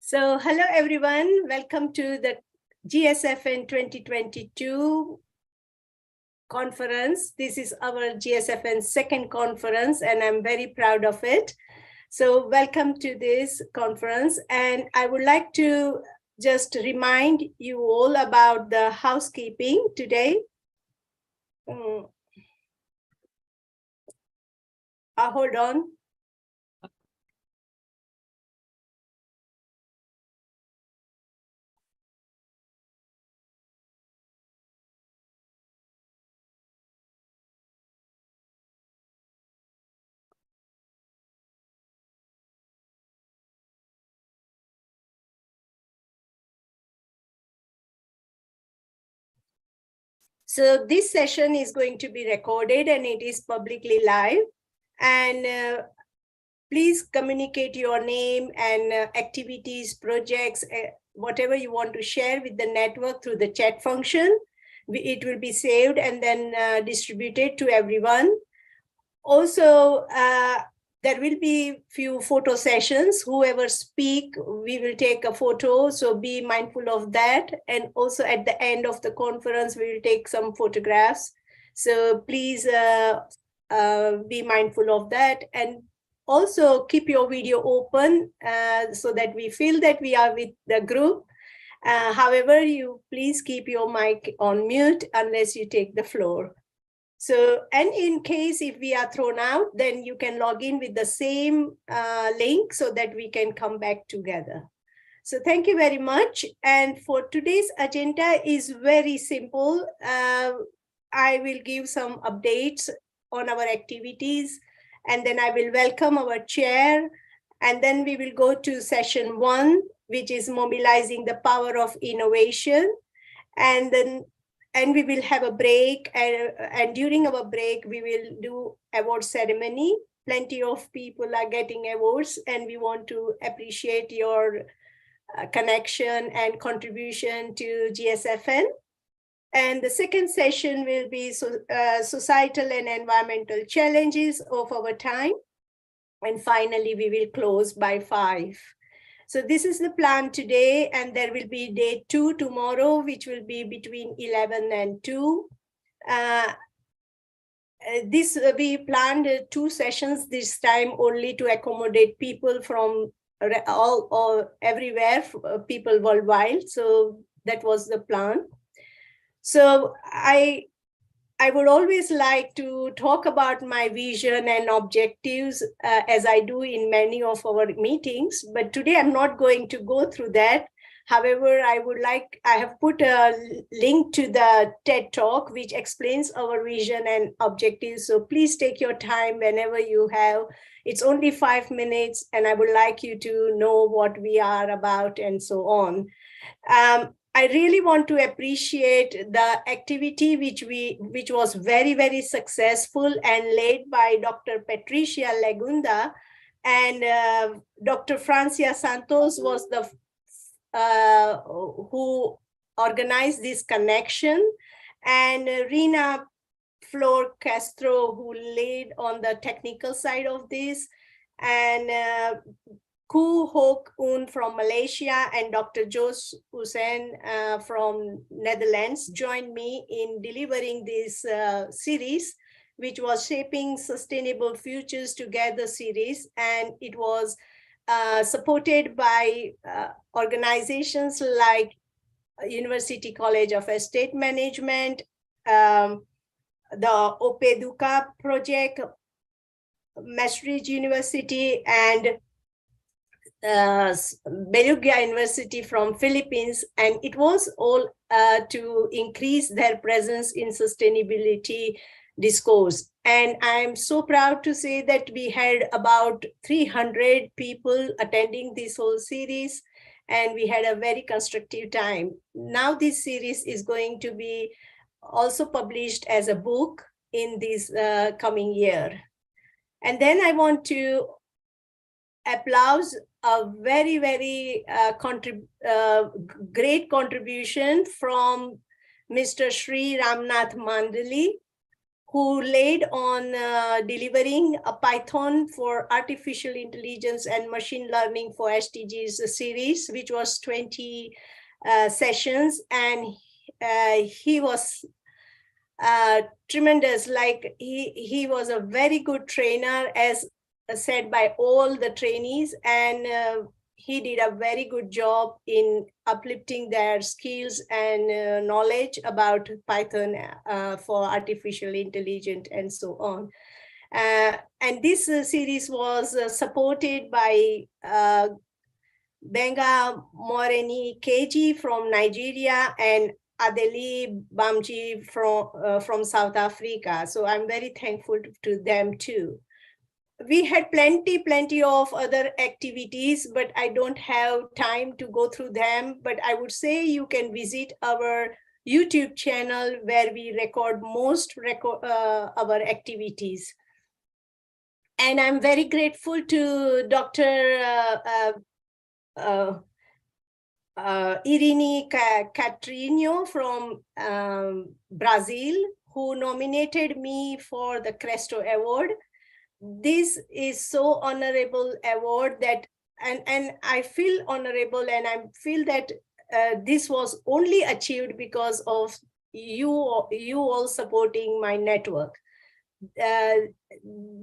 So hello everyone, welcome to the GSFN 2022 conference. This is our GSFN second conference and I'm very proud of it. So welcome to this conference, and I would like to just remind you all about the housekeeping today. Hold on. So this session is going to be recorded and it is publicly live. And please communicate your name and activities, projects, whatever you want to share with the network through the chat function. It will be saved and then distributed to everyone. Also, there will be few photo sessions. Whoever speak, we will take a photo. So be mindful of that. And also at the end of the conference, we will take some photographs. So please be mindful of that. And also keep your video open so that we feel that we are with the group. However, you please keep your mic on mute unless you take the floor. So, and in case if we are thrown out, then you can log in with the same link so that we can come back together. So thank you very much. And for today's agenda is very simple. I will give some updates on our activities, and then I will welcome our chair. And then we will go to session 1, which is mobilizing the power of innovation. And we will have a break, and during our break, we will do award ceremony. Plenty of people are getting awards, and we want to appreciate your connection and contribution to GSFN. And the second session will be societal and environmental challenges of our time. And finally, we will close by 5. So this is the plan today, and there will be day 2 tomorrow, which will be between 11 and 2. We planned 2 sessions this time only to accommodate people from everywhere, people worldwide. So that was the plan. So I would always like to talk about my vision and objectives as I do in many of our meetings, but today I'm not going to go through that. However, I have put a link to the TED Talk, which explains our vision and objectives. So please take your time whenever you have. It's only 5 minutes, and I would like you to know what we are about and so on. I really want to appreciate the activity which was very, very successful and led by Dr. Patricia Legunda, and Dr. Francia Santos was the who organized this connection, and Rina Flor Castro, who led on the technical side of this, and Ku Hoc Un from Malaysia and Dr. Jos Hussein from Netherlands joined me in delivering this series, which was Shaping Sustainable Futures Together series. And it was supported by organizations like University College of Estate Management, the Opeduca project, Maastricht University, and Beluga University from Philippines, and it was all to increase their presence in sustainability discourse. And I'm so proud to say that we had about 300 people attending this whole series, and we had a very constructive time. Now this series is going to be also published as a book in this coming year. And then I want to applaud a very, very great contribution from Mr. Sri Ramnath Mandali, who laid on delivering a Python for artificial intelligence and machine learning for SDGs series, which was 20 sessions. And he was tremendous. Like he was a very good trainer, as said by all the trainees, and he did a very good job in uplifting their skills and knowledge about Python for artificial intelligence and so on. And this series was supported by Benga Moreni Keji from Nigeria and Adeli Bamji from South Africa. So I'm very thankful to them too. We had plenty of other activities, but I don't have time to go through them. But I would say you can visit our YouTube channel where we record most our activities. And I'm very grateful to Dr. Irini Catrinho from Brazil, who nominated me for the Cresto Award. This is so honorable award that, and I feel honorable, and I feel that this was only achieved because of you all supporting my network.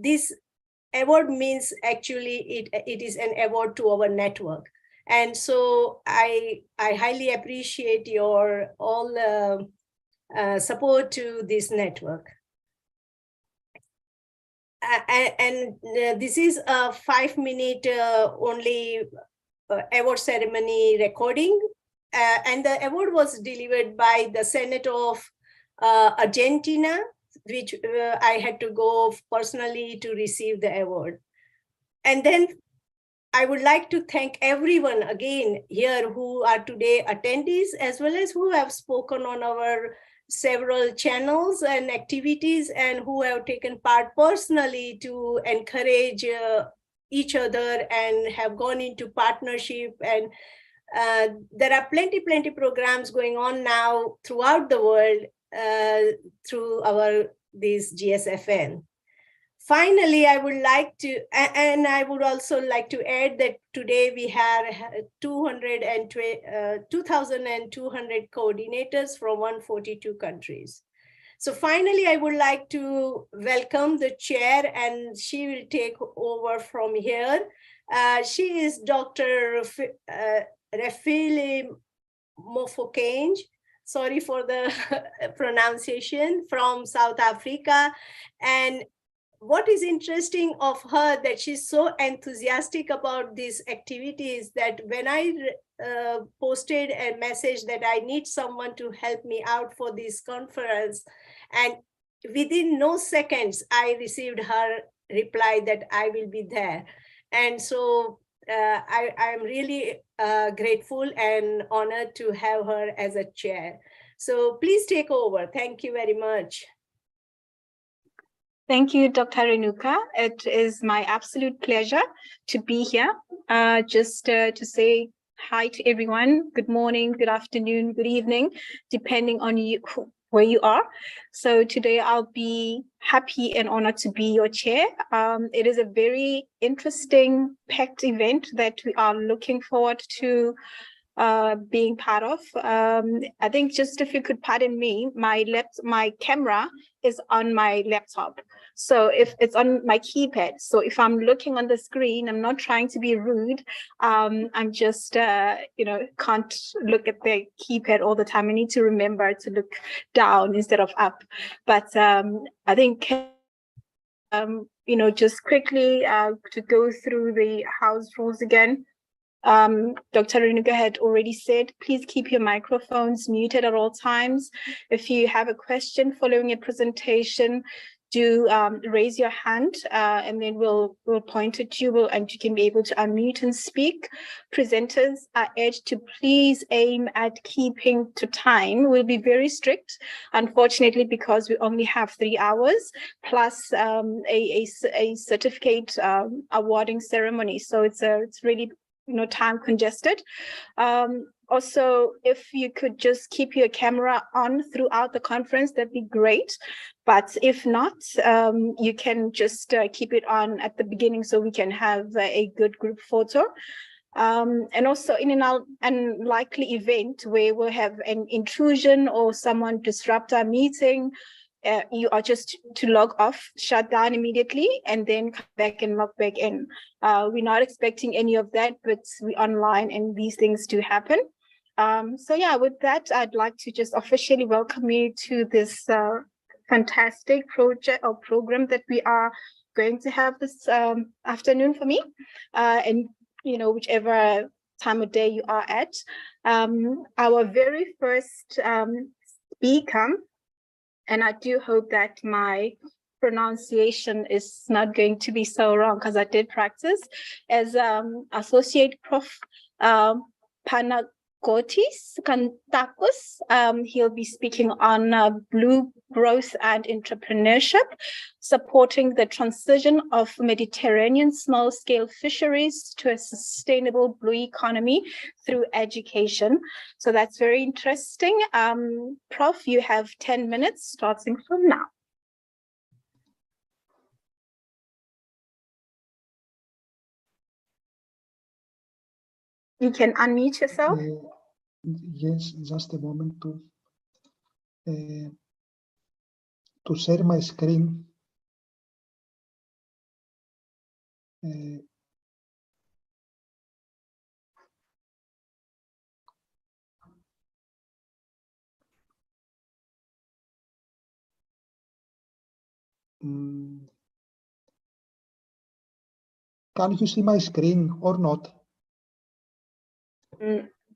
This award means actually it is an award to our network. And so I highly appreciate your all support to this network. And this is a 5-minute only award ceremony recording. And the award was delivered by the Senate of Argentina, which I had to go personally to receive the award. And then I would like to thank everyone again here who are today attendees, as well as who have spoken on our several channels and activities, and who have taken part personally to encourage each other and have gone into partnership. And there are plenty programs going on now throughout the world through this GSFN. Finally, I would like to, and I would also like to add that today we have 2,200 coordinators from 142 countries. So finally, I would like to welcome the chair, and she will take over from here. She is Dr. Refile Mofokeng. Sorry for the pronunciation, from South Africa. And what is interesting of her, that she's so enthusiastic about these activities, that when I posted a message that I need someone to help me out for this conference, and within no seconds, I received her reply that I will be there. And so I'm really grateful and honored to have her as a chair. So please take over. Thank you very much. Thank you, Dr. Renuka. It is my absolute pleasure to be here. Just to say hi to everyone. Good morning, good afternoon, good evening, depending on where you are. So today I'll be happy and honored to be your chair. It is a very interesting, packed event that we are looking forward to being part of. I think, just if you could pardon me, my camera is on my laptop. So if it's on my keypad, so if I'm looking on the screen, I'm not trying to be rude. I'm just, can't look at the keypad all the time. I need to remember to look down instead of up. But I think, just quickly to go through the house rules again. Dr. Renuka had already said, please keep your microphones muted at all times. If you have a question following a presentation, do raise your hand, and then we'll point at you, and you can be able to unmute and speak. Presenters are urged to please aim at keeping to time. We'll be very strict, unfortunately, because we only have 3 hours plus a certificate awarding ceremony. So it's really time congested. Also, if you could just keep your camera on throughout the conference, that'd be great. But if not, you can just keep it on at the beginning so we can have a good group photo. And also in an unlikely event where we'll have an intrusion or someone disrupt our meeting, you are just to log off, shut down immediately, and then come back and log back in. We're not expecting any of that, but we're online and these things do happen. So yeah, with that, I'd like to just officially welcome you to this fantastic project or program that we are going to have this afternoon for me. And you know, whichever time of day you are at. Our very first speaker, and I do hope that my pronunciation is not going to be so wrong because I did practice, as Associate Prof. Panagotis Kantakos. He'll be speaking on blue growth and entrepreneurship, supporting the transition of Mediterranean small-scale fisheries to a sustainable blue economy through education. So that's very interesting. Prof, you have 10 minutes starting from now. You can unmute yourself. Yes, just a moment to share my screen. Can you see my screen or not?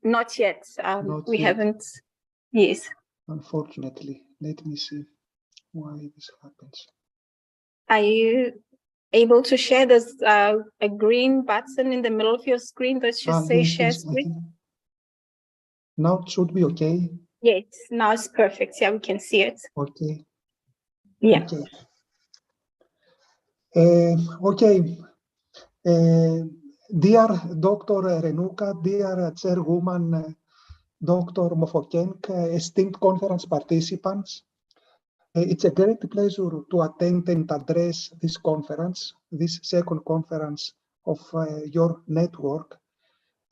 Not yet. Not we yet. haven't. Yes. Unfortunately, let me see why this happens. Are you able to share? There's a green button in the middle of your screen that should say Yes, share yes, screen. Now it should be okay. Yes, now it's perfect. Yeah, we can see it. Okay. Yeah. Okay. Dear Dr. Renuka, dear Chairwoman Dr. Mofokenk, esteemed conference participants, it's a great pleasure to attend and address this conference, this second conference of your network.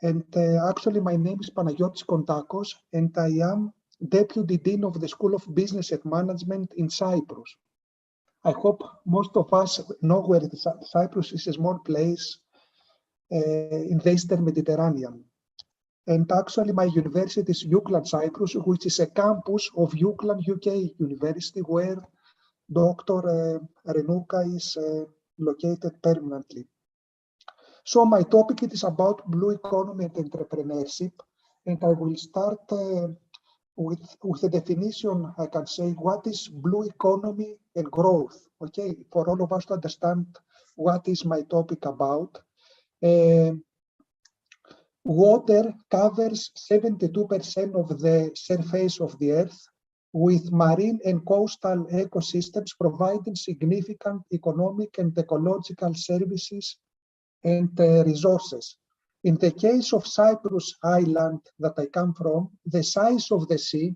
And actually, my name is Panagiotis Kontakos, and I am Deputy Dean of the School of Business and Management in Cyprus. I hope most of us know where Cyprus is, a small place in the Eastern Mediterranean. And actually, my university is Euclid, Cyprus, which is a campus of Euclid, UK University, where Dr. Renuka is located permanently. So my topic is about blue economy and entrepreneurship, and I will start with a definition. I can say, what is blue economy and growth? Okay, for all of us to understand what is my topic about. Water covers 72% of the surface of the Earth, with marine and coastal ecosystems providing significant economic and ecological services and resources. In the case of Cyprus Island that I come from, the size of the sea,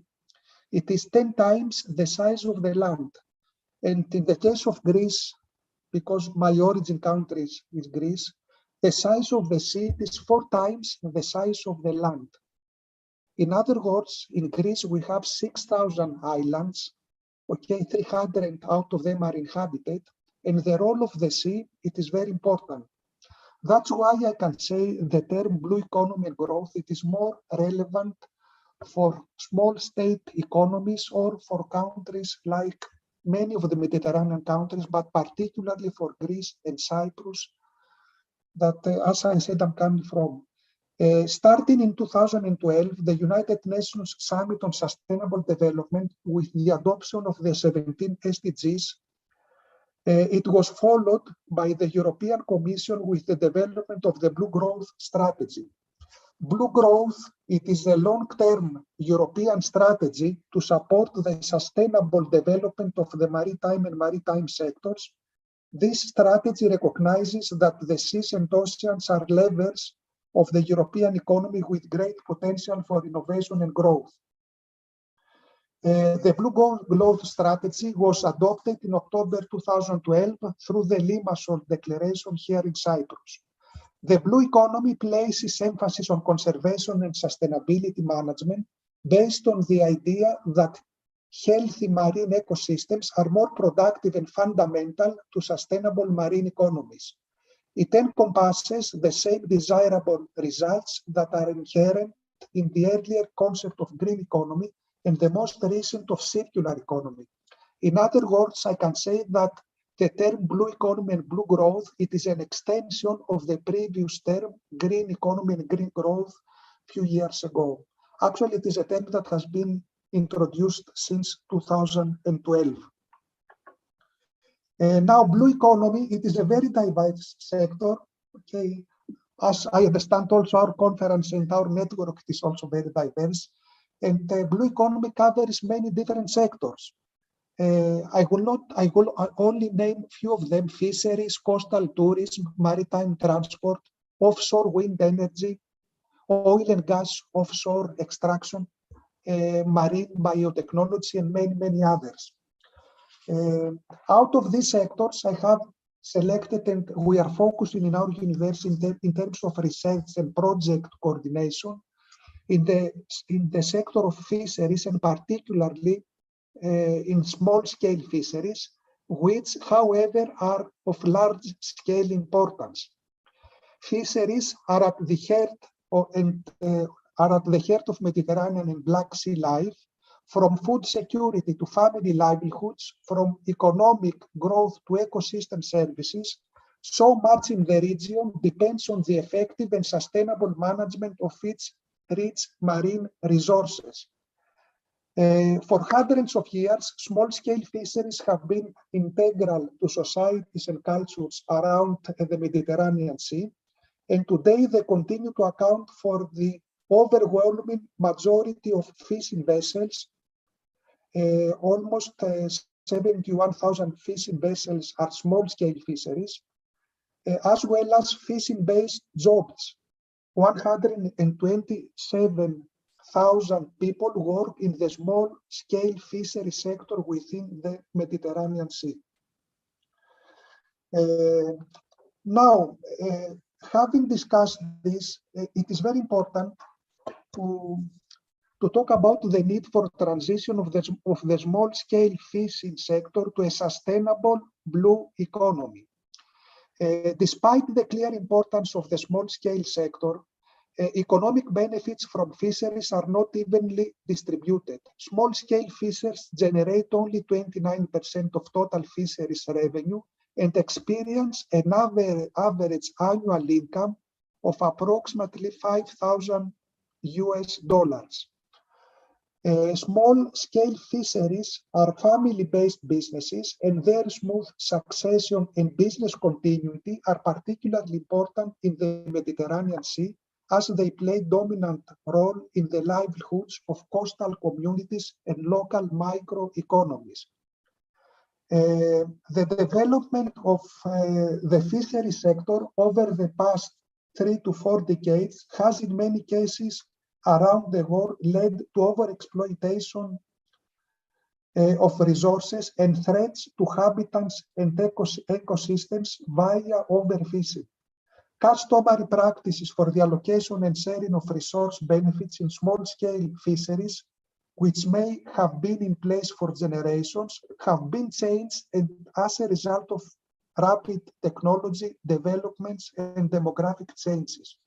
it is 10 times the size of the land. And in the case of Greece, because my origin country is Greece, the size of the sea is 4 times the size of the land. In other words, in Greece, we have 6,000 islands. Okay, 300 out of them are inhabited. And the role of the sea, it is very important. That's why I can say the term blue economy and growth, it is more relevant for small state economies or for countries like many of the Mediterranean countries, but particularly for Greece and Cyprus, that, as I said, I'm coming from. Starting in 2012, the United Nations Summit on Sustainable Development, with the adoption of the 17 SDGs, it was followed by the European Commission with the development of the Blue Growth Strategy. Blue Growth, it is a long-term European strategy to support the sustainable development of the maritime sectors. This strategy recognizes that the seas and oceans are levers of the European economy with great potential for innovation and growth. The Blue Growth Strategy was adopted in October 2012 through the Limassol Declaration here in Cyprus. The blue economy places emphasis on conservation and sustainability management based on the idea that healthy marine ecosystems are more productive and fundamental to sustainable marine economies. It encompasses the same desirable results that are inherent in the earlier concept of green economy and the most recent of circular economy. In other words, I can say that the term blue economy and blue growth, it is an extension of the previous term green economy and green growth a few years ago. Actually, it is a term that has been introduced since 2012. Now, blue economy, it is a very diverse sector. Okay, as I understand also our conference and our network is also very diverse. And blue economy covers many different sectors. I will only name a few of them: fisheries, coastal tourism, maritime transport, offshore wind energy, oil and gas offshore extraction, marine biotechnology, and many, many others. Out of these sectors, I have selected and we are focusing in our university in terms of research and project coordination in the sector of fisheries, and particularly in small-scale fisheries, which, however, are of large-scale importance. Fisheries are at the heart of Mediterranean and Black Sea life, from food security to family livelihoods, from economic growth to ecosystem services. So much in the region depends on the effective and sustainable management of its rich marine resources. For hundreds of years, small-scale fisheries have been integral to societies and cultures around the Mediterranean Sea, and today they continue to account for the overwhelming majority of fishing vessels. Almost 71,000 fishing vessels are small-scale fisheries, as well as fishing-based jobs. 127,000 people work in the small-scale fishery sector within the Mediterranean Sea. Now, having discussed this, it is very important to talk about the need for transition of the small-scale fishing sector to a sustainable blue economy. Despite the clear importance of the small-scale sector, economic benefits from fisheries are not evenly distributed. Small-scale fishers generate only 29% of total fisheries revenue and experience an average annual income of approximately $5,000 US. Small-scale fisheries are family-based businesses, and their smooth succession and business continuity are particularly important in the Mediterranean Sea, as they play a dominant role in the livelihoods of coastal communities and local microeconomies. The development of the fishery sector over the past 3 to 4 decades has in many cases around the world led to overexploitation of resources and threats to habitats and ecosystems via overfishing. Customary practices for the allocation and sharing of resource benefits in small-scale fisheries, which may have been in place for generations, have been changed and as a result of rapid technology developments and demographic changes.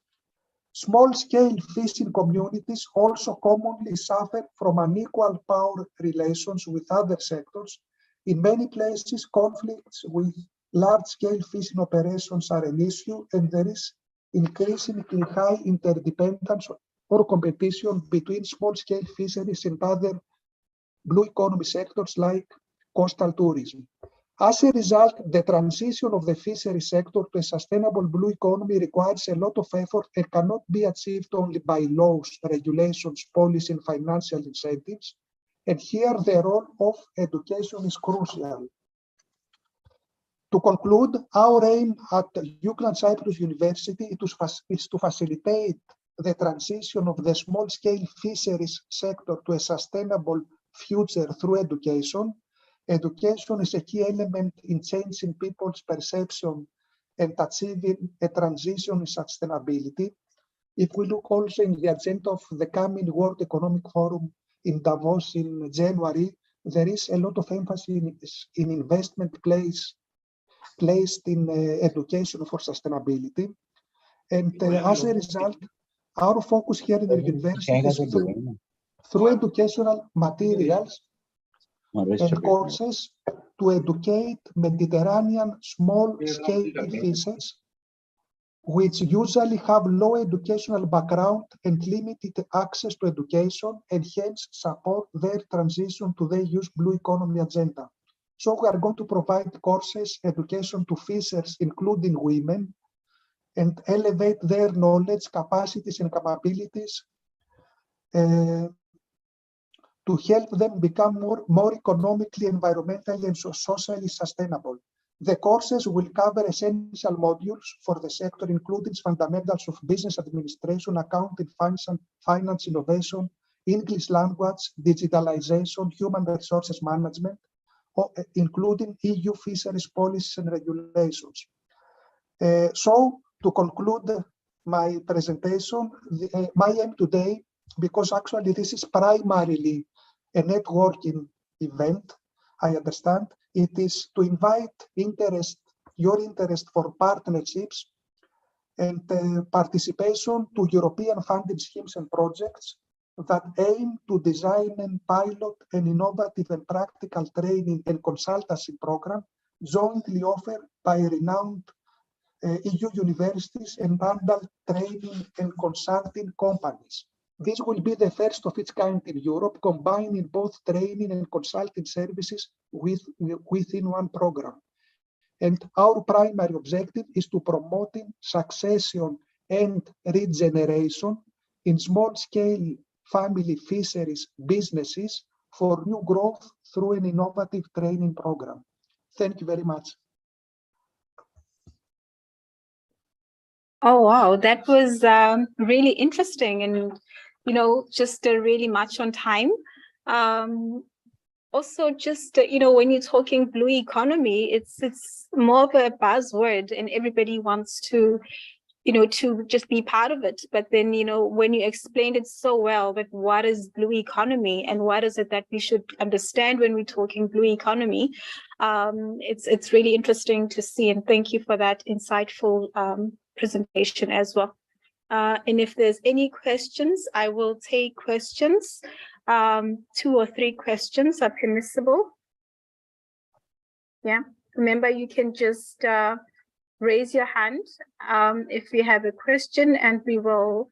Small-scale fishing communities also commonly suffer from unequal power relations with other sectors. In many places, conflicts with large-scale fishing operations are an issue, and there is increasingly high interdependence or competition between small-scale fisheries and other blue economy sectors like coastal tourism. As a result, the transition of the fishery sector to a sustainable blue economy requires a lot of effort and cannot be achieved only by laws, regulations, policy, and financial incentives. And here the role of education is crucial. To conclude, our aim at Euclid Cyprus University is to facilitate the transition of the small-scale fisheries sector to a sustainable future through education. Education is a key element in changing people's perception and achieving a transition in sustainability. If we look also in the agenda of the coming World Economic Forum in Davos in January, there is a lot of emphasis in investment placed in education for sustainability. And as a result, our focus here in the university is through educational materials and courses to educate Mediterranean small-scale fishers, which usually have low educational background and limited access to education, and hence support their transition to the EU's blue economy agenda. So we are going to provide courses, education to fishers, including women, and elevate their knowledge, capacities, and capabilities to help them become more economically, environmentally, and socially sustainable. The courses will cover essential modules for the sector, including fundamentals of business administration, accounting, finance, innovation, English language, digitalization, human resources management, including EU fisheries policies and regulations. So, to conclude my presentation, my aim today, because actually this is primarily a networking event, I understand, it is to invite your interest for partnerships and participation to European funding schemes and projects that aim to design and pilot an innovative and practical training and consultancy program jointly offered by renowned EU universities and bundle training and consulting companies. This will be the first of its kind in Europe, combining both training and consulting services within one program. And our primary objective is to promoting succession and regeneration in small-scale family fisheries businesses for new growth through an innovative training program. Thank you very much. Oh, wow, that was really interesting and, you know, just really much on time. Also, just, you know, when you're talking blue economy, it's more of a buzzword and everybody wants to, you know, to just be part of it. But then, you know, when you explained it so well, that what is blue economy and what is it that we should understand when we're talking blue economy, it's really interesting to see. And thank you for that insightful presentation as well. And if there's any questions, I will take questions. 2 or 3 questions are permissible. Yeah, remember you can just raise your hand if you have a question and we will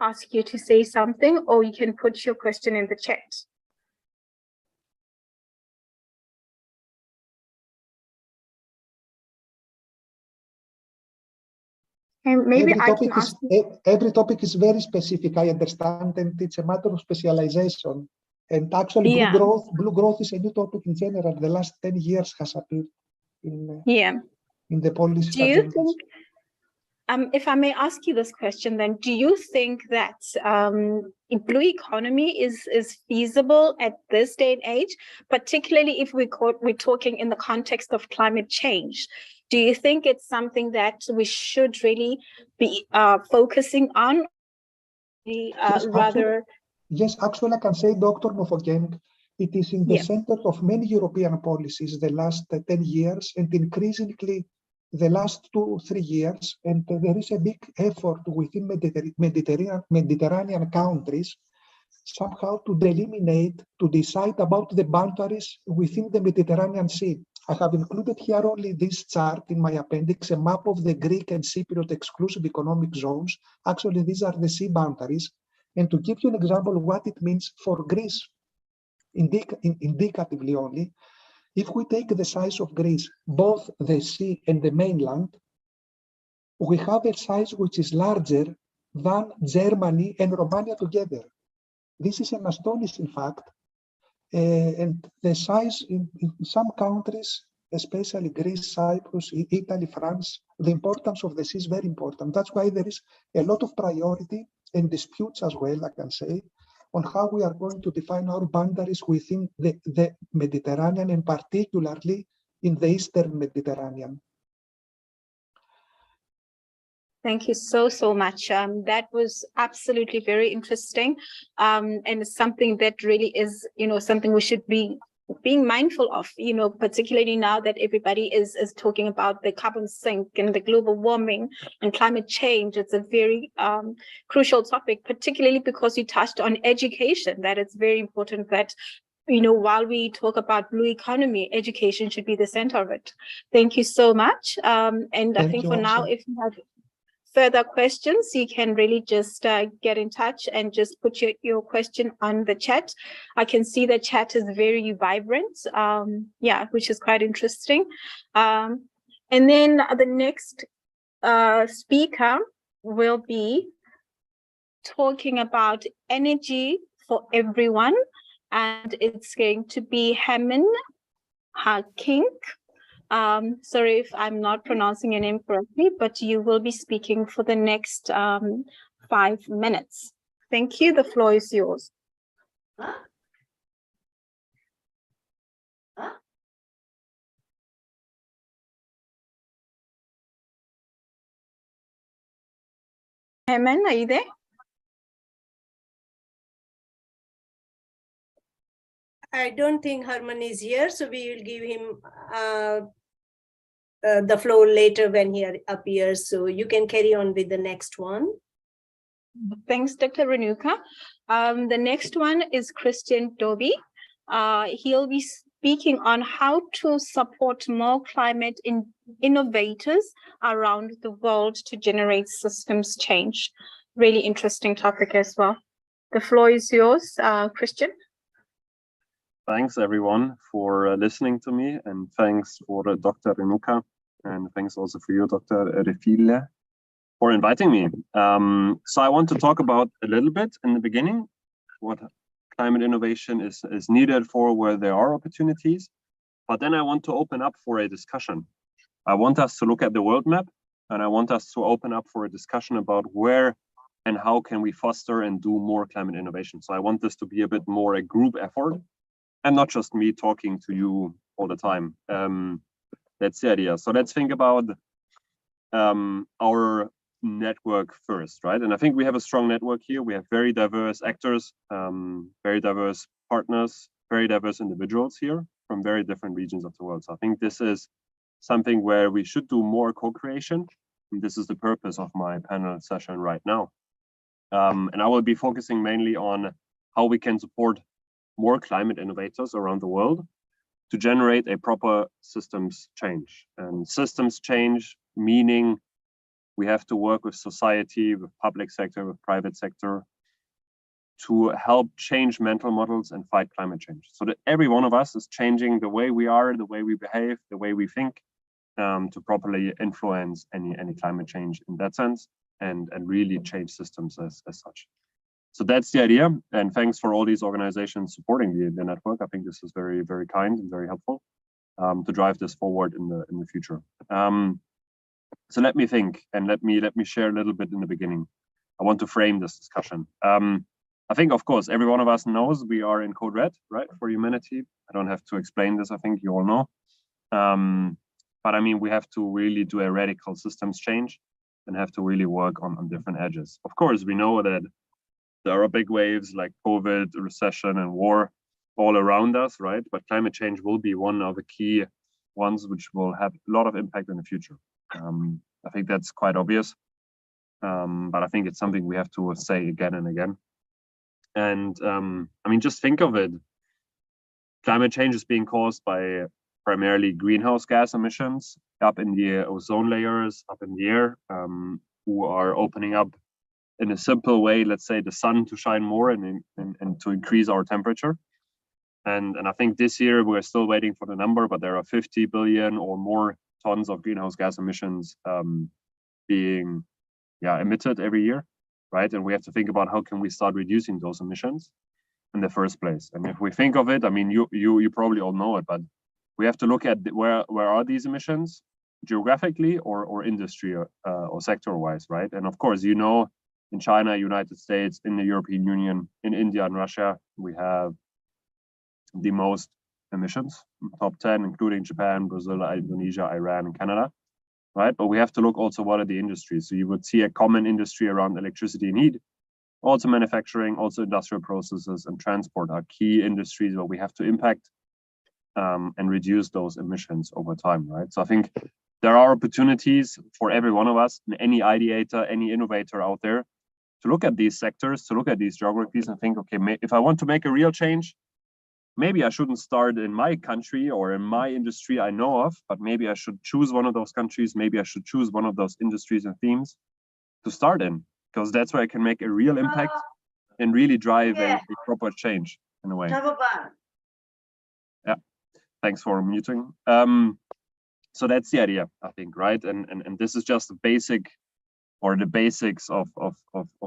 ask you to say something, or you can put your question in the chat. And maybe every topic is very specific, I understand, and it's a matter of specialization. And actually, blue growth is a new topic in general. The last 10 years has appeared in the policy agenda. If I may ask you this question, then, do you think that blue economy is feasible at this day and age, particularly if we're talking in the context of climate change? Do you think it's something that we should really be focusing on? Yes, actually, I can say, Dr. Nofogeng, it is in the center of many European policies the last 10 years, and increasingly the last 2-3 years. And there is a big effort within Mediterranean countries somehow to delineate, to decide about the boundaries within the Mediterranean Sea. I have included here only this chart in my appendix, a map of the Greek and Cypriot exclusive economic zones. Actually, these are the sea boundaries. And to give you an example of what it means for Greece, indicatively only, if we take the size of Greece, both the sea and the mainland, we have a size which is larger than Germany and Romania together. This is an astonishing fact. And the size in some countries especially Greece, Cyprus, Italy, France, the importance of the sea is very important. That's why there is a lot of priority and disputes as well, I can say, on how we are going to define our boundaries within the Mediterranean, and particularly in the Eastern Mediterranean. Thank you so much. That was absolutely very interesting, and it's something that really is, something we should be being mindful of, particularly now that everybody is talking about the carbon sink and the global warming and climate change. It's a very crucial topic, particularly because you touched on education, that it's very important that, while we talk about blue economy, education should be the center of it. Thank you so much. And I think for now, if you have further questions, you can really just get in touch and just put your question on the chat. I can see the chat is very vibrant, which is quite interesting. And then the next speaker will be talking about energy for everyone, and it's going to be Hamin Hakink. Sorry if I'm not pronouncing your name correctly, but you will be speaking for the next 5 minutes. Thank you. The floor is yours. Hamin, are you there? I don't think Herman is here, so we will give him the floor later when he appears. So you can carry on with the next one. Thanks, Dr. Renuka. The next one is Christian Dobie. He'll be speaking on how to support more climate innovators around the world to generate systems change. Really interesting topic as well. The floor is yours, Christian. Thanks everyone for listening to me, and thanks for Dr. Renuka, and thanks also for you, Dr. Refile, for inviting me. So I want to talk about a little bit in the beginning what climate innovation is needed for, where there are opportunities, but then I want to open up for a discussion. I want us to look at the world map, and I want us to open up for a discussion about where and how can we foster and do more climate innovation. So I want this to be a bit more a group effort, and not just me talking to you all the time. That's the idea. So let's think about our network first, right? And I think we have a strong network here. We have very diverse actors, very diverse partners, very diverse individuals here from very different regions of the world. So I think this is something where we should do more co-creation. And this is the purpose of my panel session right now. And I will be focusing mainly on how we can support more climate innovators around the world to generate a proper systems change. And systems change meaning we have to work with society, with public sector, with private sector to help change mental models and fight climate change. So that every one of us is changing the way we are, the way we behave, the way we think, to properly influence any climate change in that sense, and really change systems as such. So that's the idea, and thanks for all these organizations supporting the network. I think this is very, very kind and very helpful to drive this forward in the future. So let me think, and let me share a little bit in the beginning. I want to frame this discussion. I think, of course, every one of us knows we are in code red, right, for humanity. I don't have to explain this. I think you all know. But I mean, we have to really do a radical systems change and have to really work on different edges. Of course, we know that there are big waves like COVID, recession, and war all around us, right? But climate change will be one of the key ones which will have a lot of impact in the future. I think that's quite obvious, but I think it's something we have to say again and again. And I mean, just think of it. Climate change is being caused by primarily greenhouse gas emissions up in the ozone layers, up in the air, who are opening up in a simple way, let's say, the sun to shine more and to increase our temperature. And I think this year we're still waiting for the number, but there are 50 billion or more tons of greenhouse gas emissions being emitted every year, right? And we have to think about how can we start reducing those emissions in the first place. And if we think of it, I mean, you probably all know it, but we have to look at where are these emissions geographically or industry or sector wise, right? And of course, you know, in China, United States, in the European Union, in India and Russia, we have the most emissions, top 10, including Japan, Brazil, Indonesia, Iran, and Canada, right? But we have to look also what are the industries. So you would see a common industry around electricity and heat, also manufacturing, also industrial processes and transport are key industries where we have to impact and reduce those emissions over time, right? So I think there are opportunities for every one of us, any ideator, any innovator out there, to look at these sectors, to look at these geographies and think, okay, if I want to make a real change, maybe I shouldn't start in my country or in my industry I know of, but maybe I should choose one of those countries, maybe I should choose one of those industries and themes to start in, because that's where I can make a real impact and really drive a proper change in a way. Yeah, thanks for muting. So that's the idea, I think, right? And this is just the basic or the basics of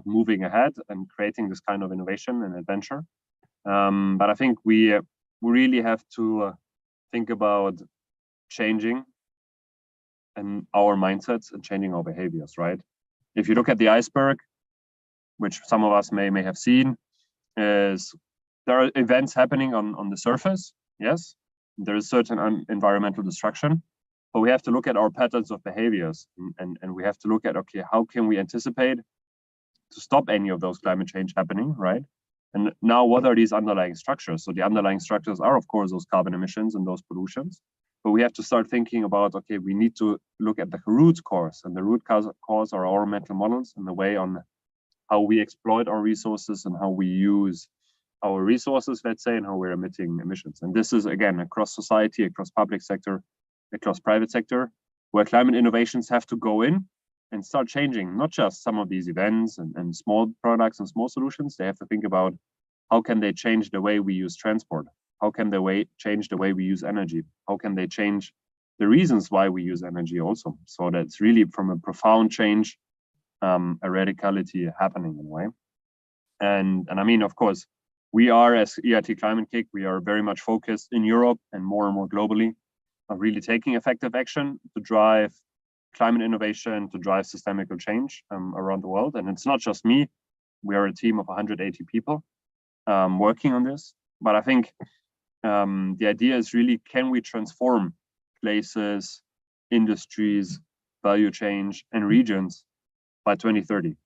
moving ahead and creating this kind of innovation and adventure. But I think we really have to think about changing and our mindsets and changing our behaviors, right? If you look at the iceberg, which some of us may have seen, is there are events happening on the surface, yes. There is certain environmental destruction, but we have to look at our patterns of behaviors and we have to look at, okay, how can we anticipate to stop any of those climate change happening, right? And now what are these underlying structures? So the underlying structures are, of course, those carbon emissions and those pollutions, but we have to start thinking about, okay, we need to look at the root cause, and the root cause are our mental models and the way on how we exploit our resources and how we use our resources, let's say, and how we're emitting emissions. And this is, again, across society, across public sector, across private sector, where climate innovations have to go in and start changing, not just some of these events and small products and small solutions. They have to think about how can they change the way we use transport? How can they change the way we use energy? How can they change the reasons why we use energy also? So that's really from a profound change, a radicality happening in a way. And I mean, of course, we are, as EIT Climate Kick, we are very much focused in Europe and more globally on really taking effective action to drive climate innovation, to drive systemic change around the world. And it's not just me. We are a team of 180 people working on this. But I think the idea is really, can we transform places, industries, value change, and regions by 2030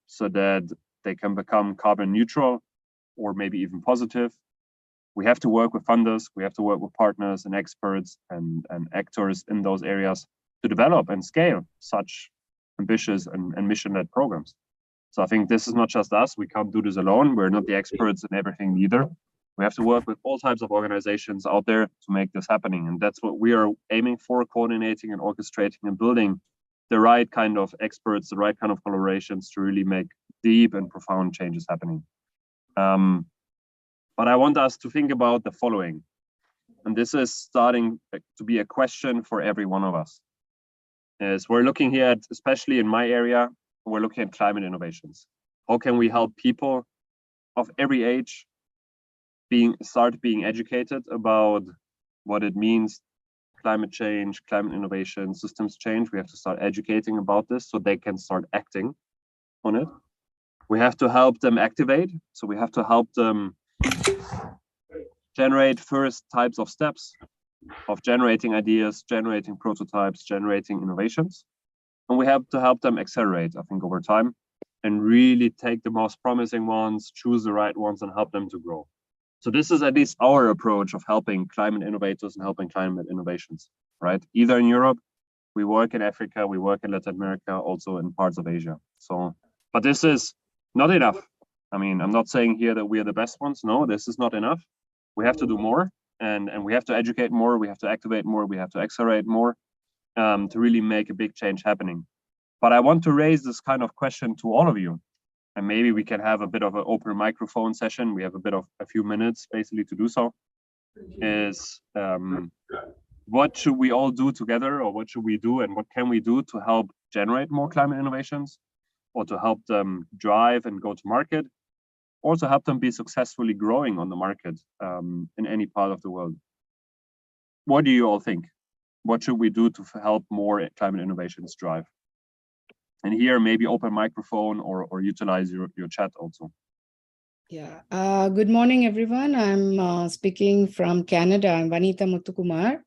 so that they can become carbon neutral or maybe even positive? We have to work with funders, we have to work with partners and experts and actors in those areas to develop and scale such ambitious and mission-led programs. So I think this is not just us, we can't do this alone, we're not the experts in everything either. We have to work with all types of organizations out there to make this happening. And that's what we are aiming for, coordinating and orchestrating and building the right kind of experts, the right kind of collaborations to really make deep and profound changes happening. But I want us to think about the following, and this is starting to be a question for every one of us. As we're looking here at, especially in my area, we're looking at climate innovations. How can we help people of every age start being educated about what it means, climate change, climate innovation, systems change? We have to start educating about this so they can start acting on it. We have to help them activate. So we have to help them generate first types of steps of generating ideas, generating prototypes, generating innovations. And we have to help them accelerate, I think, over time and really take the most promising ones, choose the right ones and help them to grow. So this is at least our approach of helping climate innovators and helping climate innovations, right? Either in Europe, we work in Africa, we work in Latin America, also in parts of Asia. So, but this is not enough. I mean, I'm not saying here that we are the best ones. No, this is not enough. We have to do more and we have to educate more. We have to activate more. We have to accelerate more to really make a big change happening. But I want to raise this kind of question to all of you. And maybe we can have a bit of an open microphone session. We have a few minutes basically to do so. Is what should we all do together, or what should we do and what can we do to help generate more climate innovations, or to help them drive and go to market, or to help them be successfully growing on the market in any part of the world? what do you all think? What should we do to help more climate innovations drive? And here, maybe open microphone or utilize your chat also. Yeah. Good morning, everyone. I'm speaking from Canada. I'm Vanita Muthukumar.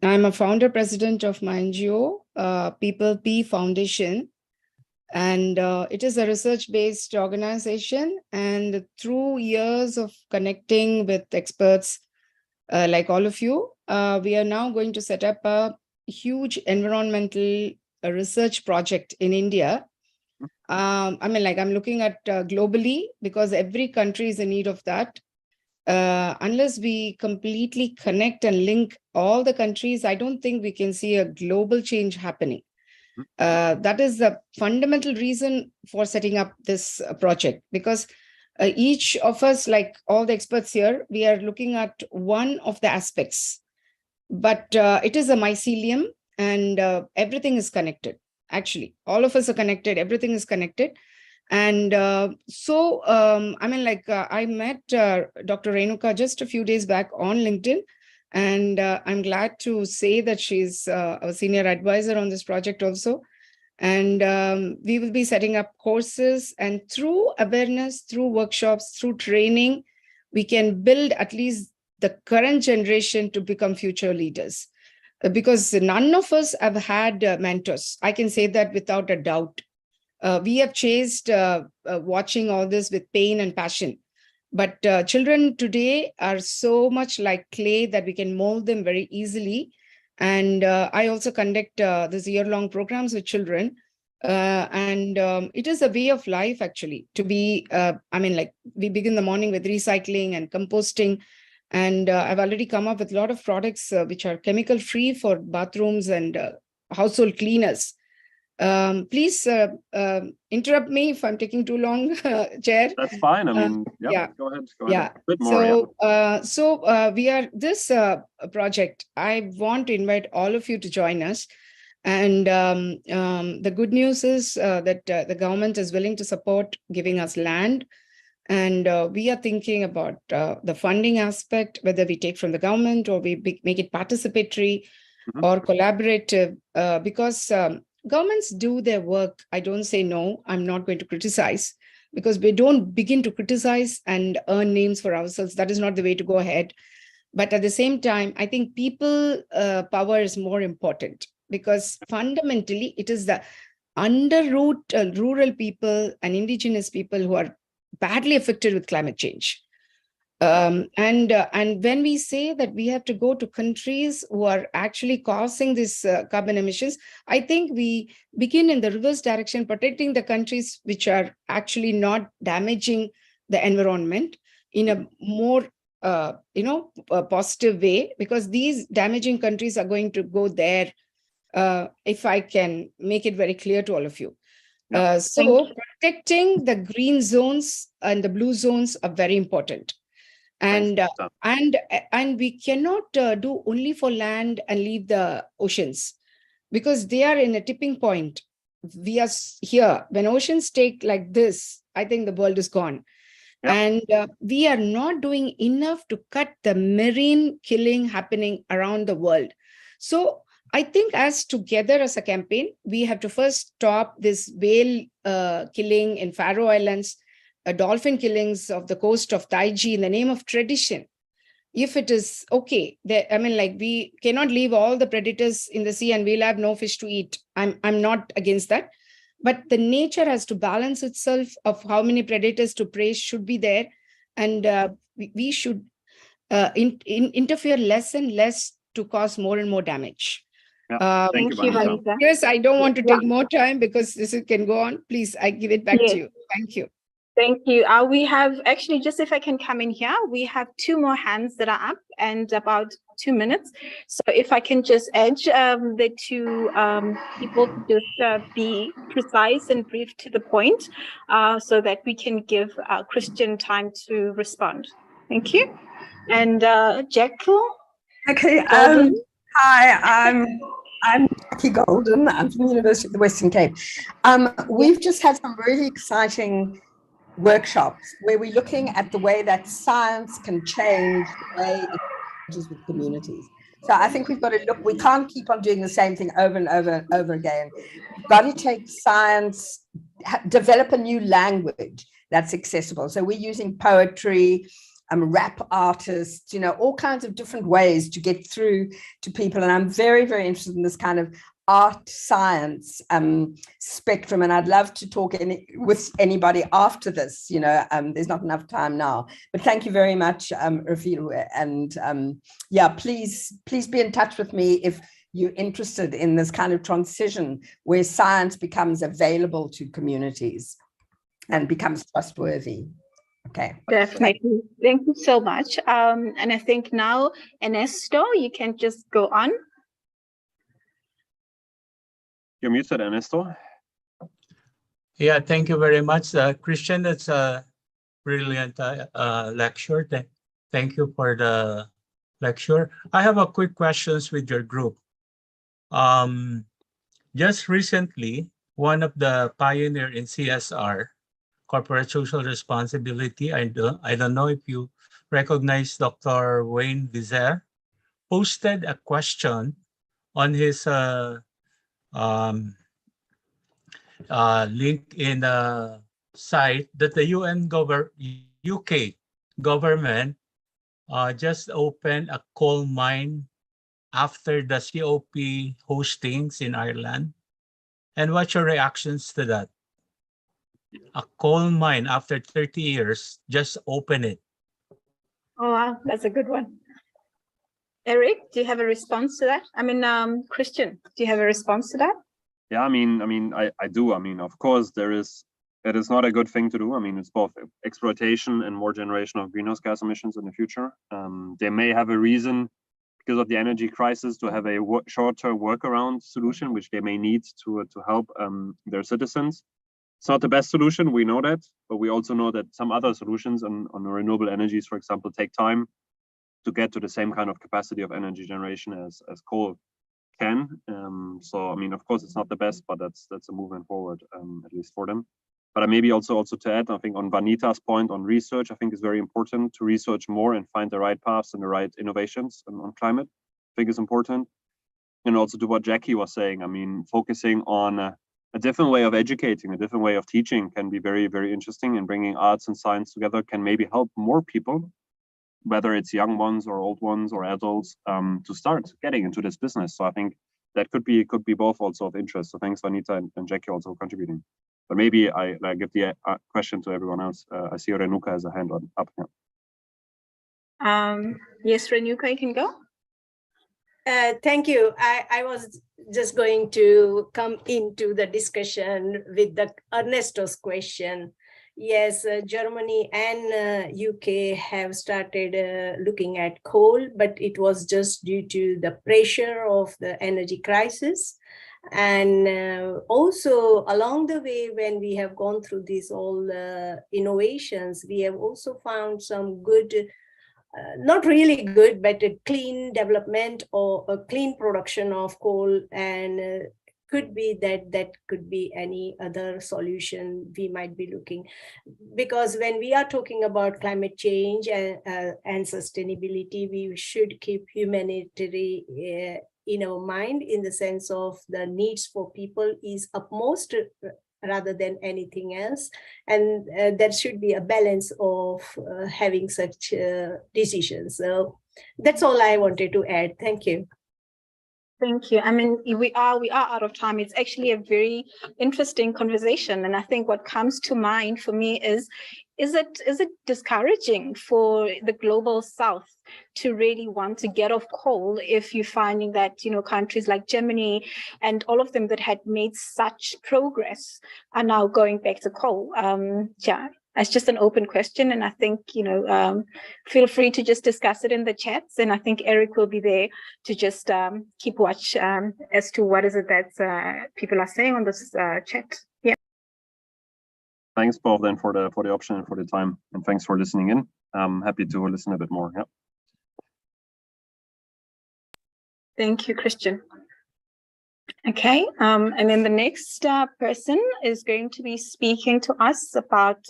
I'm a founder president of my NGO, People P Foundation. And it is a research-based organization. And through years of connecting with experts like all of you, we are now going to set up a huge environmental research project in India. I'm looking at globally, because every country is in need of that. Unless we completely connect and link all the countries, I don't think we can see a global change happening. That is the fundamental reason for setting up this project, because each of us, like all the experts here, we are looking at one of the aspects, but it is a mycelium, and everything is connected. Actually, all of us are connected, everything is connected. And I met Dr. Renuka just a few days back on LinkedIn, and I'm glad to say that she's a senior advisor on this project also. And we will be setting up courses, and through awareness, through workshops, through training, we can build at least the current generation to become future leaders. Because none of us have had mentors. I can say that without a doubt. We have chased watching all this with pain and passion. But children today are so much like clay that we can mold them very easily. And I also conduct this year-long programs with children. It is a way of life, actually, to be, we begin the morning with recycling and composting. And I've already come up with a lot of products which are chemical-free for bathrooms and household cleaners. Please interrupt me if I'm taking too long, Chair. That's fine. I mean, go ahead. Yeah. A bit more, we are this project. I want to invite all of you to join us. And the good news is that the government is willing to support giving us land. And we are thinking about the funding aspect, whether we take from the government or we make it participatory or collaborative, because governments do their work. I don't say no. I'm not going to criticize, because we don't begin to criticize and earn names for ourselves. That is not the way to go ahead. But at the same time, I think people power is more important, because fundamentally it is the underroot rural people and indigenous people who are badly affected with climate change. And when we say that we have to go to countries who are actually causing this carbon emissions, I think we begin in the reverse direction, protecting the countries which are actually not damaging the environment in a more positive way, because these damaging countries are going to go there, if I can make it very clear to all of you. So protecting the green zones and the blue zones are very important. And we cannot do only for land and leave the oceans, because they are in a tipping point. We are here. When oceans take like this, I think the world is gone. And we are not doing enough to cut the marine killing happening around the world. So I think as together as a campaign, we have to first stop this whale killing in Faroe Islands, dolphin killings of the coast of Taiji in the name of tradition. If it is okay, we cannot leave all the predators in the sea and we'll have no fish to eat. I'm not against that. But the nature has to balance itself of how many predators to prey should be there. And we should interfere less and less to cause more and more damage. Thank you, Vanita. Yes, I don't want to take more time because this can go on. Please, I give it back to you. Thank you. Thank you. We have actually, just if I can come in here, we have 2 more hands that are up and about 2 minutes. So if I can just edge the 2 people to just be precise and brief to the point, so that we can give Christian time to respond. Thank you. And Jekyll? Okay. Hi, I'm Jackie Golden. I'm from the University of the Western Cape. We've just had some really exciting workshops where we're looking at the way that science can change the way with communities. So I think we've got to look, we can't keep on doing the same thing over and over and over again. We've got to take science, develop a new language that's accessible. So we're using poetry, rap artists, all kinds of different ways to get through to people. And I'm very, very interested in this kind of art science spectrum, and I'd love to talk with anybody after this. There's not enough time now, but thank you very much, Refilu, and yeah, please be in touch with me if you're interested in this kind of transition where science becomes available to communities and becomes trustworthy. Okay, definitely. Thank you so much. And I think now, Ernesto, you can just go on. You're muted, Ernesto. Yeah, thank you very much, Christian. That's a brilliant lecture. Thank you for the lecture. I have a quick questions with your group. Just recently, one of the pioneer in CSR, corporate social responsibility, I don't know if you recognize Dr. Wayne Vizer, posted a question on his link in a site that the UK government just opened a coal mine after the COP hostings in Ireland. And what's your reactions to that? A coal mine after 30 years, just open it. Oh, wow, that's a good one. Eric, do you have a response to that? I mean, Christian, do you have a response to that? Yeah, I do. Of course, it is not a good thing to do. It's both exploitation and more generation of greenhouse gas emissions in the future. They may have a reason because of the energy crisis to have a short-term workaround solution, which they may need to help their citizens. It's not the best solution, we know that, but we also know that some other solutions on renewable energies, for example, take time to get to the same kind of capacity of energy generation as coal can. Of course, it's not the best, but that's a movement forward, at least for them. But maybe also to add, I think on Vanita's point on research, I think it's very important to research more and find the right paths and the right innovations on climate. I think it's important. And also to what Jackie was saying, focusing on a different way of educating, a different way of teaching can be very, very interesting, and bringing arts and science together can maybe help more people, whether it's young ones or old ones or adults, to start getting into this business. So I think that could be both also of interest. So thanks, Vanita and Jackie, also contributing. But maybe I give the question to everyone else. I see Renuka has a hand up here. Yes, Renuka, you can go. Thank you. I was just going to come into the discussion with the Ernesto's question. Yes, Germany and UK have started looking at coal, but it was just due to the pressure of the energy crisis. And also along the way, when we have gone through these all innovations, we have also found some good, not really good, but a clean development or a clean production of coal. And could be that could be any other solution we might be looking, because when we are talking about climate change and sustainability, we should keep humanitarian in our mind, in the sense of the needs for people is upmost rather than anything else. And there should be a balance of having such decisions. So that's all I wanted to add. Thank you. Thank you. We are out of time. It's actually a very interesting conversation. And I think what comes to mind for me is it discouraging for the global South to really want to get off coal if you're finding that, countries like Germany and all of them that had made such progress are now going back to coal? It's just an open question, and I think, feel free to just discuss it in the chats, and I think Eric will be there to just keep watch as to what is it that people are saying on this chat. Yeah. Thanks, both, then, for the option and for the time, and thanks for listening in. I'm happy to listen a bit more. Yeah. Thank you, Christian. Okay, and then the next person is going to be speaking to us about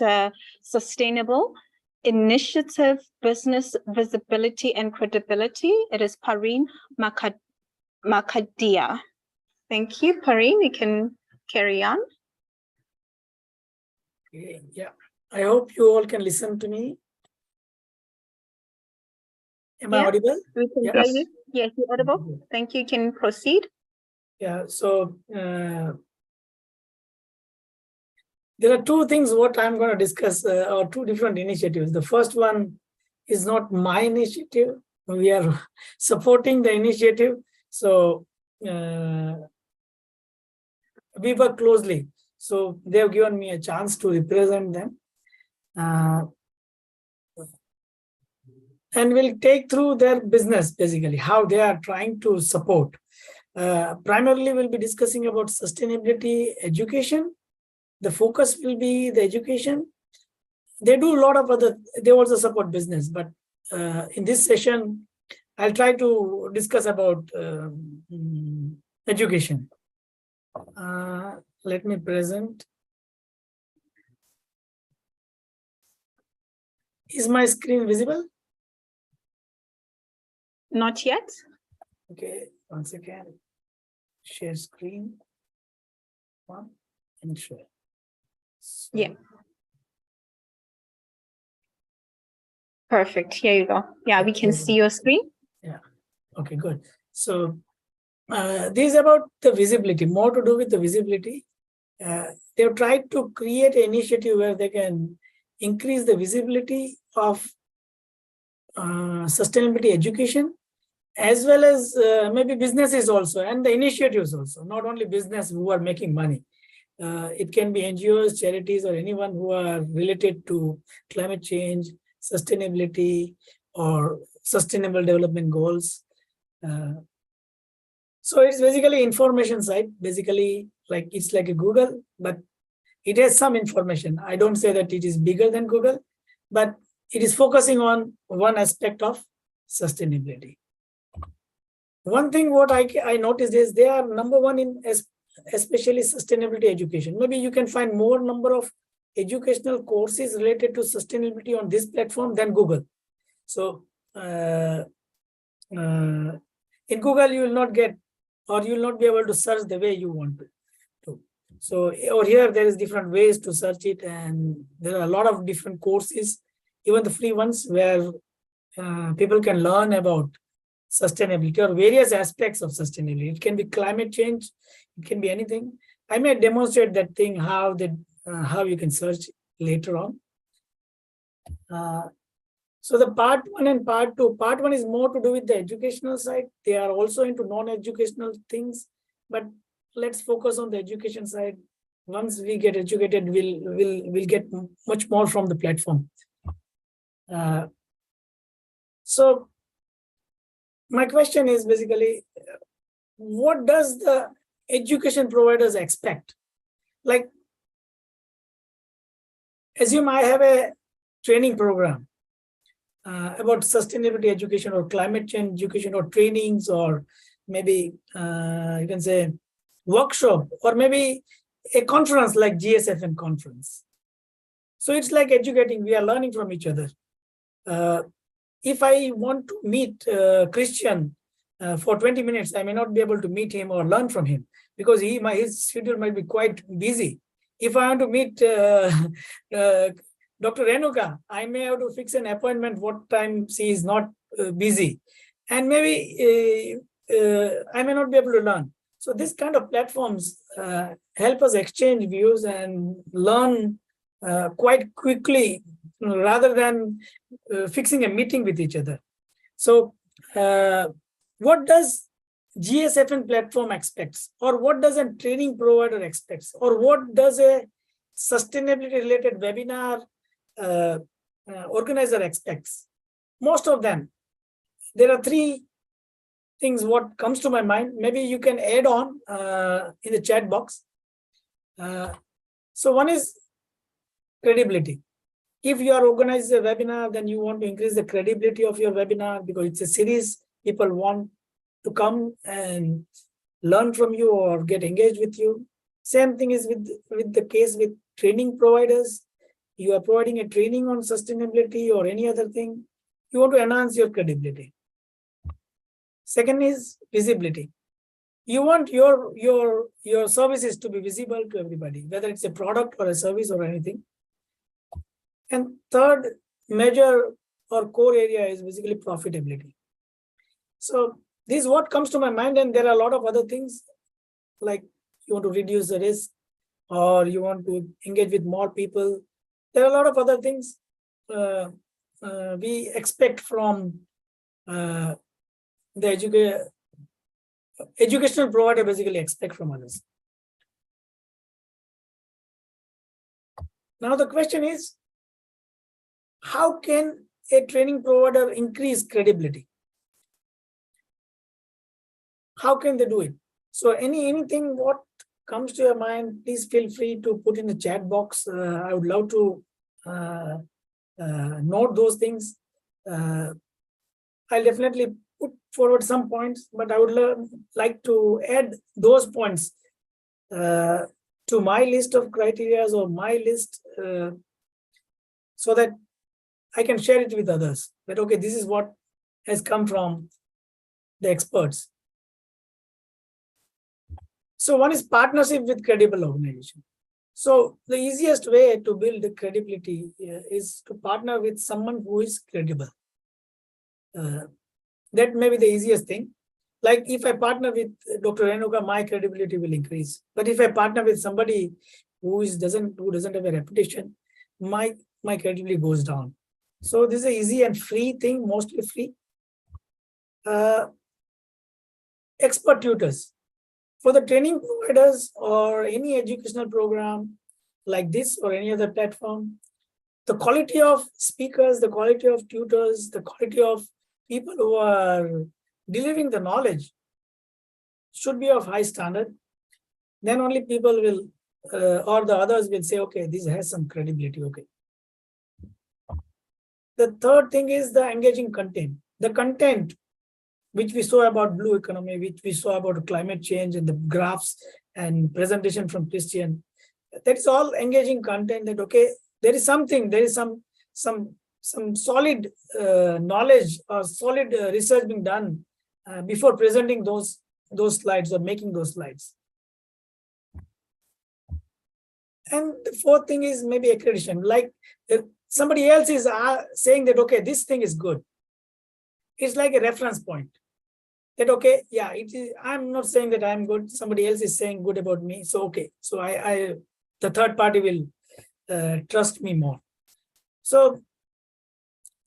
sustainable Initiative, Business Visibility and Credibility. It is Pareen Makadia. Thank you, Pareen. You can carry on. Okay, yeah, I hope you all can listen to me. Am I audible? We can Yeah. hear you. Yes, you're audible. Thank you. You can proceed. Yeah, so there are two things what I'm going to discuss, or two different initiatives. The first one is not my initiative. We are supporting the initiative. So we work closely. So they have given me a chance to represent them. And we'll take through their business, basically, how they are trying to support. Primarily, we'll be discussing about sustainability education. The focus will be the education. They do a lot of other, they also support business, but in this session, I'll try to discuss about education. Let me present. Is my screen visible? Not yet. Okay, once again, share screen. One and share. So, Yeah. Perfect. Here you go. Yeah, we can see your screen. Yeah. Okay, good. So this is about the visibility, more to do with the visibility. They've tried to create an initiative where they can increase the visibility of sustainability education, as well as maybe businesses also, and the initiatives also, not only business who are making money. It can be NGOs, charities, or anyone who are related to climate change, sustainability, or sustainable development goals. So it's basically information site, basically like it's like a Google, but it has some information. I don't say that it is bigger than Google, but it is focusing on one aspect of sustainability. One thing what I noticed is they are number one in especially sustainability education. Maybe you can find more number of educational courses related to sustainability on this platform than Google. So in Google, you will not get, or you will not be able to search the way you want to. So over here, there is different ways to search it, and there are a lot of different courses, even the free ones, where people can learn about sustainability or various aspects of sustainability. It can be climate change, it can be anything. I may demonstrate that thing, how you can search later on. So the part one and part two. Part one is more to do with the educational side. They are also into non-educational things, but let's focus on the education side. Once we get educated, we'll get much more from the platform. So my question is basically, what does the education providers expect? Like, assume I have a training program about sustainability education or climate change education or trainings, or maybe you can say workshop, or maybe a conference like GSFN conference. So it's like educating, we are learning from each other. If I want to meet Christian for 20 minutes, I may not be able to meet him or learn from him because his schedule might be quite busy. If I want to meet Dr. Renuka, I may have to fix an appointment what time she is not busy. And maybe I may not be able to learn. So this kind of platforms help us exchange views and learn quite quickly rather than fixing a meeting with each other. So what does GSFN platform expects, or what does a training provider expects, or what does a sustainability related webinar organizer expects? Most of them, there are three things what comes to my mind. Maybe you can add on in the chat box. So one is credibility. If you are organizing a webinar, then you want to increase the credibility of your webinar because it's a series. People want to come and learn from you or get engaged with you. Same thing is with the case with training providers. you are providing a training on sustainability or any other thing, you want to enhance your credibility. Second is visibility. You want your services to be visible to everybody, whether it's a product or a service or anything. And third major or core area is basically profitability. So this is what comes to my mind, and there are a lot of other things, like you want to reduce the risk or you want to engage with more people. There are a lot of other things we expect from the educational provider, basically expect from others. Now the question is, how can a training provider increase credibility? How can they do it? So anything what comes to your mind, please feel free to put in the chat box. I would love to note those things. I'll definitely put forward some points, but I would like to add those points to my list of criteria or my list, so that I can share it with others. But okay, this is what has come from the experts. So one is partnership with credible organization. So the easiest way to build credibility is to partner with someone who is credible. That may be the easiest thing. Like if I partner with Dr. Renuka, my credibility will increase. But if I partner with somebody who doesn't have a reputation, my credibility goes down. So this is an easy and free thing, mostly free. Expert tutors. For the training providers or any educational program like this or any other platform, the quality of speakers, the quality of tutors, the quality of people who are delivering the knowledge should be of high standard. Then only people will, or the others will say, okay, this has some credibility, okay. The third thing is the engaging content. The content which we saw about blue economy, which we saw about climate change and the graphs and presentation from Christian, that's all engaging content that, okay, there is something, there is some solid knowledge or solid research being done before presenting those slides or making those slides. And the fourth thing is maybe accreditation. Like somebody else is saying that, okay, this thing is good. It's like a reference point. That, okay, yeah, it is. I'm not saying that I'm good. Somebody else is saying good about me. So, okay, so the third party will trust me more. So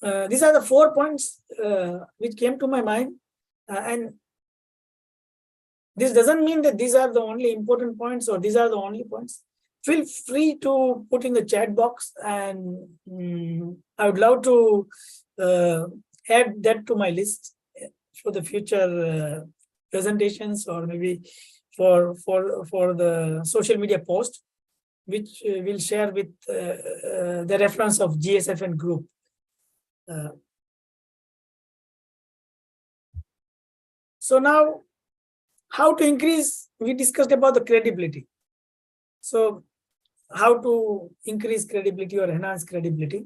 these are the 4 points which came to my mind. And this doesn't mean that these are the only important points or these are the only points. Feel free to put in the chat box, and I would love to add that to my list for the future presentations, or maybe for the social media post, which we'll share with the reference of GSFN group. So now, how to increase? We discussed about the credibility. So how to increase credibility or enhance credibility.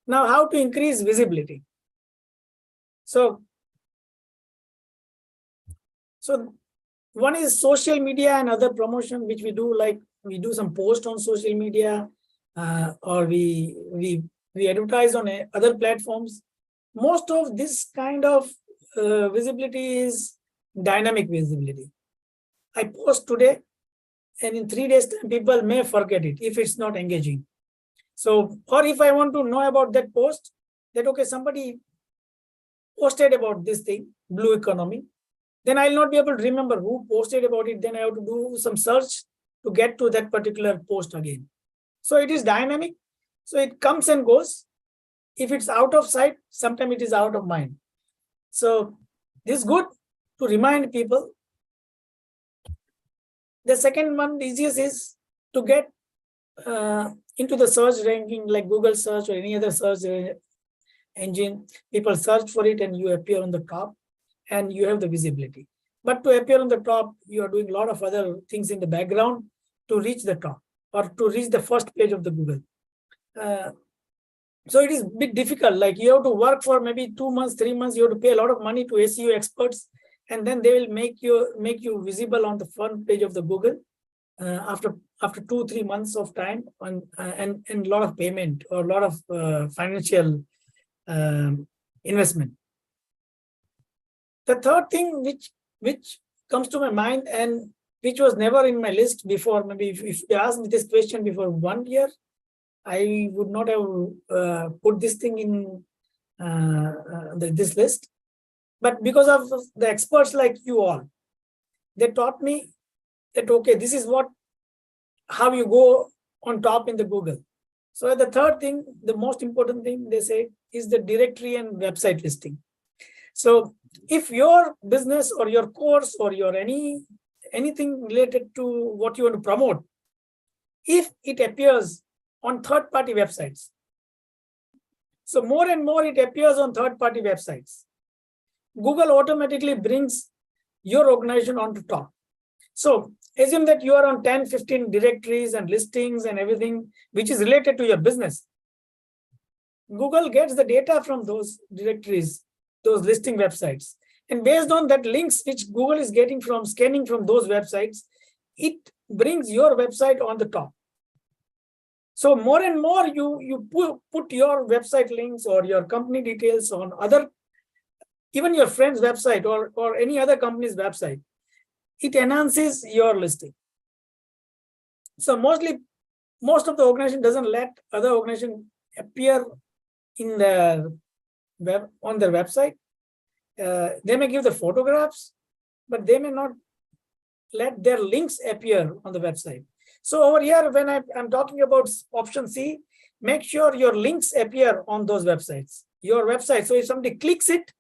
Now, how to increase visibility? So one is social media and other promotion, which we do, like we do some post on social media, or we advertise on other platforms. Most of this kind of visibility is dynamic visibility. I post today, and in 3 days time, people may forget it if it's not engaging. So, or if I want to know about that post, that, okay, somebody posted about this thing, blue economy, then I'll not be able to remember who posted about it. Then I have to do some search to get to that particular post again. So it is dynamic. So it comes and goes. If it's out of sight, sometimes it is out of mind. So this is good to remind people. The second one, the easiest, is to get into the search ranking, like Google search or any other search engine. People search for it and you appear on the top and you have the visibility. But to appear on the top, you are doing a lot of other things in the background to reach the top or to reach the first page of the Google. So it is a bit difficult. Like you have to work for maybe 2 months, 3 months. You have to pay a lot of money to SEO experts, and then they will make you visible on the front page of the Google after 2-3 months of time, and a lot of payment or a lot of financial investment. The third thing which comes to my mind and which was never in my list before, maybe if you asked me this question before 1 year, I would not have put this thing in this list. But because of the experts like you all, they taught me that, okay, this is how you go on top in the Google. So the third thing, the most important thing they say is the directory and website listing. So if your business or your course or your anything related to what you want to promote, if it appears on third-party websites, so more and more it appears on third-party websites, Google automatically brings your organization onto top. So assume that you are on 10-15 directories and listings and everything which is related to your business. Google gets the data from those directories, those listing websites, and based on that links which Google is getting from scanning from those websites, it brings your website on the top. So more and more you put your website links or your company details on other, even your friend's website or any other company's website, it enhances your listing. So most of the organization doesn't let other organization appear in their on their website. They may give the photographs, but they may not let their links appear on the website. So over here, when I'm talking about option C, make sure your links appear on those websites, your website. So if somebody clicks it,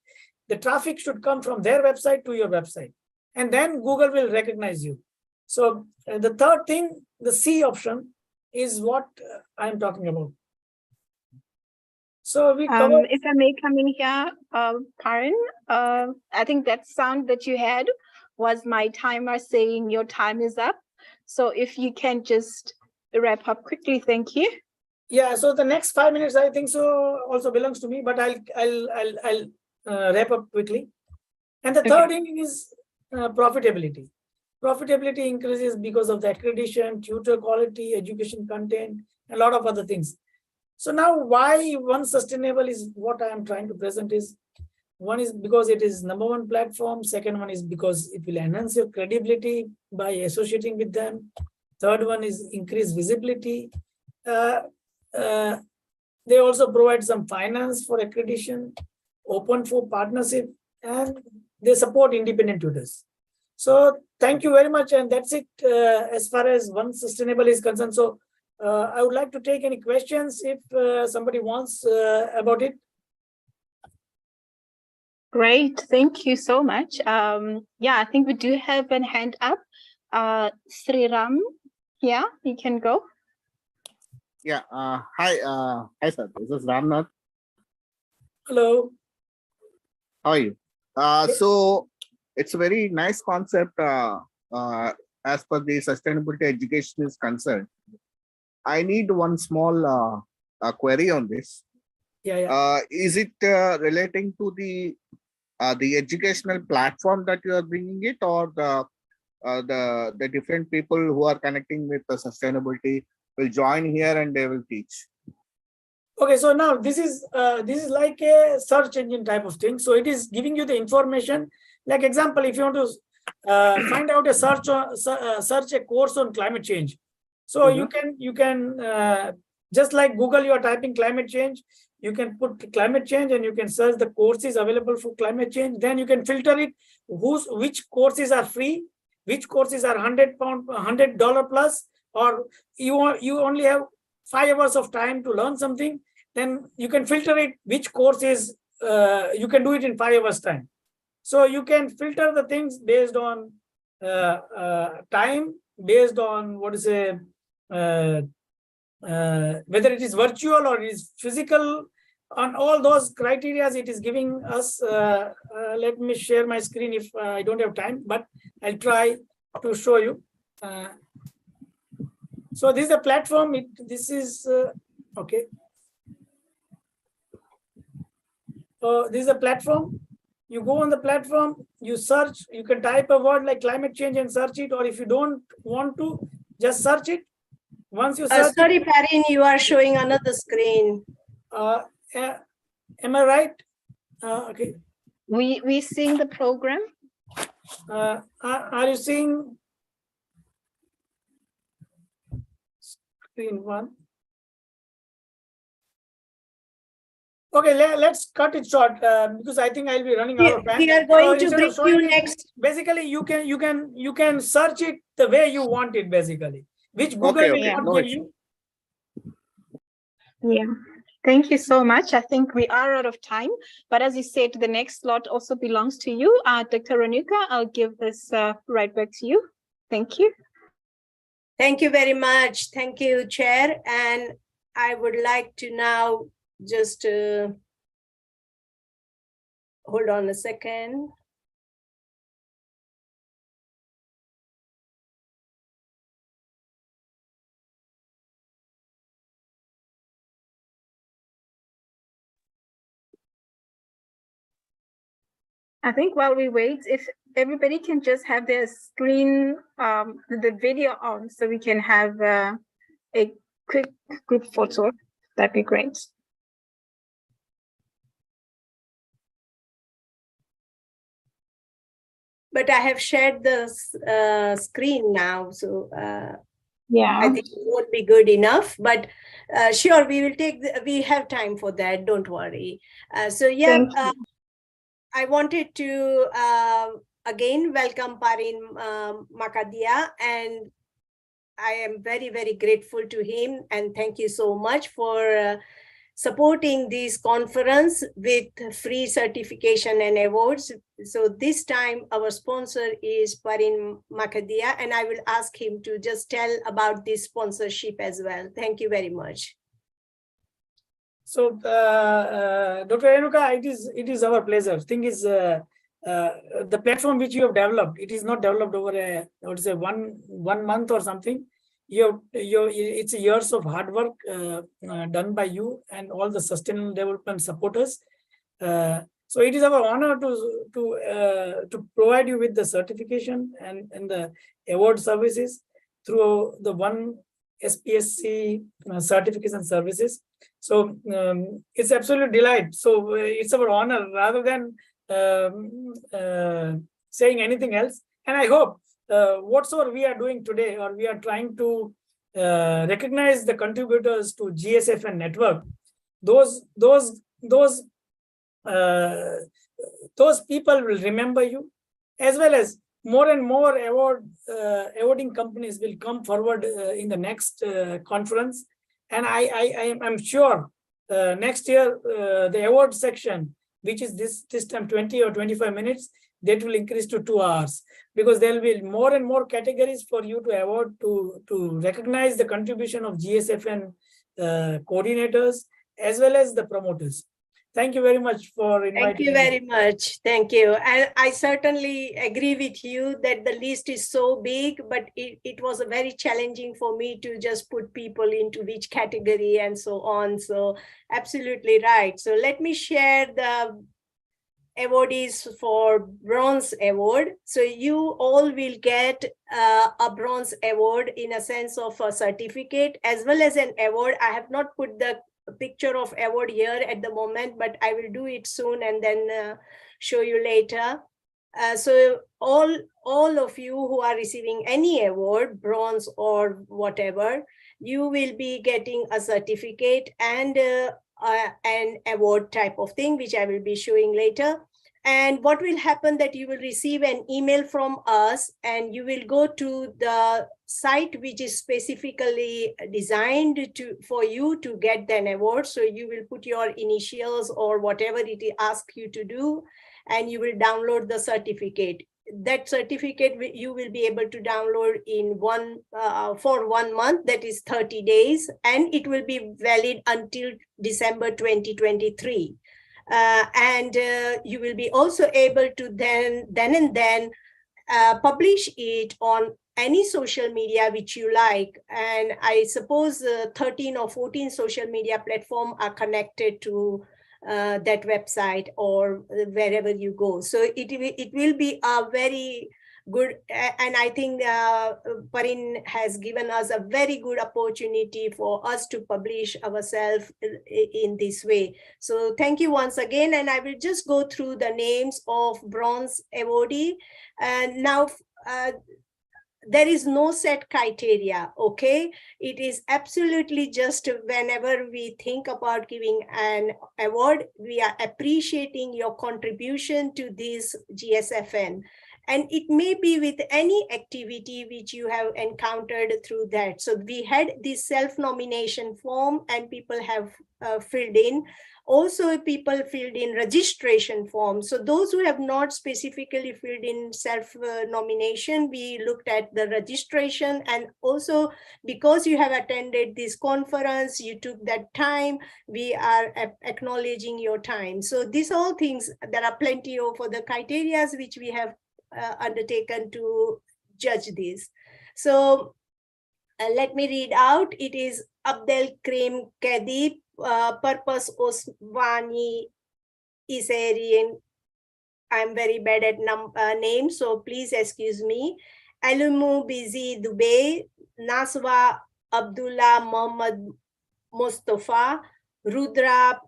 the traffic should come from their website to your website, and then Google will recognize you. So the third thing, the C option, is what I'm talking about. So we cover. If I may come in here, Karan, I think that sound that you had was my timer saying your time is up. So if you can just wrap up quickly, thank you. Yeah. So the next 5 minutes, I think so, also belongs to me, but I'll wrap up quickly. And the third thing is profitability. Profitability increases because of the accreditation, tutor quality, education content, a lot of other things. So now why One Sustainable is what I am trying to present is, one is because it is #1 platform. Second one is because it will enhance your credibility by associating with them. Third one is increase visibility. They also provide some finance for accreditation, open for partnership, and they support independent tutors. So thank you very much. And that's it as far as One Sustainable is concerned. So I would like to take any questions if somebody wants about it. Great, thank you so much. Yeah, I think we do have a hand up. Sriram, yeah, you can go. Yeah, hi sir, this is Ramnath. Hello. How are you? So it's a very nice concept as per the sustainability education is concerned. I need one small query on this. Yeah. Is it relating to the educational platform that you are bringing it, or the different people who are connecting with the sustainability will join here and they will teach? Okay, so now this is like a search engine type of thing. So it is giving you the information. Like example, if you want to find out a search a course on climate change. So you can just like Google, you are typing climate change. You can put climate change and you can search the courses available for climate change. Then you can filter it. Which courses are free, which courses are $100 plus, or you only have 5 hours of time to learn something. Then you can filter it. Which courses you can do it in 5 hours time. So you can filter the things based on time, based on whether it is virtual or it is physical. On all those criteria, it is giving us. Let me share my screen if I don't have time, but I'll try to show you. So this is a platform. This is Okay. So this is a platform. You go on the platform, you search, you can type a word like climate change and search it, or if you don't want to, just search it. Once you search sorry, Parin, you are showing another screen. Am I right? Okay. We seeing the program. Are you seeing screen one? Okay, let's cut it short because I think I'll be running out of time. We are going to instead bring of showing you it, next. Basically, you can search it the way you want it. Basically, which Google Okay, will okay, not no give issue. you. Yeah. Thank you so much. I think we are out of time, but as you said, the next slot also belongs to you. Dr. Renuka, I'll give this right back to you. Thank you. Thank you very much. Thank you, Chair. And I would like to now just hold on a second. I think while we wait, if everybody can just have their screen, the video on, so we can have a quick group photo, that'd be great. But I have shared the screen now, so yeah, I think it won't be good enough. But sure, we will take. We have time for that. Don't worry. So yeah, I wanted to again welcome Parin Makadia, and I am very, very grateful to him, and thank you so much for supporting this conference with free certification and awards. So this time our sponsor is Parin Makadia, and I will ask him to just tell about this sponsorship as well. Thank you very much. So, Dr. Renuka, it is our pleasure. Thing is, the platform which you have developed, it is not developed over a, I would say, one month or something. It's years of hard work done by you and all the sustainable development supporters. So it is our honor to provide you with the certification and the award services through the one SPSC certification services. So it's absolute delight. So it's our honor rather than saying anything else. And I hope whatsoever we are doing today, or we are trying to recognize the contributors to GSFN network, those people will remember you, as well as more and more awarding companies will come forward in the next conference. And I'm sure next year the award section, which is this time 20 or 25 minutes, that will increase to 2 hours, because there will be more and more categories for you to award to recognize the contribution of GSFN coordinators as well as the promoters. Thank you very much for inviting me. Thank you very much. Thank you. And I certainly agree with you that the list is so big, but it was very challenging for me to just put people into which category and so on. So absolutely right. So let me share the awardees for Bronze Award. So you all will get a Bronze Award in a sense of a certificate as well as an award. I have not put the picture of award here at the moment, but I will do it soon and then show you later. So all of you who are receiving any award, bronze or whatever, you will be getting a certificate and an award type of thing, which I will be showing later. And what will happen that you will receive an email from us and you will go to the site which is specifically designed for you to get an award. So you will put your initials or whatever it asks you to do, and you will download the certificate. That certificate you will be able to download in for 1 month, that is 30 days, and it will be valid until December 2023. And you will be also able to then publish it on any social media which you like. And I suppose 13 or 14 social media platforms are connected to that website or wherever you go. So it will be a very good, and I think Parin has given us a very good opportunity for us to publish ourselves in this way. So thank you once again, and I will just go through the names of bronze awardee. And now there is no set criteria, okay? It is absolutely just whenever we think about giving an award, we are appreciating your contribution to this GSFN. And it may be with any activity which you have encountered through that. So we had this self-nomination form and people have filled in. Also, people filled in registration forms. So those who have not specifically filled in self-nomination, we looked at the registration. And also, because you have attended this conference, you took that time, we are acknowledging your time. So these all things, there are plenty of other criteria which we have undertaken to judge this. So let me read out. It is Abdel Karim Kadib, Purpose Oswani Isarian. I'm very bad at names, so please excuse me. Alumu Bizi Dubey, Naswa Abdullah Muhammad Mustafa, Rudra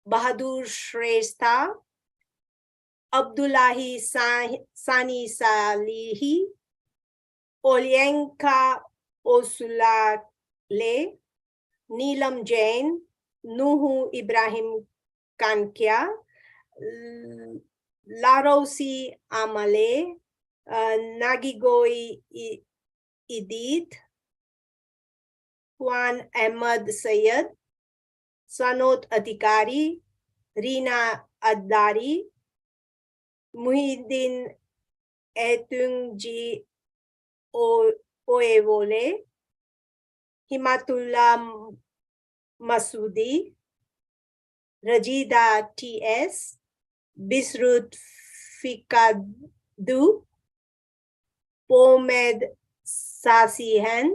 Bahadur Shrestha, Abdullahi Sani Salihi, Olyenka Osulale, Neelam Jain, Nuhu Ibrahim Kankia, Larosi Amale, Nagigoi Idit, Juan Ahmad Sayed, Sanot Adhikari, Rina Addari, Muhyiddin Etungji Oevole, Himatullah Masudi, Rajida T.S., Bisrut Fikadu, Pomed Sasihan,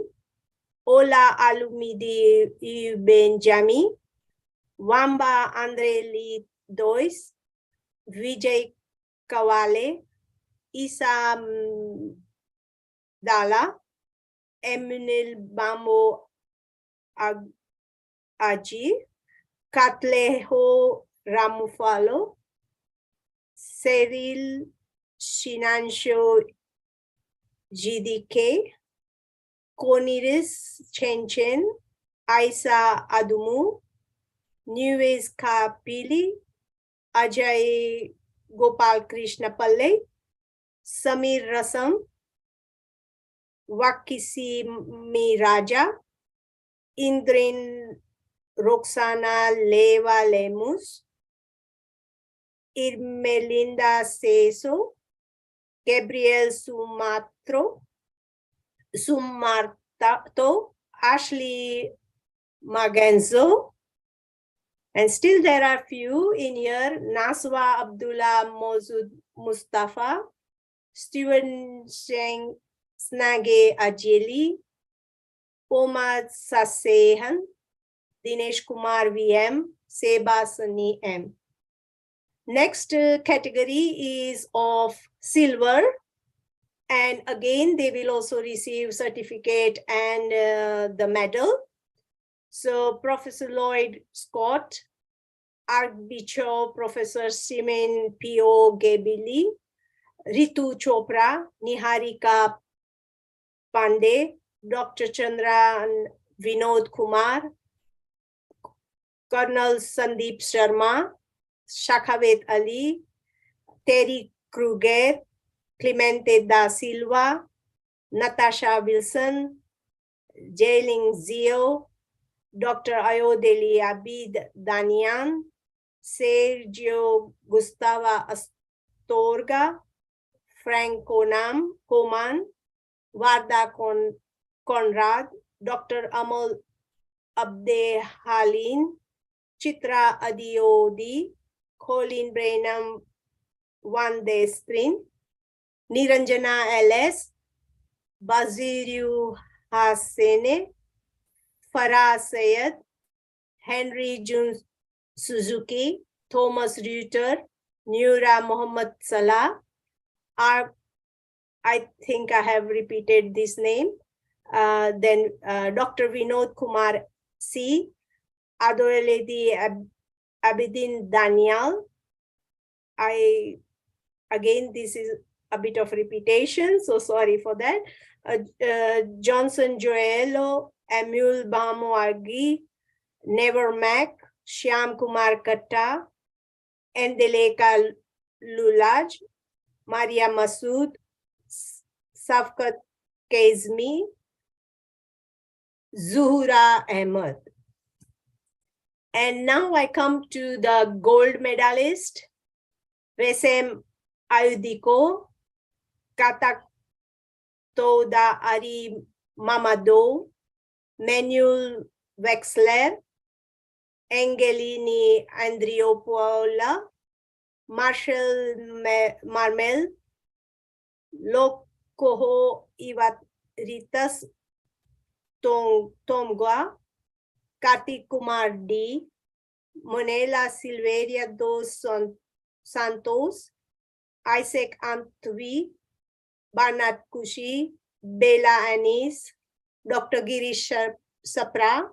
Ola Alumidi Benjami, Wamba Andre Dois, Vijay Kawale, Isa Dala, Emunil Bamo Aji, Katleho Ramufalo, Cyril Shinansho GDK, Koniris Chenchen, Aisa Adumu, Nuez Kapili, Ajay Gopal Krishna Palle, Samir Rasam, Wakisi Miraja, Indrin Roxana Leva Lemus, Irmelinda Seso, Gabriel Sumarto, Ashley Magenzo, and still there are few in here, Naswa Abdullah Mozud Mustafa, Steven Sheng Snage Ajeli, Omar Sasehan, Dinesh Kumar VM, Seba Sani M. Next category is of silver. And again, they will also receive certificate and the medal. So Professor Lloyd Scott, Archbishop Professor Simin P.O. Gebili, Ritu Chopra, Niharika Pandey, Dr. Chandran Vinod Kumar, Colonel Sandeep Sharma, Shakhavet Ali, Terry Kruger, Clemente da Silva, Natasha Wilson, Jailing Zio, Dr. Ayodeli Abid Danian, Sergio Gustava Astorga, Frank Koman, Varda Conrad, Dr. Amal Abde Halin, Chitra Adiodi, Colin Brainam Van de Sprin, Niranjana LS, Baziru Hasene, Farah Sayed, Henry Jun Suzuki, Thomas Reuter, Nura Muhammad Salah, I think I have repeated this name. Then Dr. Vinod Kumar C, Adoreledi Abidin Daniel. Again, this is a bit of repetition, so sorry for that. Johnson Joello, Emil Bamo Agi, Never Mac, Shyam Kumar Katta, Endeleka Lulaj, Maria Masood, Safkat Kezmi, Zuhura Ahmed. And now I come to the gold medalist, Resem Ayudiko, Katak Toda Ari Mamado, Manuel Wexler, Angelini Andriopoula, Marshall Marmel, Lokoho Ivaritas Tomgua, Kartik Kumar D, Monela Silveria dos Santos, Isaac Antwi, Barnard Kushi, Bela Anis, Dr. Girish Sapra,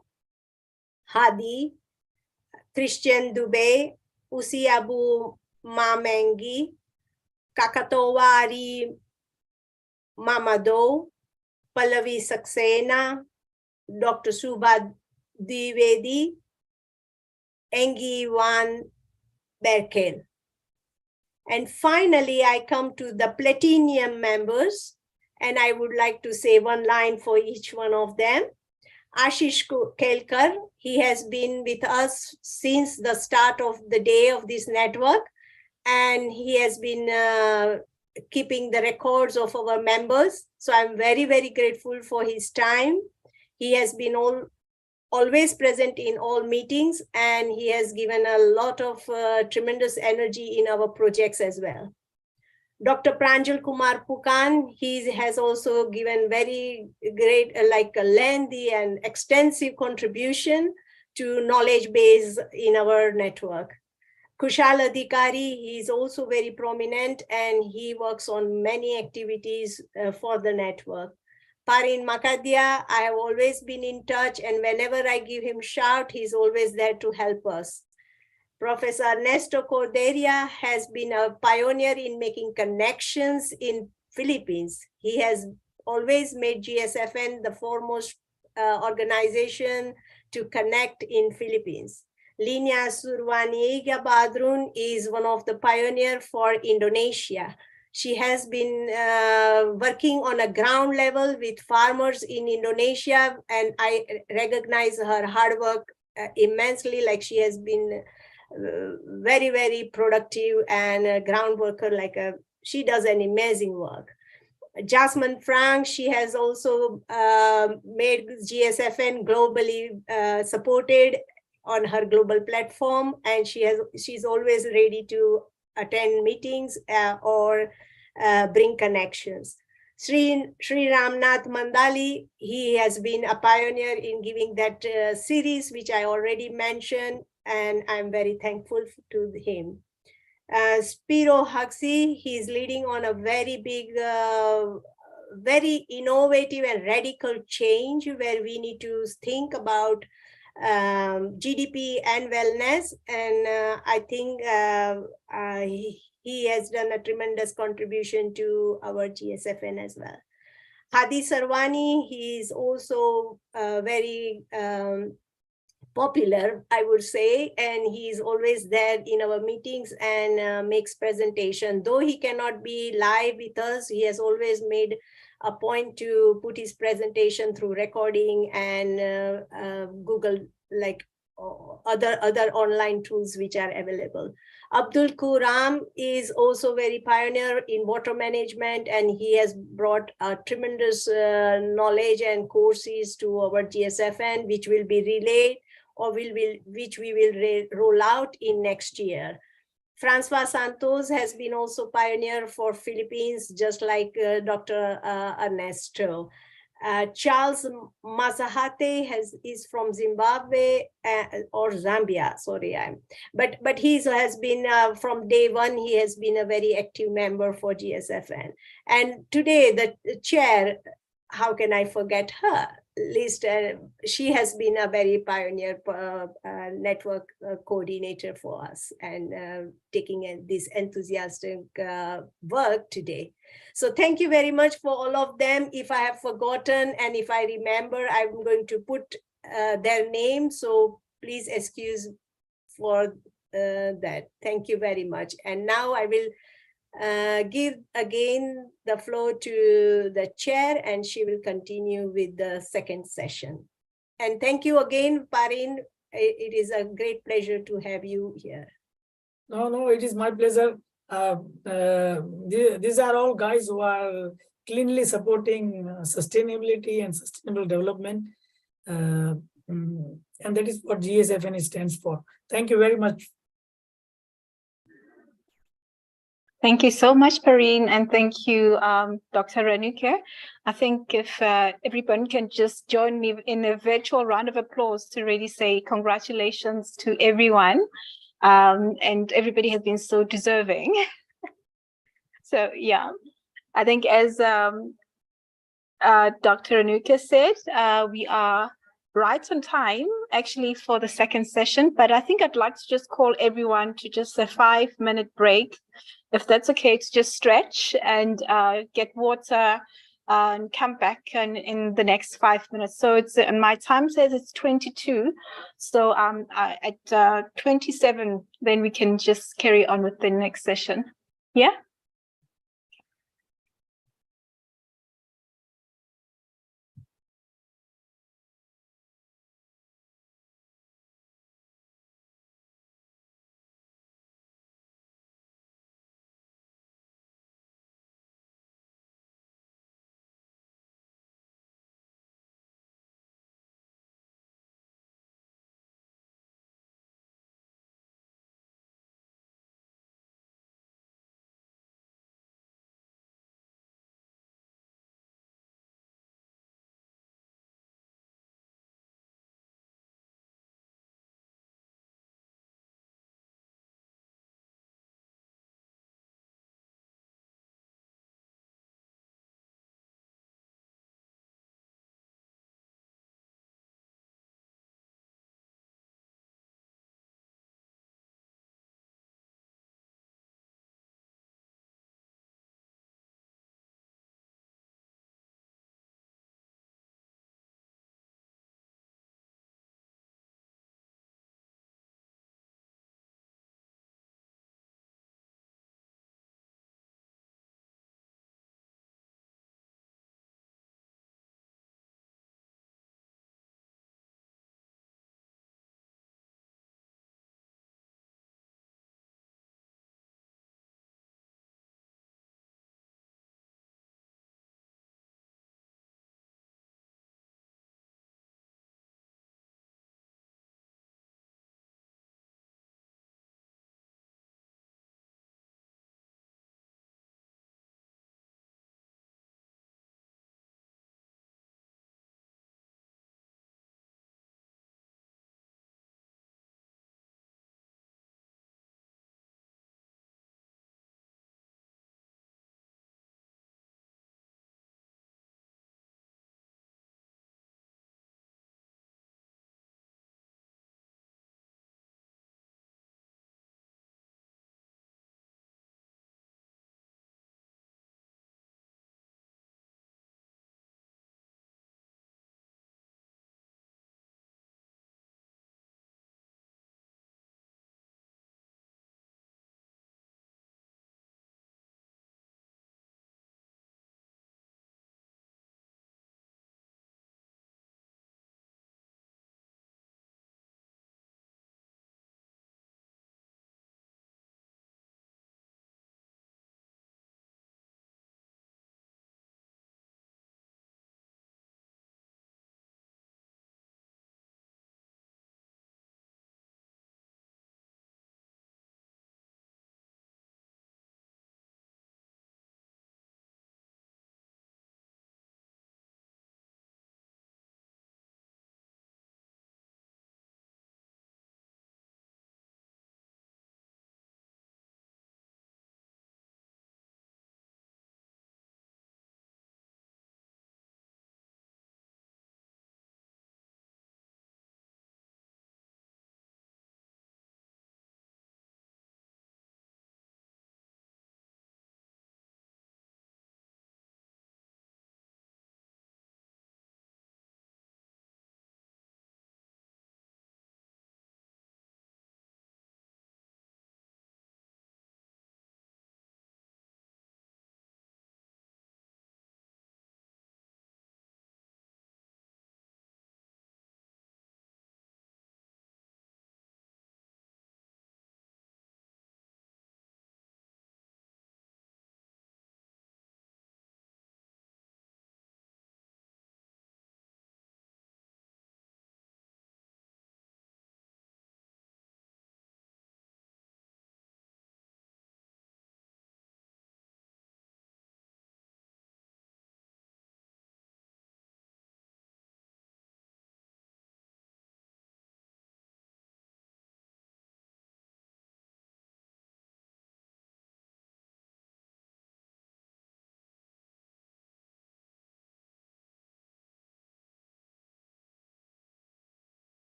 Hadi, Christian Dubé, Usi Abu Mamengi, Kakatowari Mamado, Pallavi Saxena, Dr. Subha Dwivedi, Engi Van Berkel. And finally, I come to the platinum members, and I would like to say one line for each one of them. Ashish Kelkar, he has been with us since the start of the day of this network, and he has been keeping the records of our members. So I'm very, very grateful for his time. He has been always present in all meetings, and he has given a lot of tremendous energy in our projects as well. Dr. Pranjal Kumar Pukan, he has also given very great, like a lengthy and extensive contribution to knowledge base in our network. Kushal Adhikari, he is also very prominent, and he works on many activities for the network. Parin Makadia, I have always been in touch, and whenever I give him shout, he's always there to help us. Professor Ernesto Corderia has been a pioneer in making connections in Philippines. He has always made GSFN the foremost organization to connect in Philippines. Linia Surwaniga Badrun is one of the pioneers for Indonesia. She has been working on a ground level with farmers in Indonesia, and I recognize her hard work immensely. Like, she has been very, very productive and a ground worker. She does an amazing work. Jasmine Frank, she has also made GSFN globally supported on her global platform, and she's always ready to attend meetings or bring connections. Sri Ramnath Mandali, he has been a pioneer in giving that series, which I already mentioned, and I'm very thankful to him. Spiro Huxley, he's leading on a very big, very innovative and radical change where we need to think about GDP and wellness, and I think he has done a tremendous contribution to our GSFN as well. Hadi Sarwani, he is also very popular, I would say, and he is always there in our meetings and makes presentation. Though he cannot be live with us, he has always made a point to put his presentation through recording and Google, like other online tools which are available. Abdul Kuram is also very pioneer in water management, and he has brought a tremendous knowledge and courses to our GSFN, which will be relayed or which we will roll out in next year. Francois Santos has been also pioneer for Philippines, just like Dr. Ernesto. Charles Mazahate is from Zimbabwe or Zambia. Sorry, but he has been from day one. He has been a very active member for GSFN, and today the chair. How can I forget her? At least she has been a very pioneer network coordinator for us and taking this enthusiastic work today. So thank you very much for all of them. If I have forgotten and if I remember, I'm going to put their name. So please excuse for that. Thank you very much. And now I will give again the floor to the chair, and she will continue with the second session. And thank you again, Parin. It is a great pleasure to have you here. No, it is my pleasure. These are all guys who are cleanly supporting sustainability and sustainable development. And that is what GSFN stands for. Thank you very much. Thank you so much, Pareen, and thank you, Dr. Renuka. I think if everyone can just join me in a virtual round of applause to really say congratulations to everyone. And everybody has been so deserving. So yeah, I think as Dr. Renuka said, we are right on time actually for the second session, but I think I'd like to just call everyone to just a 5-minute break. If that's okay, to just stretch and get water and come back in the next 5 minutes. So it's and my time says it's 22. So at 27, then we can just carry on with the next session. Yeah.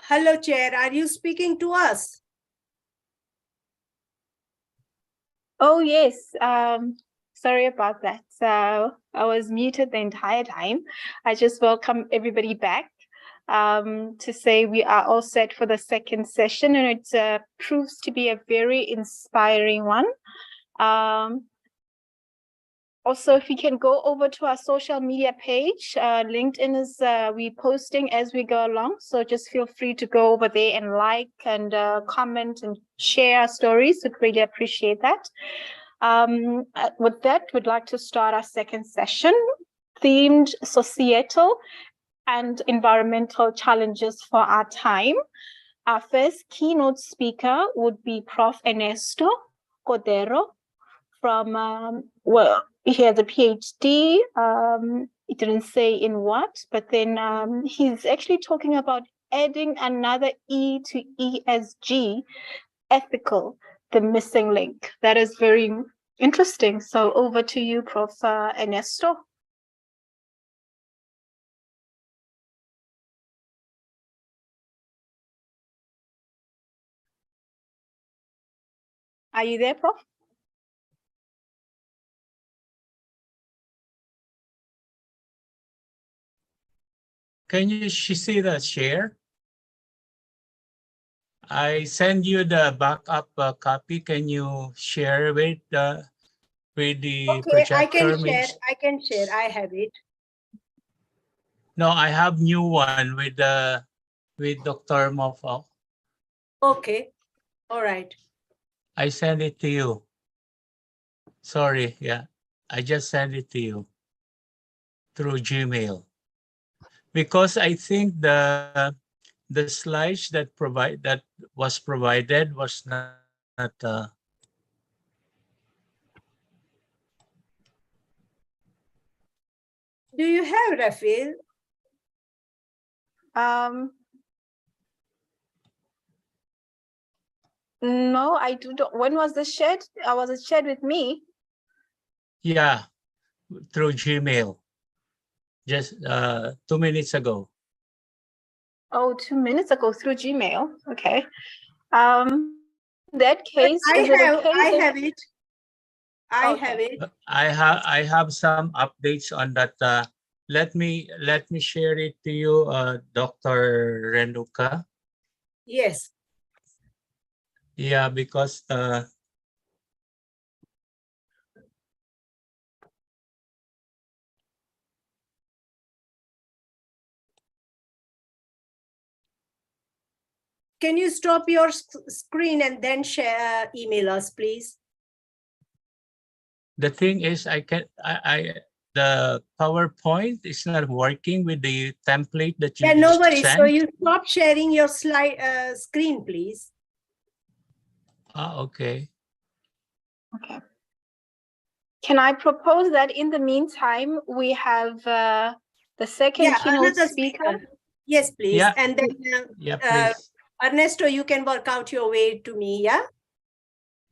Hello, Chair. Are you speaking to us? Oh, yes. Sorry about that. So I was muted the entire time. I just welcome everybody back to say we are all set for the second session, and it proves to be a very inspiring one. Also, if you can go over to our social media page, LinkedIn is we posting as we go along. So just feel free to go over there and like and comment and share our stories. We'd really appreciate that. With that, we'd like to start our second session, themed societal and environmental challenges for our time. Our first keynote speaker would be Prof. Ernesto Cordero from, well, he has a PhD. He didn't say in what, but then he's actually talking about adding another E to ESG, ethical, the missing link. That is very interesting. So over to you, Prof. Ernesto. Are you there, Prof? Can you see the share? I send you the backup copy. Can you share with the Okay, projector? I can share. I can share. I have it. No, I have new one with Dr. Mofo. Okay. All right. I send it to you. Sorry, yeah. I just send it to you through Gmail. Because I think the slides that was provided was not Do you have, Rafael? No, I do not. When was this shared? Was it shared with me? Yeah, through Gmail. Just 2 minutes ago. Oh, 2 minutes ago through Gmail. Okay. In that case, I is it have. okay? I have it. I Okay. have it. I have some updates on that. Let me share it to you, Dr. Renuka. Yes. Yeah, because Can you stop your screen and then share, email us, please? the thing is, the PowerPoint is not working with the template that you Yeah, no worries. sent. So you stop sharing your slide screen, please. Okay. Okay. Can I propose that in the meantime, we have the second keynote another speaker? Yes, please. Yeah. And then Yeah, please. Ernesto, you can work out your way to me, yeah?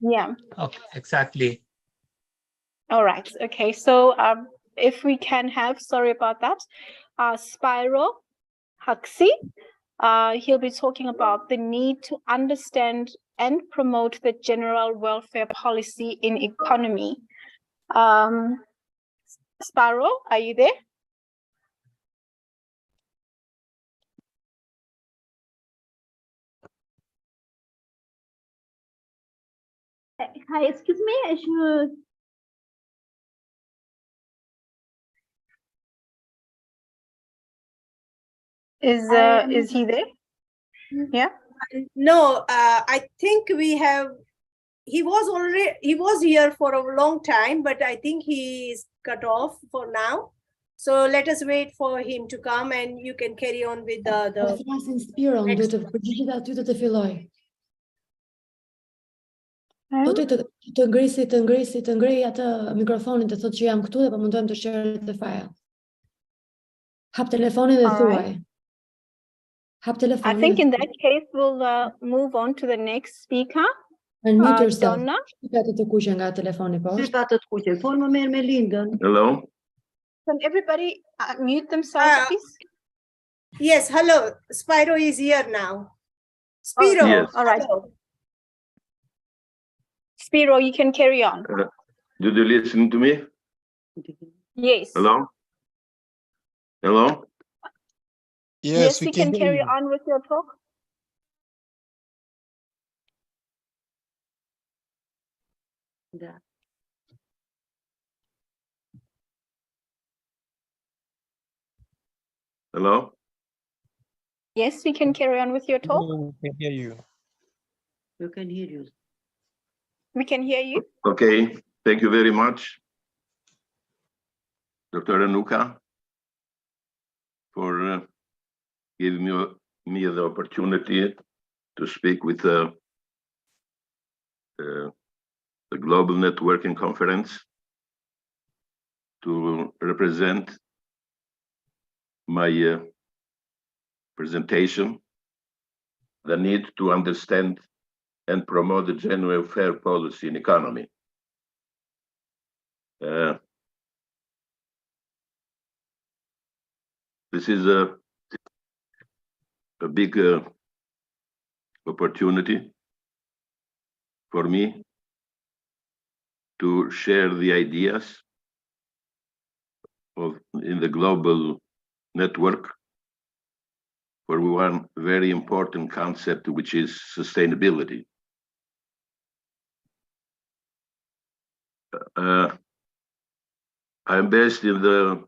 Yeah. Okay, exactly. All right. Okay. So if we can have, sorry about that, Spyro Huxley. He'll be talking about the need to understand and promote the general welfare policy in economy. Spyro, are you there? Hi, excuse me. I should. Is he there? Yeah. No, I think we have. He was here for a long time, but I think he is cut off for now. So let us wait for him to come, and you can carry on with the. Të ngri atë mikrofonin të thotë që jam këtu dhe po mundojmë të share the file. Hap telefonin dhe thuaj. Hap telefonin. I think in that case we'll move on to the next speaker. Unmute yourself. Donna. Të kuqe nga telefoni poshtë. Të kuqe. Po më merr me Lindën. Hello. Can everybody mute themselves, please? Yes, hello. Spiro is here now. Spiro. Yes. All right. hello. Spiro, you can carry on. Did you listen to me? Yes. Hello? Hello? Yes, we can carry on with your talk. Hello? Yes, we can carry on with your talk. We can hear you. We can hear you. We can hear you. Okay, thank you very much, Dr. Renuka, for giving me the opportunity to speak with the Global Networking Conference to represent my presentation, the need to understand and promote the genuine fair policy in economy. This is a big opportunity for me to share the ideas in the global network for one very important concept, which is sustainability. I'm based in the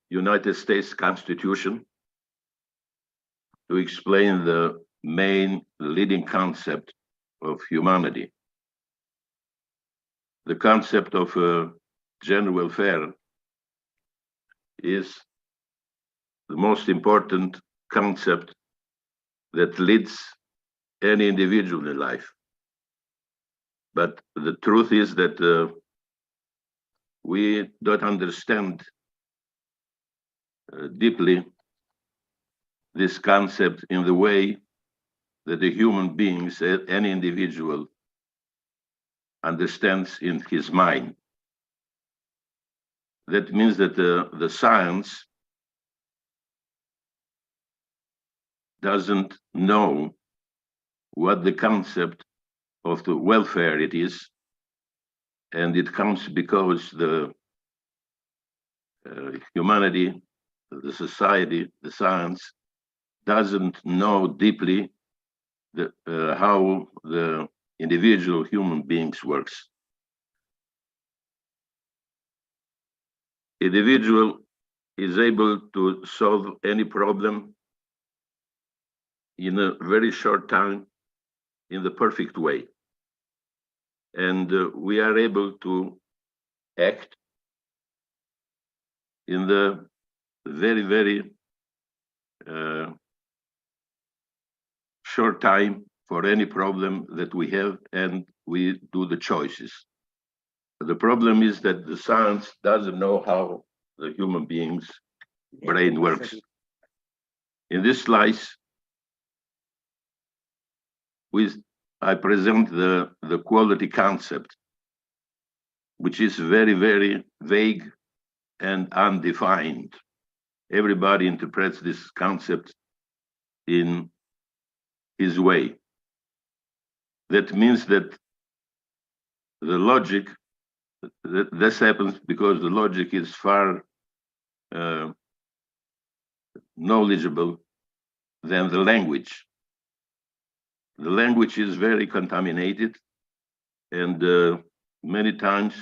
United States Constitution to explain the main leading concept of humanity. The concept of general welfare is the most important concept that leads any individual in life. But the truth is that we don't understand deeply this concept in the way that the human beings, any individual, understands in his mind. That means that the science doesn't know what the concept of the welfare it is, and it comes because the humanity, the society, the science doesn't know deeply how the individual human beings works. Individual is able to solve any problem in a very short time in the perfect way. And we are able to act in the very, very short time for any problem that we have, and we do the choices. The problem is that the science doesn't know how the human being's brain works. In this slice, I present the quality concept, which is very, very vague and undefined. Everybody interprets this concept in his way. That means that the logic, this happens because the logic is far knowledgeable than the language. The language is very contaminated, and many times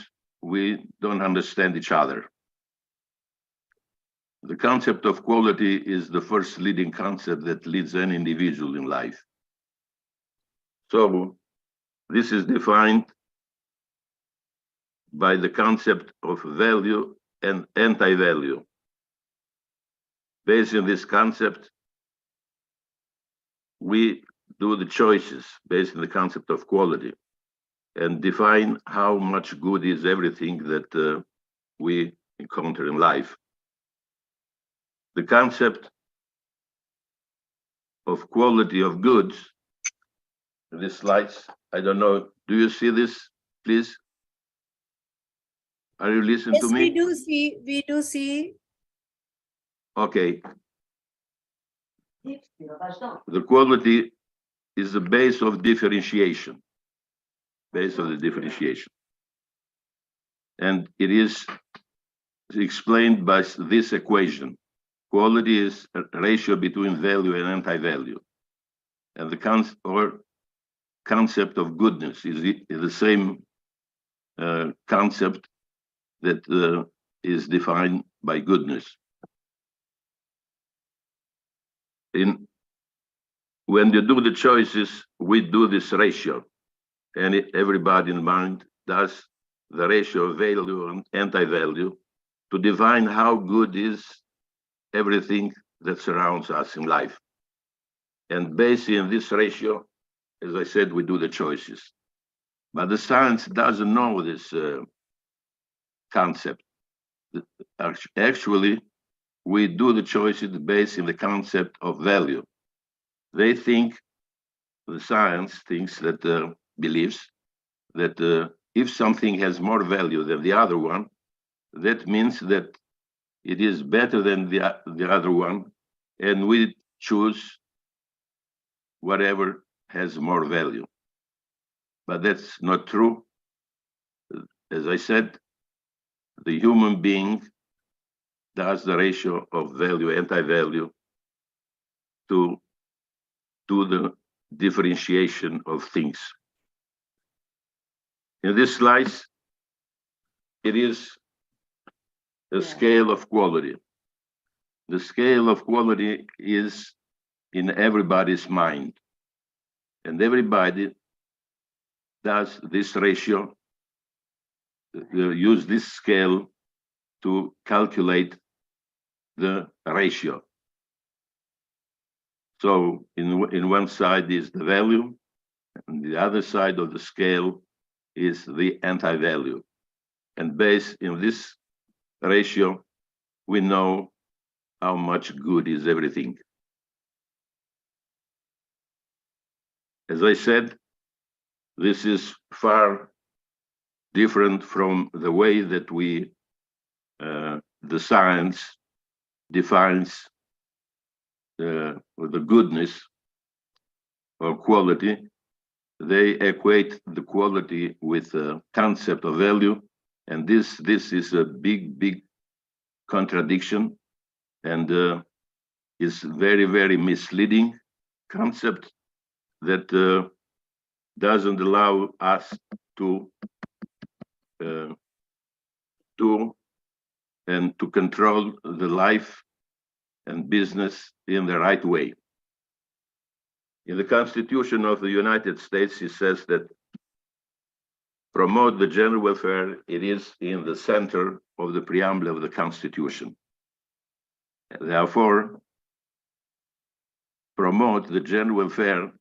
we don't understand each other. The concept of quality is the first leading concept that leads any individual in life. So this is defined by the concept of value and anti-value. Based on this concept, we do the choices based on the concept of quality and define how much good is everything that we encounter in life. The concept of quality of goods, these slides, I don't know, do you see this, please? Are you listening to me? Yes, we do see. Okay. The quality is the base of differentiation. Base of the differentiation. And it is explained by this equation. Quality is a ratio between value and anti-value. And the concept of goodness is the same concept that is defined by goodness. When you do the choices, we do this ratio, and everybody in mind does the ratio of value and anti-value to define how good is everything that surrounds us in life. And based on this ratio, as I said, we do the choices. But the science doesn't know this concept. Actually, we do the choices based on the concept of value. They think, the science thinks that, believes that if something has more value than the other one, that means that it is better than the other one, and we choose whatever has more value. But that's not true. As I said, the human being does the ratio of value, anti-value, to the differentiation of things. In this slice, it is a scale of quality. The scale of quality is in everybody's mind, and everybody does this ratio, use this scale to calculate the ratio. So in one side is the value, and the other side of the scale is the anti-value. And based on this ratio, we know how much good is everything. As I said, this is far different from the way that we, the science defines the goodness or quality. They equate the quality with the concept of value, and this is a big contradiction, and is very misleading concept that doesn't allow us to do and to control the life and business in the right way. In the Constitution of the United States, it says that promote the general welfare, it is in the center of the preamble of the Constitution. Therefore, promote the general welfare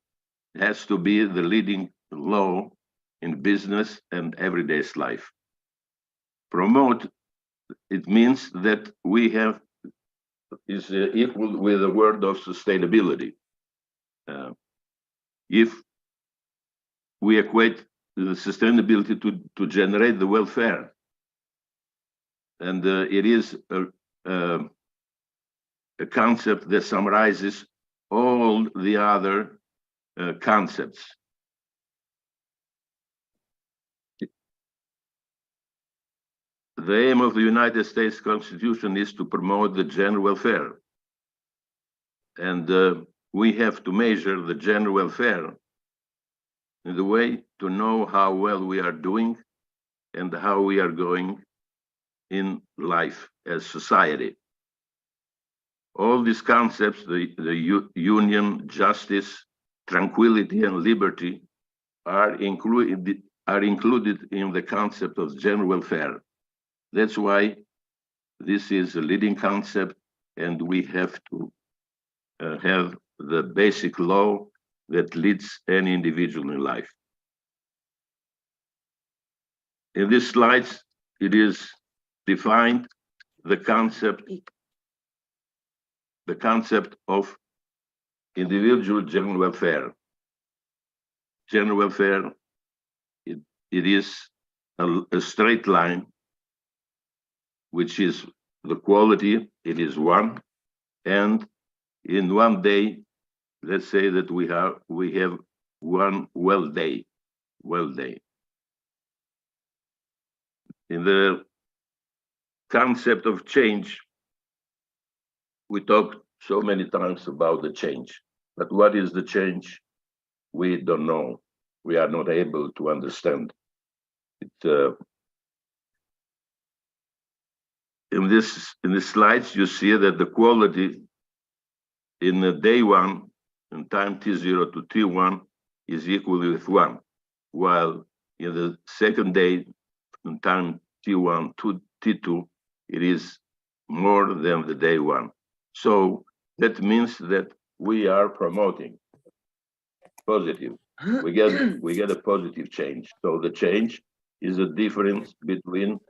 has to be the leading law in business and everyday life. Promote, it means that we have, is equal with the word of sustainability. If we equate the sustainability to generate the welfare, and it is a concept that summarizes all the other concepts. The aim of the United States Constitution is to promote the general welfare. And we have to measure the general welfare in the way to know how well we are doing and how we are going in life as society. All these concepts, the union, justice, tranquility, and liberty are included in the concept of general welfare. That's why this is a leading concept, and we have to have the basic law that leads any individual in life. In these slides, it is defined the concept of individual general welfare. General welfare, it is a straight line, which is the quality, it is one, and in one day, let's say that we have one well day. In the concept of change, we talked so many times about the change, but what is the change? We don't know. We are not able to understand. In this slides, you see that the quality in the day one, in time T0 to T1, is equal with 1, while in the second day, in time T1 to T2, it is more than the day 1. So that means that we are promoting positive. We get a positive change. So the change is a difference between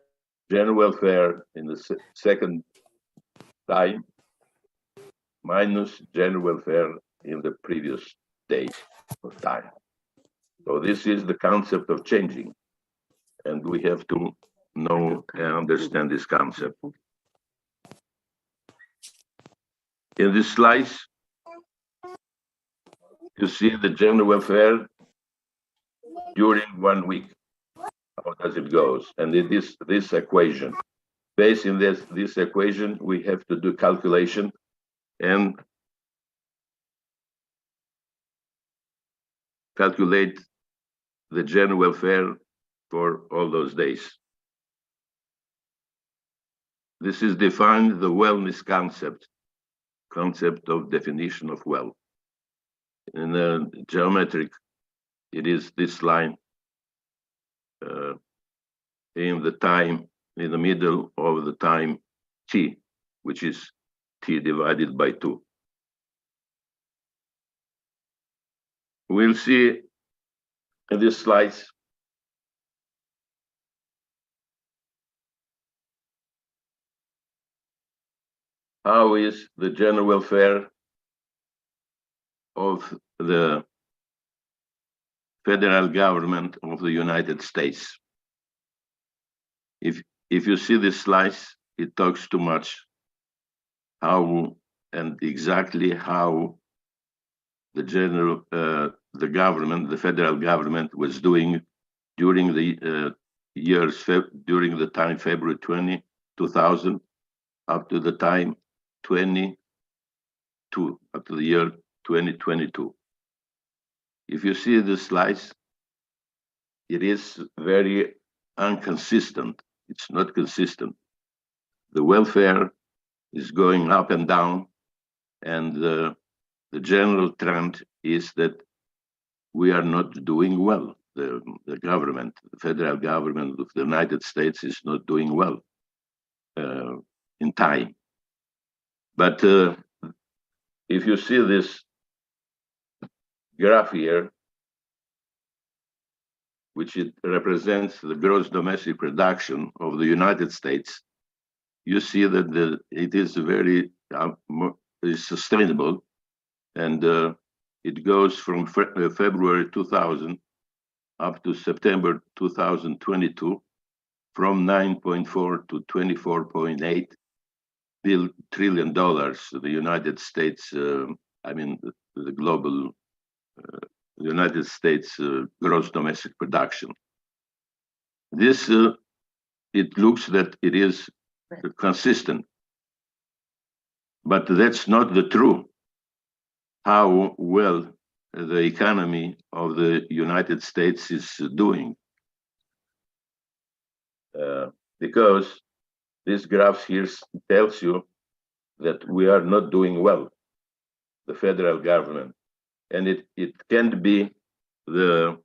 general welfare in the second time minus general welfare in the previous day of time. So this is the concept of changing, and we have to know and understand this concept. In this slice, you see the general welfare during 1 week. How does it goes? And it is this equation. Based in this equation, we have to do calculation and calculate the general welfare for all those days. This is defined the wellness concept of definition of well. In the geometric, it is this line in the middle of the time t, which is t divided by 2. We'll see in this slides how is the general welfare of the federal government of the United States. If you see this slice, it talks too much how and exactly how the federal government was doing during the during the time February 20, 2000 up to the time 22, up to the year 2022. If you see the slides, it is very inconsistent. It's not consistent. The welfare is going up and down, and the general trend is that we are not doing well. The government, the federal government of the United States is not doing well in time. But if you see this graph here, which it represents the gross domestic production of the United States, you see that it is very sustainable, and it goes from February 2000 up to September 2022, from 9.4 to 24.8 trillion dollars. The United States, the global United States gross domestic production. This, it looks that it is consistent, but that's not the truth. How well the economy of the United States is doing. Because this graph here tells you that we are not doing well, the federal government. And it can't be the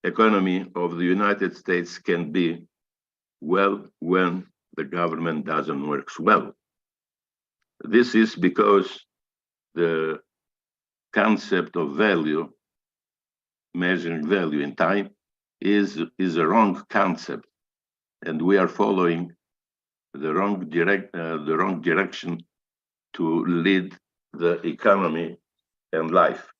economy of the United States can be well when the government doesn't work well. This is because the concept of value, measuring value in time, is a wrong concept, and we are following the wrong direction to lead the economy and life.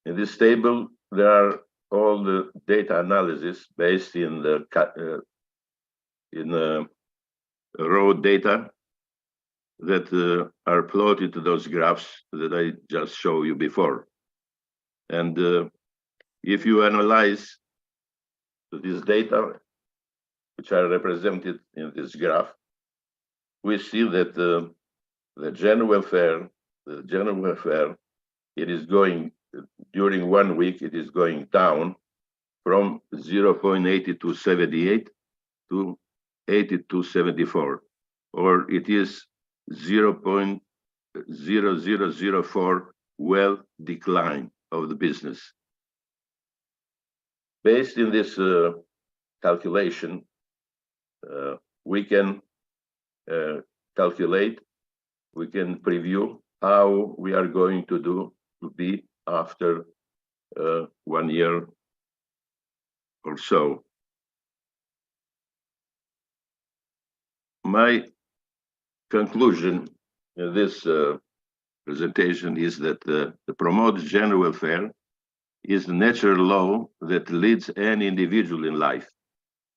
In this table, there are all the data analysis based in the raw data that are plotted to those graphs that I just showed you before. And if you analyze this data, which are represented in this graph, we see that the general welfare, it is going, during 1 week, it is going down from 0.8278 to 8274, or it is 0.0004 well decline of the business. Based in this calculation, we can calculate, we can preview how we are going to be after 1 year or so. My conclusion in this presentation is that the promote general welfare is the natural law that leads any individual in life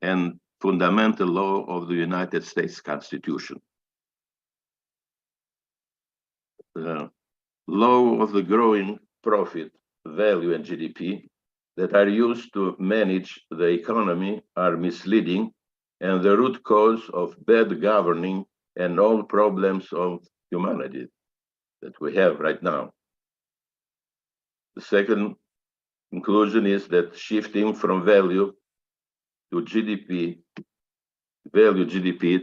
and fundamental law of the United States Constitution. The law of the growing profit, value, and GDP that are used to manage the economy are misleading and the root cause of bad governing and all problems of humanity that we have right now. The second conclusion is that shifting from value GDP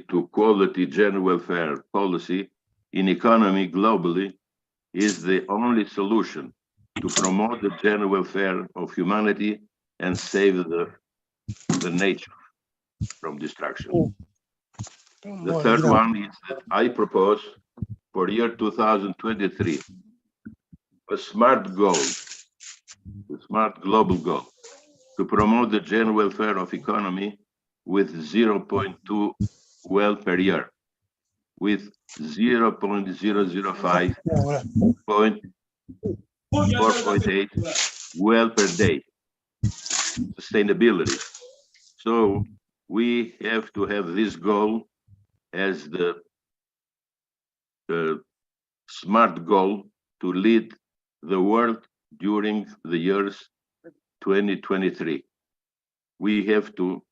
to quality general welfare policy in economy globally is the only solution to promote the general welfare of humanity and save the nature from destruction. The third one is that I propose for year 2023 a smart goal, a smart global goal to promote the general welfare of economy with 0.2 well per year, with 0.005, 4.8 well per day, sustainability. So we have to have this goal as the smart goal to lead the world during the years 2023. We have to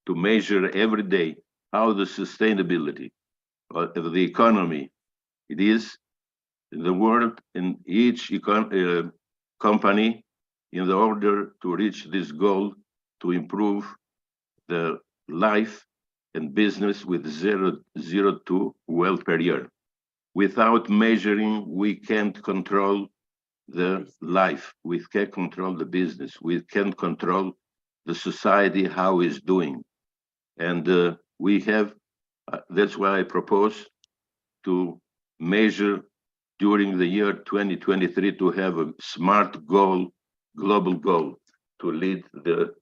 measure every day how the sustainability of the economy it is in the world, in each company, in the order to reach this goal to improve the life and business with 0.02 well per year. Without measuring, we can't control the life, we can't control the business, we can't control the society, how it's doing. And we have, that's why I propose to measure during the year 2023 to have a smart goal, global goal to lead the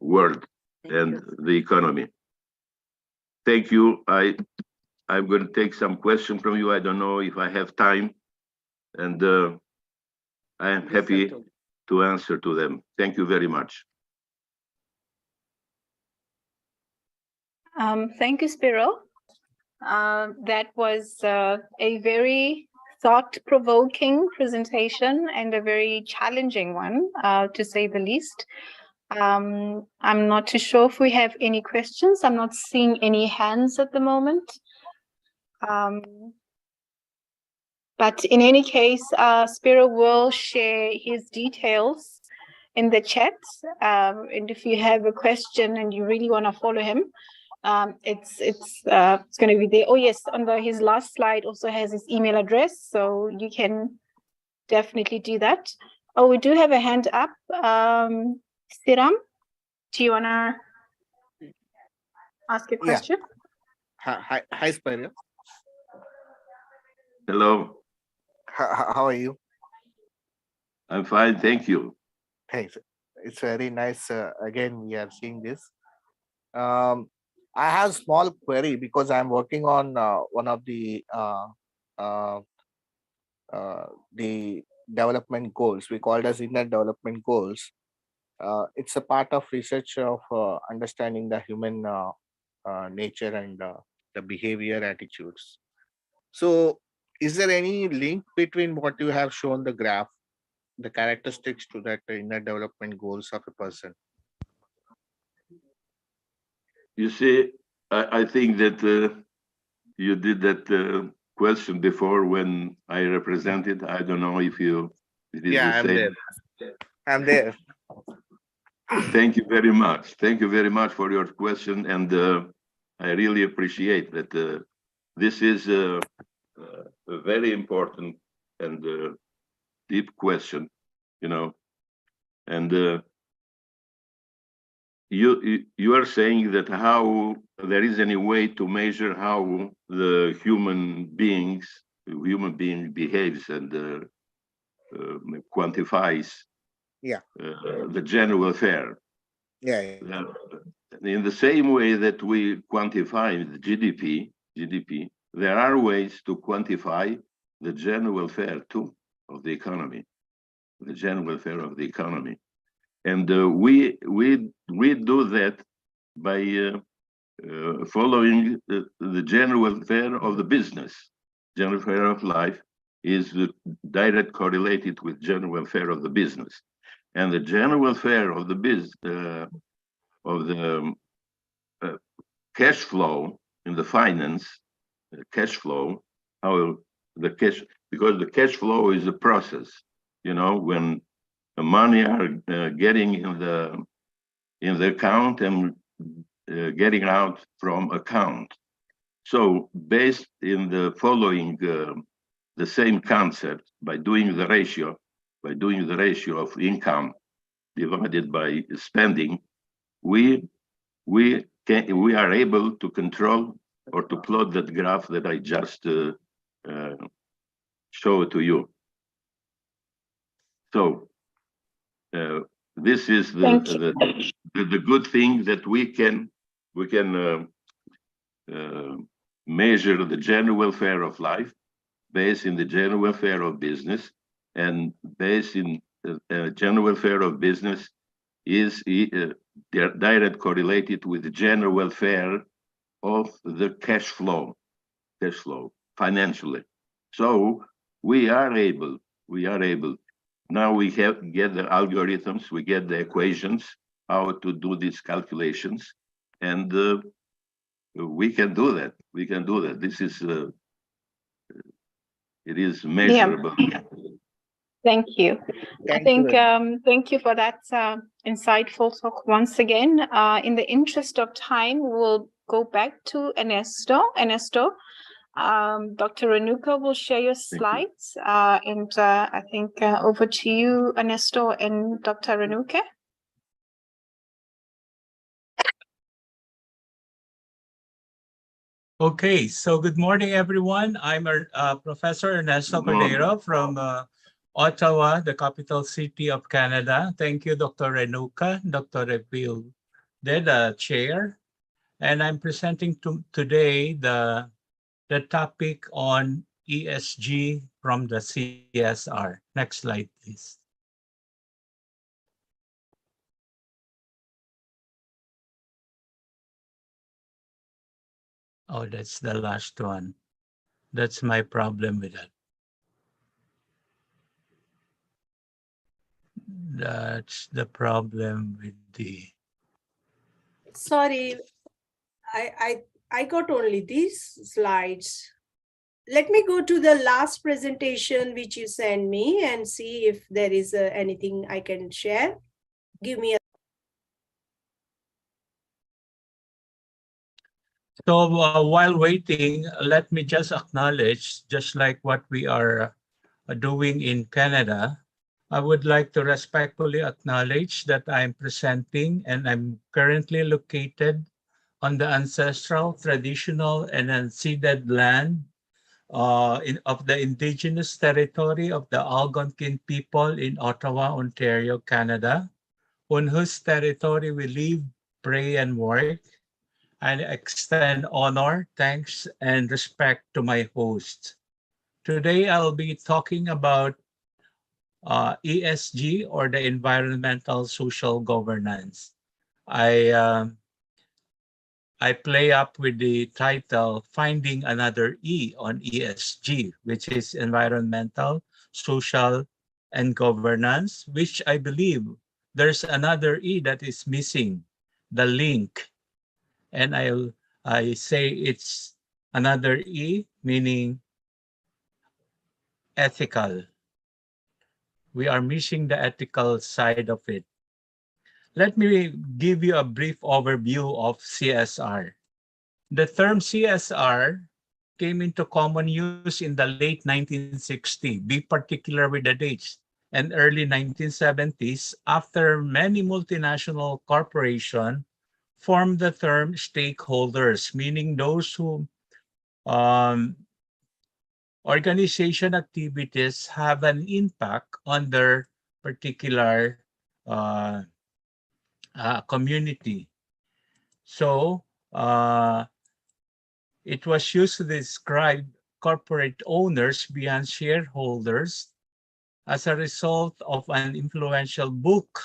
world and the economy. Thank you. I'm going to take some questions from you. I don't know if I have time, and I am happy to answer to them. Thank you very much. Thank you, Spiro. That was a very thought-provoking presentation and a very challenging one, to say the least. I'm not too sure if we have any questions. I'm not seeing any hands at the moment. But in any case, Spiro will share his details in the chat. And if you have a question and you really want to follow him, it's going to be there. Oh yes, on his last slide also has his email address, so you can definitely do that. Oh, we do have a hand up. Siram, do you want to ask a question? Yeah. Hi, Spiro. Hello. How are you? I'm fine, thank you. Hey, it's very nice. Again, we are seeing this. I have a small query because I'm working on one of the development goals. We call it as inner development goals. It's a part of research of understanding the human nature and the behavior attitudes. So is there any link between what you have shown the graph, the characteristics to that inner development goals of a person? You see, I think that you did that question before when I represented. I don't know if it is Yeah, the I'm same. there. I'm there. Thank you very much. Thank you very much for your question, and I really appreciate that. This is a very important and deep question, you know, and you are saying that how there is any way to measure how the human being behaves and quantifies Yeah. the general welfare. Yeah. In the same way that we quantify the GDP, there are ways to quantify the general welfare too of the economy, the general welfare of the economy. And we do that by following the general welfare of the business. General welfare of life is direct correlated with general welfare of the business, and the general welfare of the cash flow in the finance, cash flow, how the cash, because the cash flow is a process, you know, when the money are getting in the account and getting out from account. So based in the following the same concept, by doing the ratio of income divided by spending, we are able to control or to plot that graph that I just showed to you. So this is the good thing, that we can measure the general welfare of life based in the general welfare of business, and based in general welfare of business is direct correlated with the general welfare of the cash flow financially. So we are able, now we get the algorithms, we get the equations, how to do these calculations, and we can do that. This is, it is measurable. Yeah. Thank you. Thank you for that insightful talk once again. In the interest of time, we'll go back to Ernesto. Dr. Renuka will share your slides, and I think over to you, Ernesto and Dr. Renuka. Okay, so good morning, everyone. I'm Professor Ernesto Cordero from Ottawa, the capital city of Canada. Thank you, Dr. Renuka, Dr. Repil, the chair. And I'm presenting today the topic on ESG from the CSR. Next slide, please. Oh, that's the last one. That's my problem with that. That's the problem with the... Sorry, I got only these slides. Let me go to the last presentation which you sent me and see if there is anything I can share. Give me a... So while waiting, let me just acknowledge, just like what we are doing in Canada, I would like to respectfully acknowledge that I'm presenting and I'm currently located on the ancestral, traditional, and unceded land of the Indigenous territory of the Algonquin people in Ottawa, Ontario, Canada, on whose territory we live, pray, and work. And extend honor, thanks, and respect to my host. Today, I'll be talking about ESG, or the environmental social governance. I I play up with the title, Finding Another E on ESG, which is environmental, social, and governance, which I believe there's another E that is missing, the link. And I say it's another E, meaning ethical. We are missing the ethical side of it. Let me give you a brief overview of CSR. The term CSR came into common use in the late 1960s, be particular with the dates, and early 1970s after many multinational corporations formed the term stakeholders, meaning those who organization activities have an impact on their particular community. So it was used to describe corporate owners beyond shareholders as a result of an influential book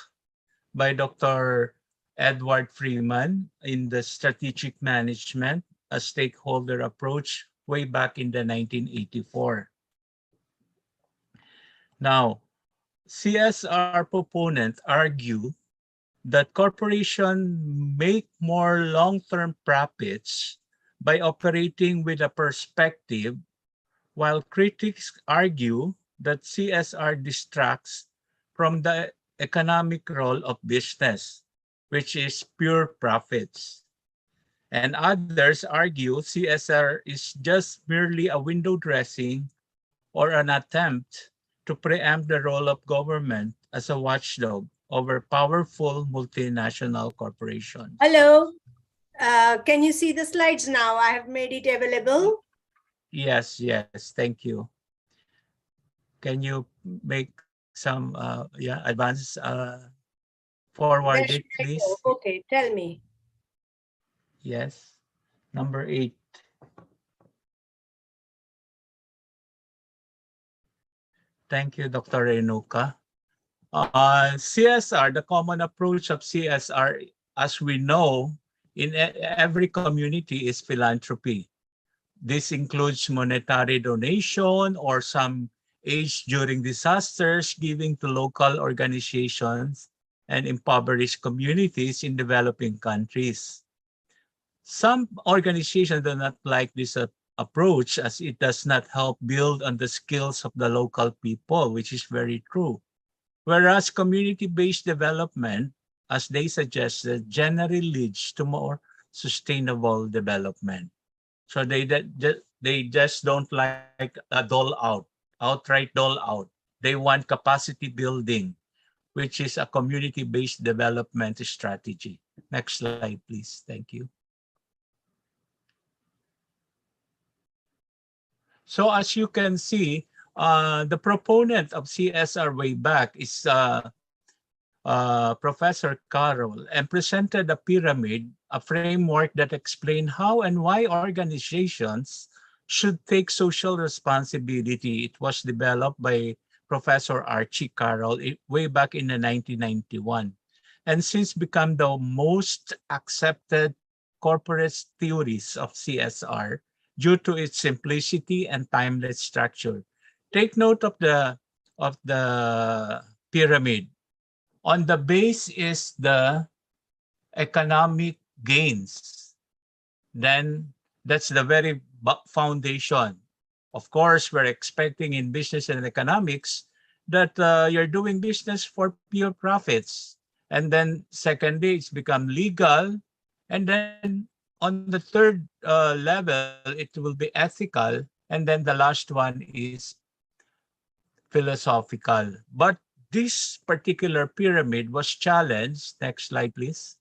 by Dr. Edward Freeman in the Strategic Management, a Stakeholder Approach, way back in the 1984. Now, CSR proponents argue that corporations make more long-term profits by operating with a perspective, while critics argue that CSR distracts from the economic role of business, which is pure profits. And others argue CSR is just merely a window dressing or an attempt to preempt the role of government as a watchdog over powerful multinational corporations. Hello. Can you see the slides now? I have made it available. Yes, thank you. Can you make some advance forward it, please? Okay, tell me. Yes, number 8. Thank you, Dr. Renuka. CSR, the common approach of CSR, as we know, in every community is philanthropy. This includes monetary donation or some aid during disasters, giving to local organizations and impoverished communities in developing countries. Some organizations do not like this approach as it does not help build on the skills of the local people, which is very true. Whereas community-based development, as they suggested, generally leads to more sustainable development. So they just don't like a outright dole out. They want capacity building, which is a community-based development strategy. Next slide, please. Thank you. So as you can see, the proponent of CSR way back is Professor Carroll, and presented a pyramid, a framework that explained how and why organizations should take social responsibility. It was developed by Professor Archie Carroll way back in the 1991, and since become the most accepted corporate theories of CSR due to its simplicity and timeless structure. Take note of the pyramid. On the base is the economic gains. Then that's the very foundation. Of course, we're expecting in business and economics that you're doing business for pure profits. And then secondly, it's become legal. And then on the third level, it will be ethical. And then the last one is philosophical. But this particular pyramid was challenged. Next slide, please.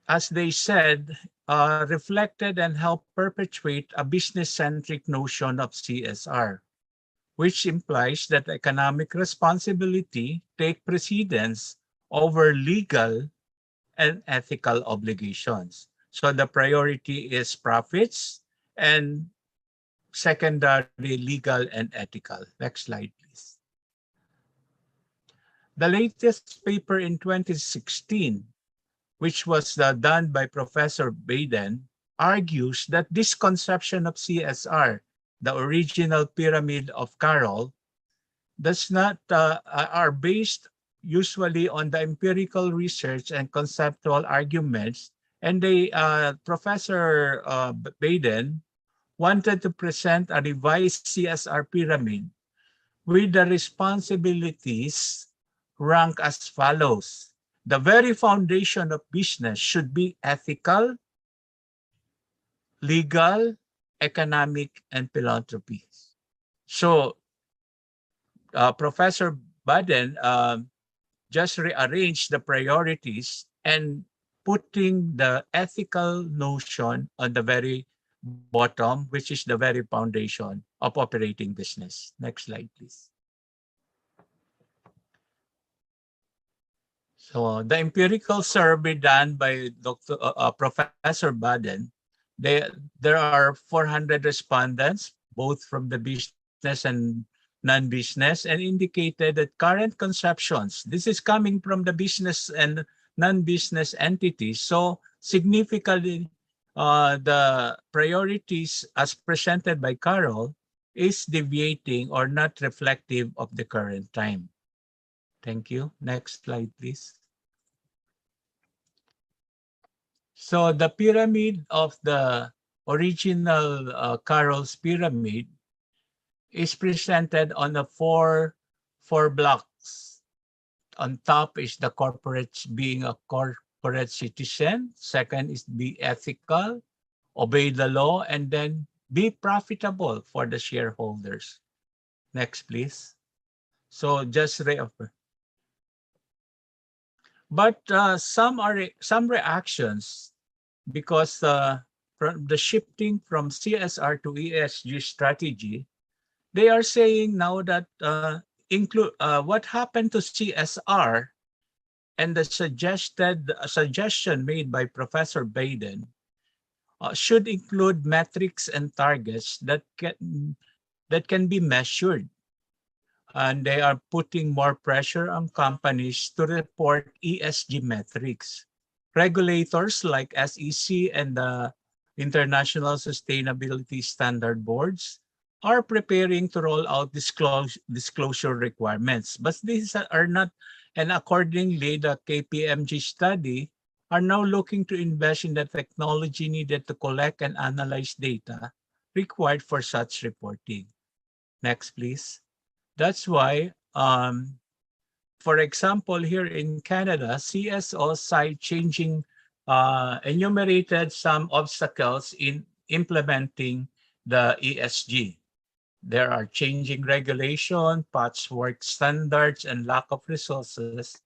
As they said, reflected and helped perpetuate a business-centric notion of CSR, which implies that economic responsibility take precedence over legal and ethical obligations. So the priority is profits and secondary legal and ethical. Next slide, please. The latest paper in 2016, which was done by Professor Baden, argues that this conception of CSR, the original pyramid of Carroll, does not are based usually on the empirical research and conceptual arguments. And Professor Baden wanted to present a revised CSR pyramid with the responsibilities ranked as follows. The very foundation of business should be ethical, legal, economic, and philanthropy. So Professor Baden just rearranged the priorities and putting the ethical notion on the very bottom, which is the very foundation of operating business. Next slide, please. So the empirical survey done by Professor Baden, there are 400 respondents, both from the business and non-business, and indicated that current conceptions, this is coming from the business and non-business entities, so significantly the priorities as presented by Carroll is deviating or not reflective of the current time. Thank you. Next slide, please. So the pyramid of the original Carroll's pyramid is presented on the four blocks. On top is the corporate, being a corporate citizen. Second is be ethical, obey the law, and then be profitable for the shareholders. Next, please. So just reaffirm. But some reactions, because from the shifting from CSR to ESG strategy, they are saying now that what happened to CSR and the suggestion made by Professor Baden should include metrics and targets that can be measured. And they are putting more pressure on companies to report ESG metrics. Regulators like SEC and the International Sustainability Standard Boards are preparing to roll out disclosure requirements. But these are not, and accordingly, the KPMG study are now looking to invest in the technology needed to collect and analyze data required for such reporting. Next, please. That's why, for example, here in Canada, CSO side changing enumerated some obstacles in implementing the ESG. There are changing regulation, patchwork standards, and lack of resources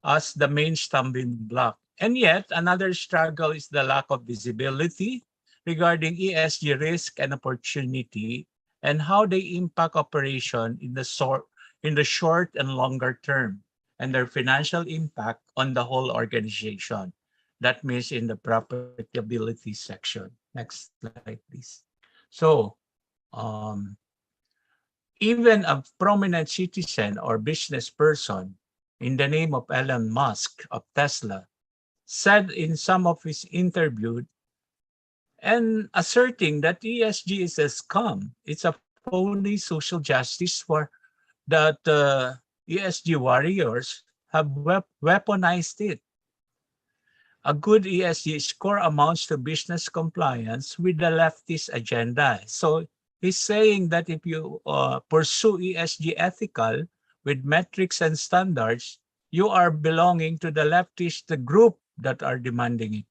as the main stumbling block. And yet, another struggle is the lack of visibility regarding ESG risk and opportunity and how they impact operation in the short and longer term, and their financial impact on the whole organization. That means in the profitability section. Next slide, please. So, even a prominent citizen or business person in the name of Elon Musk of Tesla said in some of his interviews and asserting that ESG is a scam. It's a phony social justice for that ESG warriors have weaponized it. A good ESG score amounts to business compliance with the leftist agenda. So he's saying that if you pursue ESG ethical with metrics and standards, you are belonging to the leftist group that are demanding it.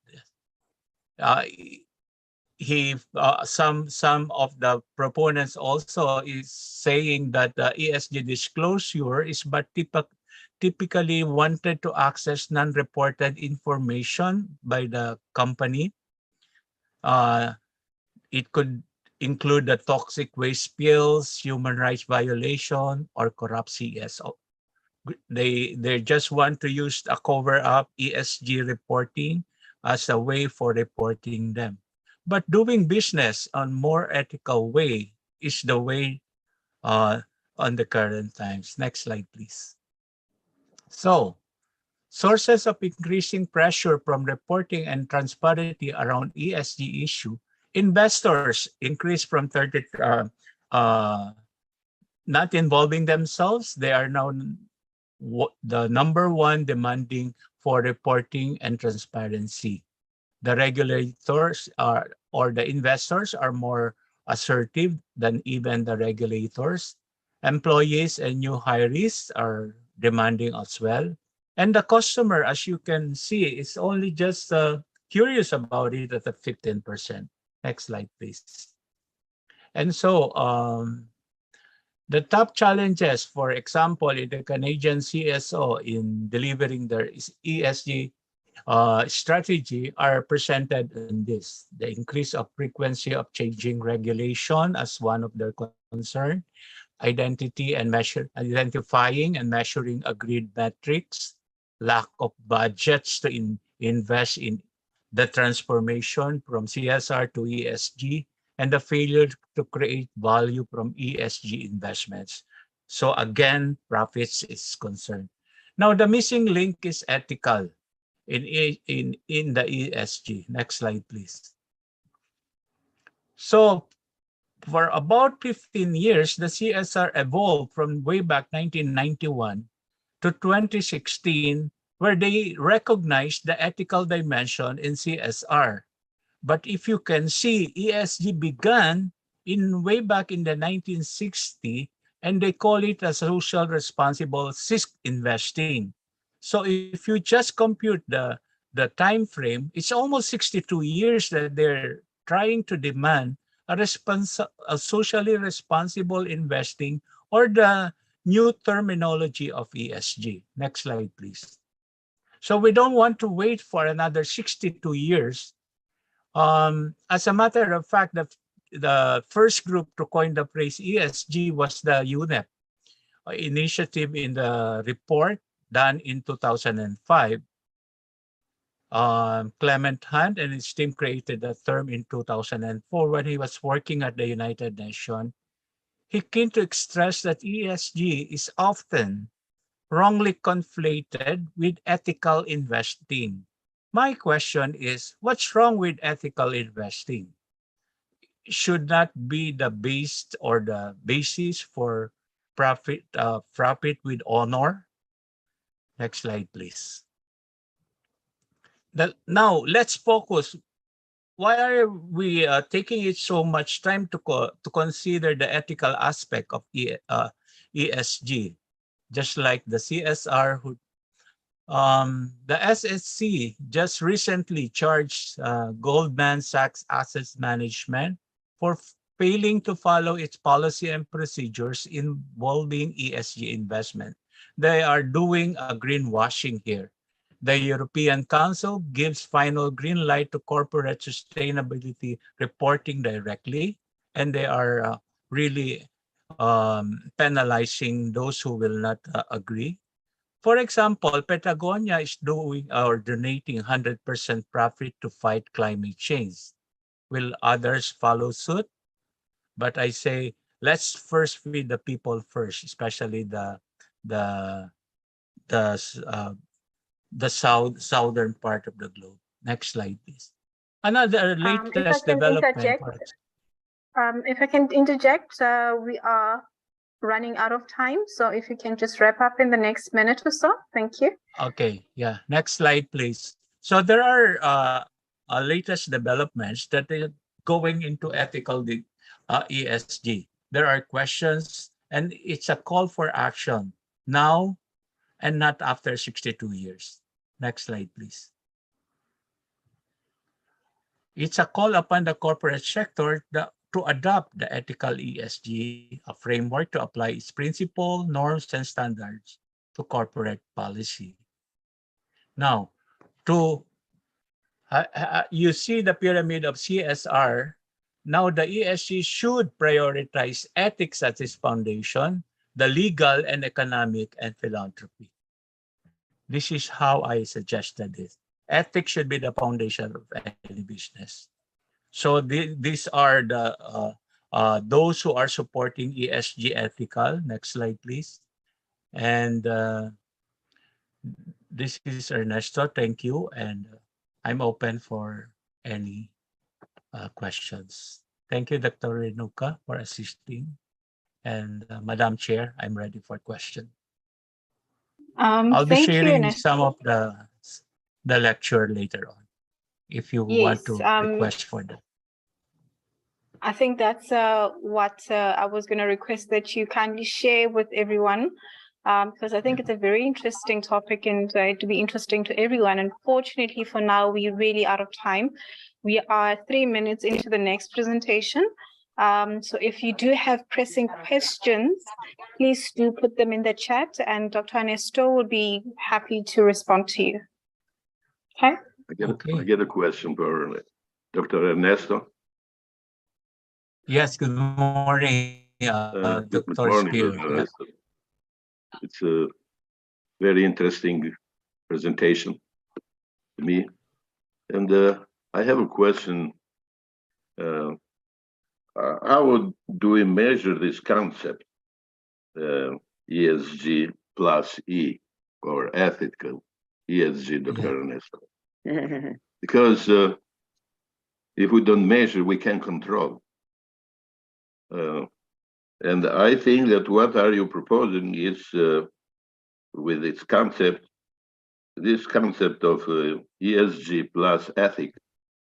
Some of the proponents also is saying that the ESG disclosure is but typically wanted to access non-reported information by the company. It could include the toxic waste spills, human rights violation, or corrupt CSO. They just want to use a cover-up ESG reporting as a way for reporting them. But doing business on more ethical way is the way on the current times. Next slide, please. So, sources of increasing pressure from reporting and transparency around ESG issue. Investors increase from 30, not involving themselves. They are now the number one demanding for reporting and transparency. The regulators are, or the investors are more assertive than even the regulators. Employees and new hirees are demanding as well. And the customer, as you can see, is only just curious about it at the 15%. Next slide, please. And so the top challenges, for example, in the Canadian CSO in delivering their ESG strategy are presented in this. The increase of frequency of changing regulation as one of their concern, identifying and measuring agreed metrics, lack of budgets to invest in the transformation from CSR to ESG, and the failure to create value from ESG investments. So again, profits is concerned. Now, the missing link is ethical in the ESG. Next slide, please. So for about 15 years, the CSR evolved from way back 1991 to 2016, where they recognized the ethical dimension in CSR. But if you can see, ESG began in way back in the 1960s, and they call it a social responsible investing. So if you just compute the time frame, it's almost 62 years that they're trying to demand a socially responsible investing, or the new terminology of ESG. Next slide, please. So we don't want to wait for another 62 years. As a matter of fact, the first group to coin the phrase ESG was the UNEP initiative in the report done in 2005. Clement Hunt and his team created the term in 2004 when he was working at the United Nations. He came to stress that ESG is often wrongly conflated with ethical investing. My question is, what's wrong with ethical investing? Should not be the base or the basis for profit with honor. Next slide, please. Now let's focus. Why are we taking it so much time to consider the ethical aspect of ESG? Just like the CSR, the SSC just recently charged Goldman Sachs Asset Management for failing to follow its policy and procedures involving ESG investment. They are doing a greenwashing here. The European Council gives final green light to corporate sustainability reporting directly, and they are really penalizing those who will not agree. For example, Patagonia is doing or donating 100% profit to fight climate change. Will others follow suit? But I say, let's first feed the people first, especially the southern part of the globe. Next slide, please. Another latest development. If I can interject, we are running out of time. So if you can just wrap up in the next minute or so. Thank you. Okay, yeah. Next slide, please. So there are latest developments that are going into ethical ESG. There are questions, and it's a call for action now and not after 62 years. Next slide, please. It's a call upon the corporate sector to adopt the ethical ESG, a framework to apply its principles, norms, and standards to corporate policy. Now, you see the pyramid of CSR. Now, the ESG should prioritize ethics as its foundation, the legal and economic and philanthropy. This is how I suggested it. Ethics should be the foundation of any business. So these are the those who are supporting ESG ethical. Next slide, please. And this is Ernesto. Thank you. And I'm open for any questions. Thank you, Dr. Renuka, for assisting. And Madam Chair, I'm ready for question. I'll be Thank you, sharing Ernesto. some of the lecture later on, if you want to request for that. I think that's what I was going to request that you kindly share with everyone, because I think it's a very interesting topic and to be interesting to everyone. Unfortunately, for now, we're really out of time. We are 3 minutes into the next presentation. So if you do have pressing questions, please do put them in the chat and Dr. Ernesto will be happy to respond to you. Okay? I get a question for Dr. Ernesto. Yes, good morning, Good Dr. morning, Spear. Dr. Ernesto. It's a very interesting presentation to me. And I have a question. How do we measure this concept, ESG plus E, or ethical ESG, Dr. Ernesto? Because if we don't measure, we can control. And I think that what are you proposing is, with its concept, this concept of ESG plus ethic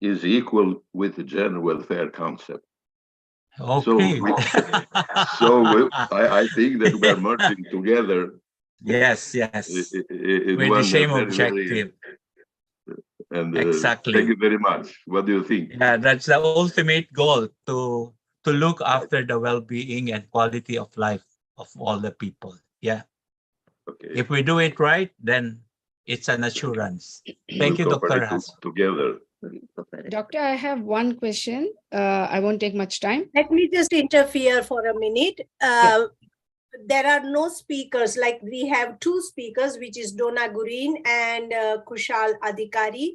is equal with the general welfare concept. Okay. So I think that we're merging together. Yes, yes. With the same objective. And exactly. Thank you very much. What do you think? Yeah, that's the ultimate goal, to look after the well-being and quality of life of all the people. Yeah. Okay. If we do it right, then it's an assurance. Thank you, Dr. Haas. Together. Doctor, I have one question. I won't take much time. Let me just interfere for a minute. There are no speakers, like we have 2 speakers, which is Donna Gureen and Kushal Adhikari.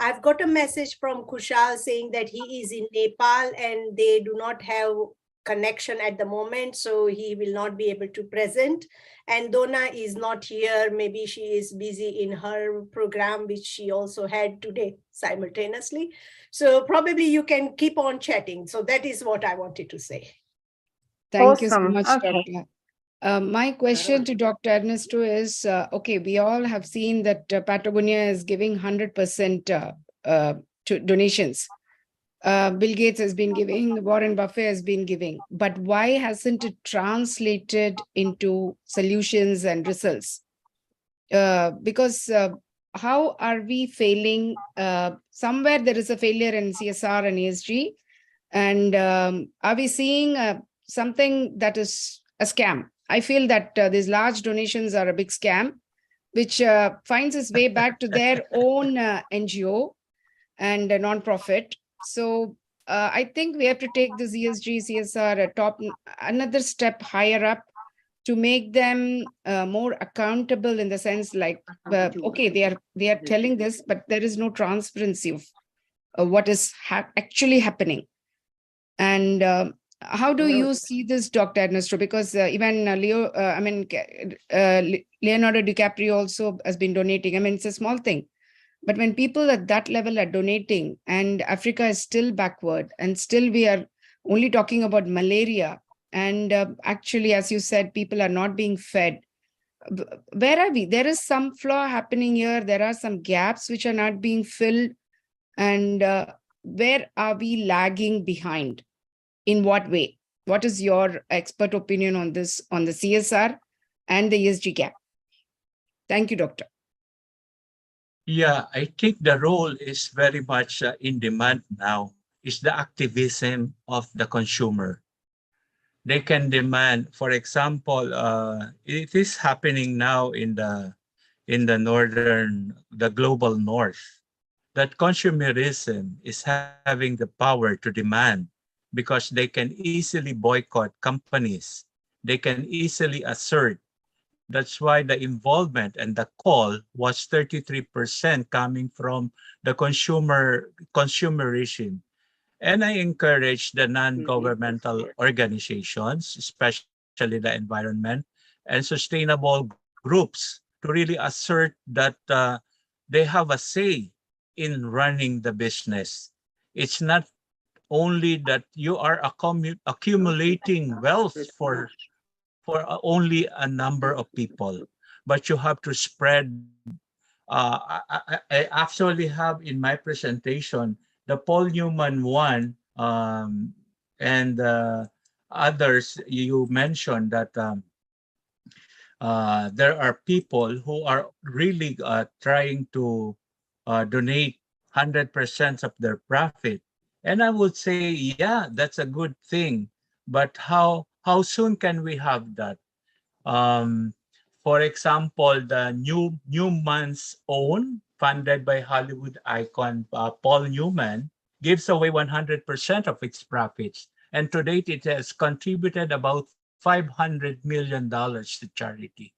I've got a message from Kushal saying that he is in Nepal and they do not have connection at the moment, so he will not be able to present. And Donna is not here. Maybe she is busy in her program, which she also had today simultaneously. So probably you can keep on chatting. So that is what I wanted to say. Thank you so Awesome. much, Okay. Doctor. My question to Dr. Ernesto is, okay, we all have seen that Patagonia is giving 100% to donations. Bill Gates has been giving, Warren Buffett has been giving, but why hasn't it translated into solutions and results? Because how are we failing? Somewhere there is a failure in CSR and ESG. And are we seeing something that is a scam? I feel that these large donations are a big scam, which finds its way back to their own NGO and a non-profit. So I think we have to take this ESG, CSR another step higher up to make them more accountable, in the sense like, okay, they are telling this, but there is no transparency of what is actually happening. And how do you see this, Dr. Ernesto? Because even Leonardo DiCaprio also has been donating. I mean, it's a small thing. But when people at that level are donating, and Africa is still backward, and still we are only talking about malaria, and actually, as you said, people are not being fed. Where are we? There is some flaw happening here. There are some gaps which are not being filled. And where are we lagging behind? In what way? What is your expert opinion on this, on the CSR and the ESG gap? Thank you, Doctor. Yeah, I think the role is very much in demand now. Is the activism of the consumer. They can demand, for example, it is happening now in the global north, that consumerism is having the power to demand, because they can easily boycott companies. They can easily assert. That's why the involvement and the call was 33% coming from the consumerism. And I encourage the non-governmental organizations, especially the environment and sustainable groups, really assert that they have a say in running the business. It's not only that you are accumulating wealth for only a number of people, but you have to spread. I actually have in my presentation the Paul Newman one, and others. You mentioned that there are people who are really trying to donate 100% of their profit. And I would say, yeah, that's a good thing. But how soon can we have that? For example, the Newman's Own, funded by Hollywood icon Paul Newman, gives away 100% of its profits. And to date, it has contributed about $500 million to charity.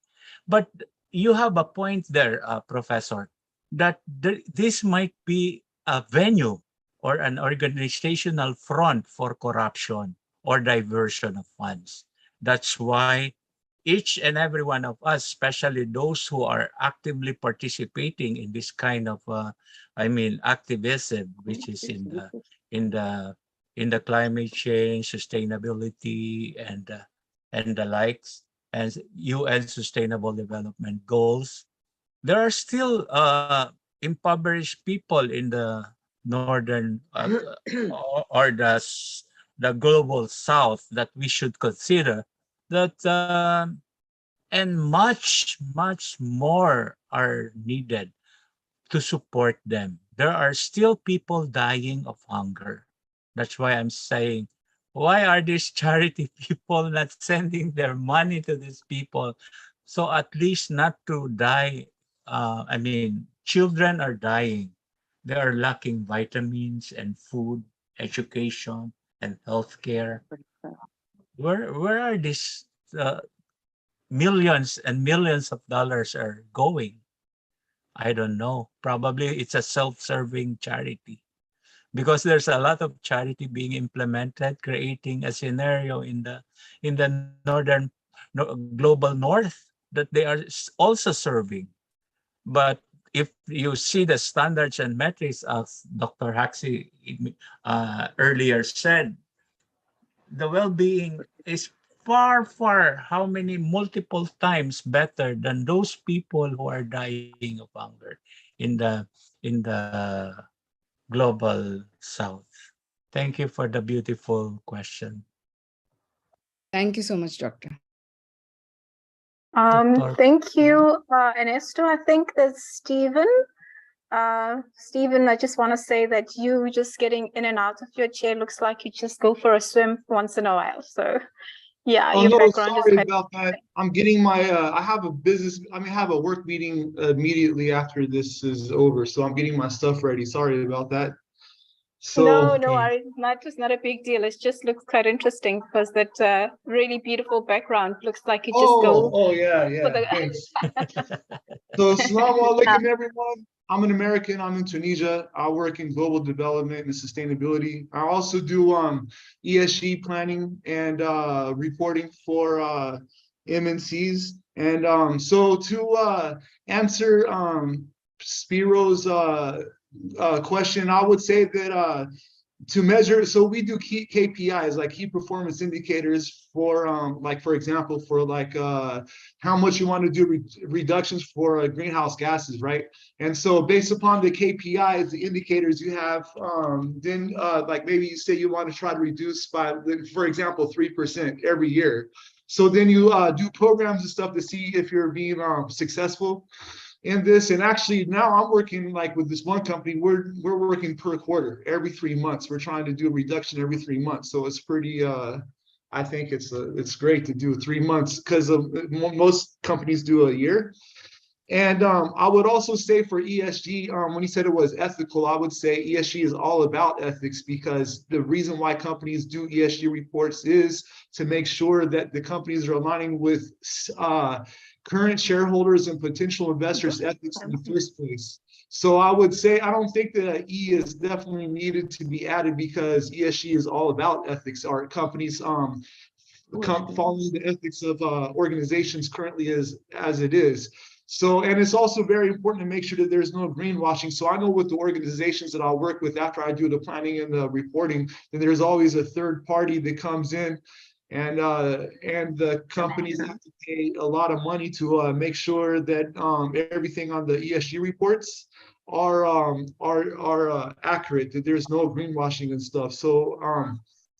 But you have a point there, Professor, that this might be a venue or an organizational front for corruption or diversion of funds. That's why each and every one of us, especially those who are actively participating in this kind of, activism, which is in the climate change, sustainability, and the likes, and UN Sustainable Development Goals, there are still impoverished people in the northern or the global south that we should consider. That and much more are needed to support them. There are still people dying of hunger. That's why I'm saying, why are these charity people not sending their money to these people? So at least not to die. Children are dying. They are lacking vitamins and food, education, and healthcare. Where are these millions and millions of dollars are going? I don't know. Probably it's a self-serving charity, because there's a lot of charity being implemented, creating a scenario in the northern global north that they are also serving. But if you see the standards and metrics, as Dr. Haxi earlier said, the well-being is far how many multiple times better than those people who are dying of hunger in the global south. Thank you for the beautiful question. Thank you so much, Doctor. Thank you, Ernesto. I think that's Stephen. Stephen, I just want to say that you just getting in and out of your chair looks like you just go for a swim once in a while. So yeah, oh, your no, background sorry is about that. I'm getting my, I have a work meeting immediately after this is over. So I'm getting my stuff ready. Sorry about that. So no worries. It's not a big deal. It just looks quite interesting because that really beautiful background looks like you just go. Oh yeah, thanks. So assalamu alaikum, everyone. I'm an American. I'm in Tunisia. I work in global development and sustainability. I also do ESG planning and reporting for MNCs. And so to answer Spiro's question, I would say that to measure, so we do key KPIs, like key performance indicators for like, for example, for like how much you want to do reductions for greenhouse gases, right? And so based upon the KPIs, the indicators you have, then like maybe you say you want to try to reduce by, for example, 3% every year. So then you do programs and stuff to see if you're being successful in this. And actually now I'm working like with this one company, we're working per quarter, every 3 months. We're trying to do a reduction every 3 months. So it's pretty, I think it's great to do 3 months, because most companies do a year. And I would also say for ESG, when you said it was ethical, I would say ESG is all about ethics, because the reason why companies do ESG reports is to make sure that the companies are aligning with current shareholders and potential investors' ethics in the first place. So I would say, I don't think that E is definitely needed to be added, because ESG is all about ethics. Our companies following the ethics of organizations currently as it is. So, and it's also very important to make sure that there's no greenwashing. So I know with the organizations that I'll work with after I do the planning and the reporting, then there's always a third party that comes in, and the companies have to pay a lot of money to make sure that everything on the ESG reports are accurate, that there's no greenwashing and stuff. So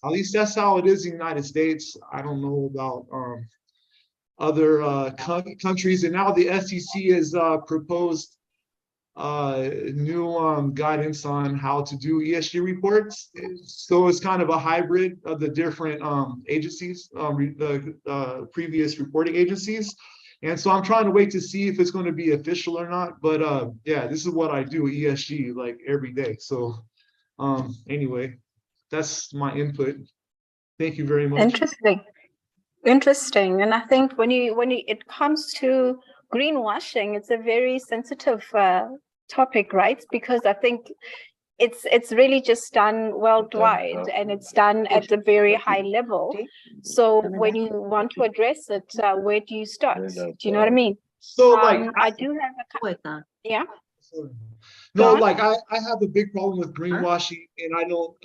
at least that's how it is in the United States. I don't know about other countries, and now the SEC has proposed new guidance on how to do ESG reports. So it's kind of a hybrid of the different agencies, the previous reporting agencies. And so I'm trying to wait to see if it's going to be official or not. But yeah, this is what I do, ESG, like every day. So anyway, that's my input. Thank you very much. Interesting. And I think when it comes to greenwashing, it's a very sensitive topic, right? Because I think it's really just done worldwide, and it's done at a very high level. So when you want to address it, where do you start? Do you know what I mean? So like I do have a yeah. No, like I have a big problem with greenwashing, and I don't.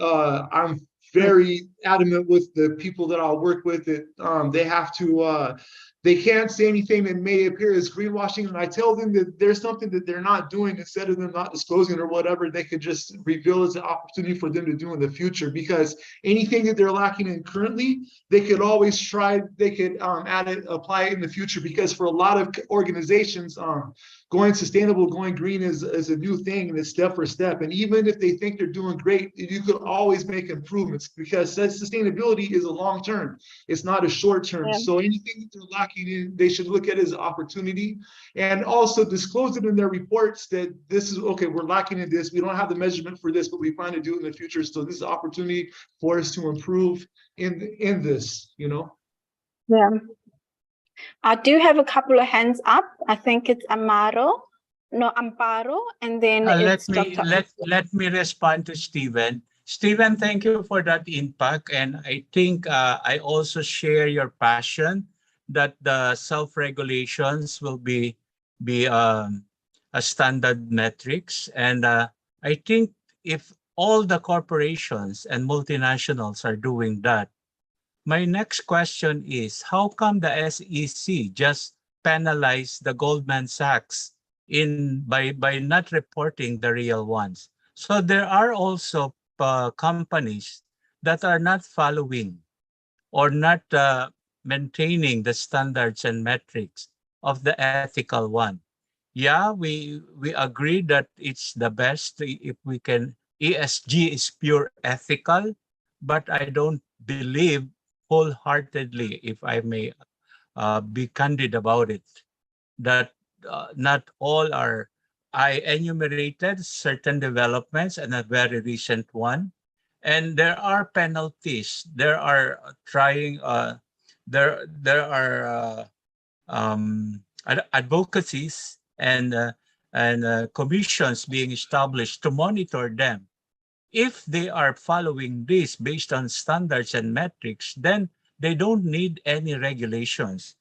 I'm very adamant with the people that I'll work with that they have to. They can't say anything that may appear as greenwashing, and I tell them that there's something that they're not doing. Instead of them not disclosing or whatever, they could just reveal as an opportunity for them to do in the future. Because anything that they're lacking in currently, they could always try. They could add it, apply it in the future. Because for a lot of organizations, going sustainable, going green is a new thing, and it's step for step. And even if they think they're doing great, you could always make improvements, because sustainability is a long term. It's not a short term. Yeah. So anything that they're lacking in, they should look at it as an opportunity, and also disclose it in their reports that this is okay. We're lacking in this. We don't have the measurement for this, but we plan to do it in the future. So this is an opportunity for us to improve in this. You know. Yeah. I do have a couple of hands up. I think it's Amparo, and then it's let me respond to Stephen. Stephen, thank you for that impact, and I think I also share your passion that the self-regulations will be a standard metrics, and I think if all the corporations and multinationals are doing that, my next question is, how come the SEC just penalized the Goldman Sachs by not reporting the real ones? So there are also companies that are not following or not maintaining the standards and metrics of the ethical one. Yeah, we agree that it's the best if we can. ESG is pure ethical, but I don't believe wholeheartedly, if I may be candid about it, that not all are. I enumerated certain developments and a very recent one, and there are penalties. There are advocacies and commissions being established to monitor them. If they are following this based on standards and metrics, then they don't need any regulations.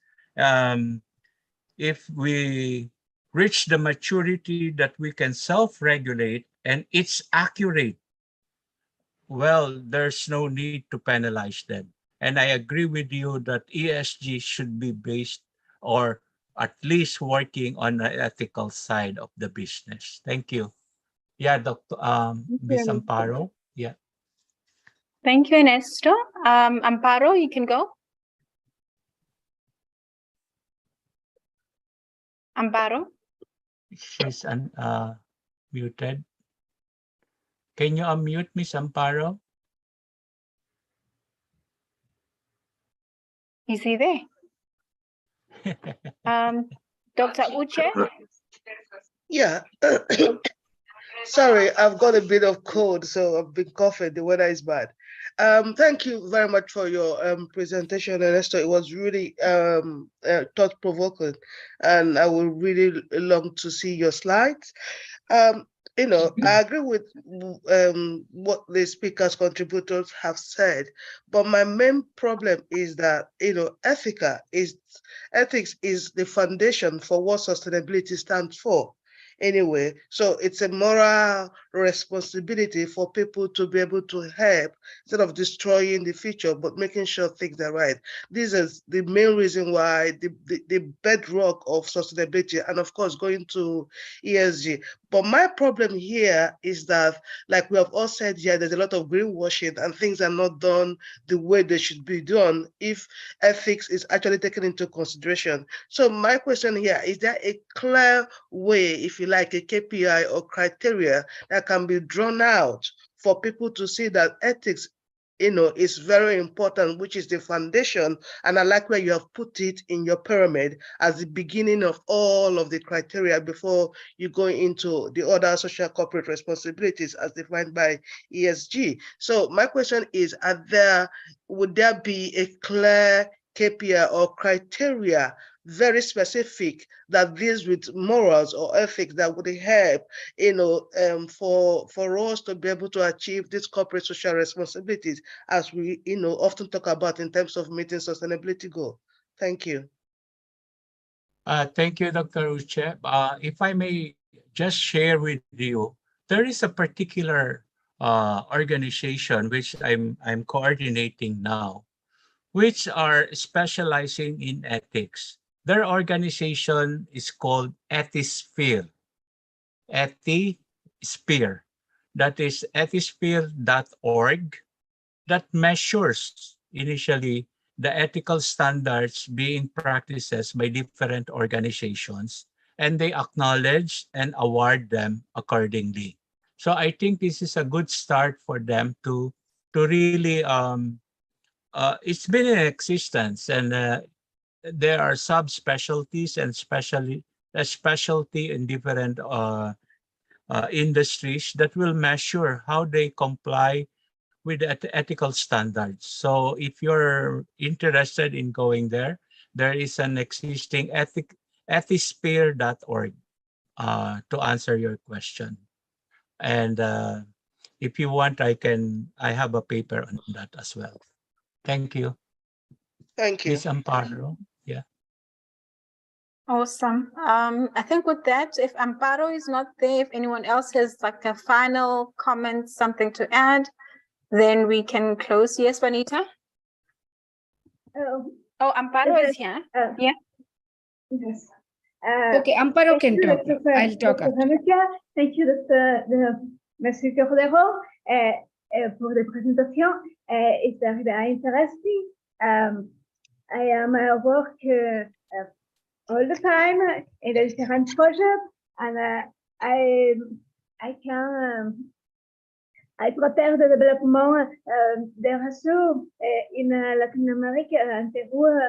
If we reach the maturity that we can self-regulate and it's accurate, well, there's no need to penalize them. And I agree with you that ESG should be based or at least working on the ethical side of the business. Thank you. Yeah, Dr. Ms. Amparo. Yeah. Thank you, Ernesto. Amparo, you can go. Amparo. She's muted. Can you unmute Ms. Amparo? Is he there? Dr. Uche? Yeah. Sorry, I've got a bit of cold, so I've been coughing. The weather is bad. Thank you very much for your presentation, Ernesto. It was really thought-provoking, and I would really love to see your slides. I agree with what the speakers, contributors have said, but my main problem is that, ethics is the foundation for what sustainability stands for. Anyway, so it's a moral responsibility for people to be able to help instead of destroying the future, but making sure things are right. This is the main reason why the bedrock of sustainability, and of course going to ESG. But my problem here is that, like we have all said here, there's a lot of greenwashing and things are not done the way they should be done if ethics is actually taken into consideration. So my question here, is there a clear way, if you like, a KPI or criteria that can be drawn out for people to see that ethics is very important, which is the foundation, and I like where you have put it in your pyramid as the beginning of all of the criteria before you go into the other social corporate responsibilities as defined by ESG. So my question is, would there be a clear KPI or criteria, very specific, that deals with morals or ethics that would help, for us to be able to achieve these corporate social responsibilities, as we, often talk about in terms of meeting sustainability goal? Thank you. Thank you, Dr. Uche. If I may just share with you, there is a particular organization which I'm coordinating now, which are specializing in ethics. Their organization is called Ethisphere. Ethisphere. That is ethisphere.org, that measures initially the ethical standards being practices by different organizations, and they acknowledge and award them accordingly. So I think this is a good start for them to really, it's been in existence, and there are subspecialties and specialty in different industries that will measure how they comply with the ethical standards. So if you're interested in going there, there is an existing ethisphere.org to answer your question. And if you want, I have a paper on that as well. Thank you. Thank you. Ms. Amparo. Yeah. Awesome. I think with that, if Amparo is not there, if anyone else has like a final comment, something to add, then we can close. Yes, Vanita? Oh, Amparo is here. Yeah. Yes. Okay, Amparo can talk. I'll talk. Dr. Renuka. Thank you, Monsieur Cordero, for the presentation. It's very interesting. I am work all the time in a different project, and I prepare the development des réseaux in Latin America, and Peru,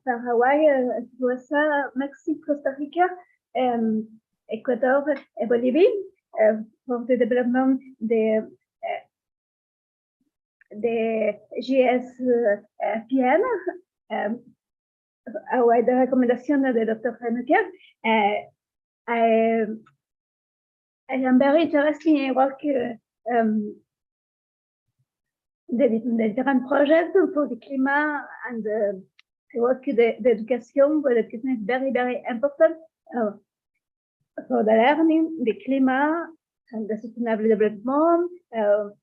Paraguay, USA, Mexico, Costa Rica, Ecuador, and Bolivia for the development the GSFN. Avec des recommendations de Dr. Renuka. I am very interested in work the different projects for the climate, and work the education, but education is very, very important for the learning, the climate, and the sustainable development, for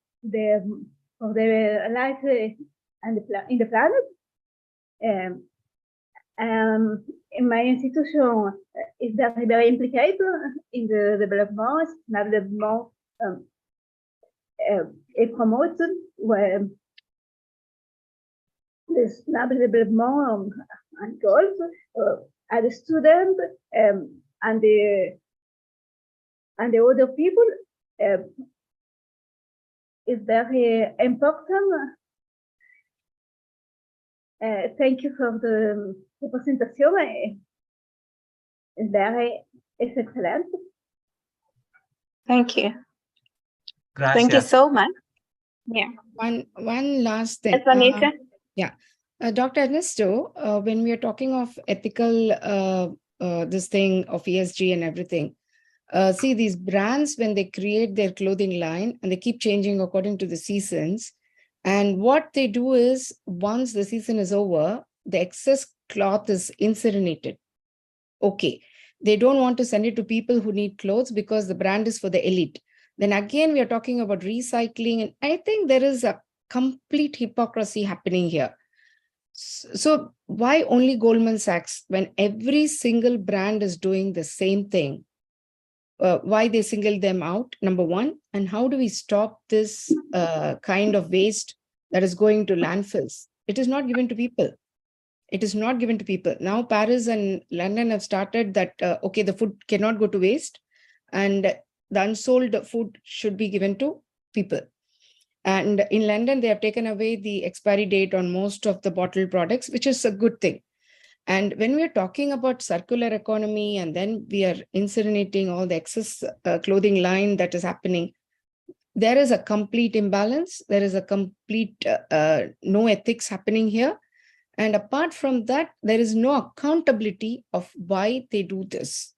the life and in the planet. In my institution is very, very implicated in the development, it promotes the sustainable development and goals as a student and the other people is very important. Thank you for the presentation. It's excellent. Thank you. Gracias. Thank you so much. Yeah. One last thing. Vanita? Yeah. Dr. Ernesto, when we are talking of ethical, this thing of ESG and everything, See, these brands, when they create their clothing line and they keep changing according to the seasons, and what they do is once the season is over, the excess cloth is incinerated. Okay, they don't want to send it to people who need clothes because the brand is for the elite. Then again, we are talking about recycling, and I think there is a complete hypocrisy happening here. So why only Goldman Sachs when every single brand is doing the same thing? Why they single them out, number one, and how do we stop this kind of waste that is going to landfills? It is not given to people. It is not given to people. Now Paris and London have started that, okay, the food cannot go to waste and the unsold food should be given to people. And in London, they have taken away the expiry date on most of the bottled products, which is a good thing. And when we're talking about circular economy and then we are incinerating all the excess clothing line that is happening, there is a complete imbalance. There is a complete no ethics happening here. And apart from that, there is no accountability of why they do this.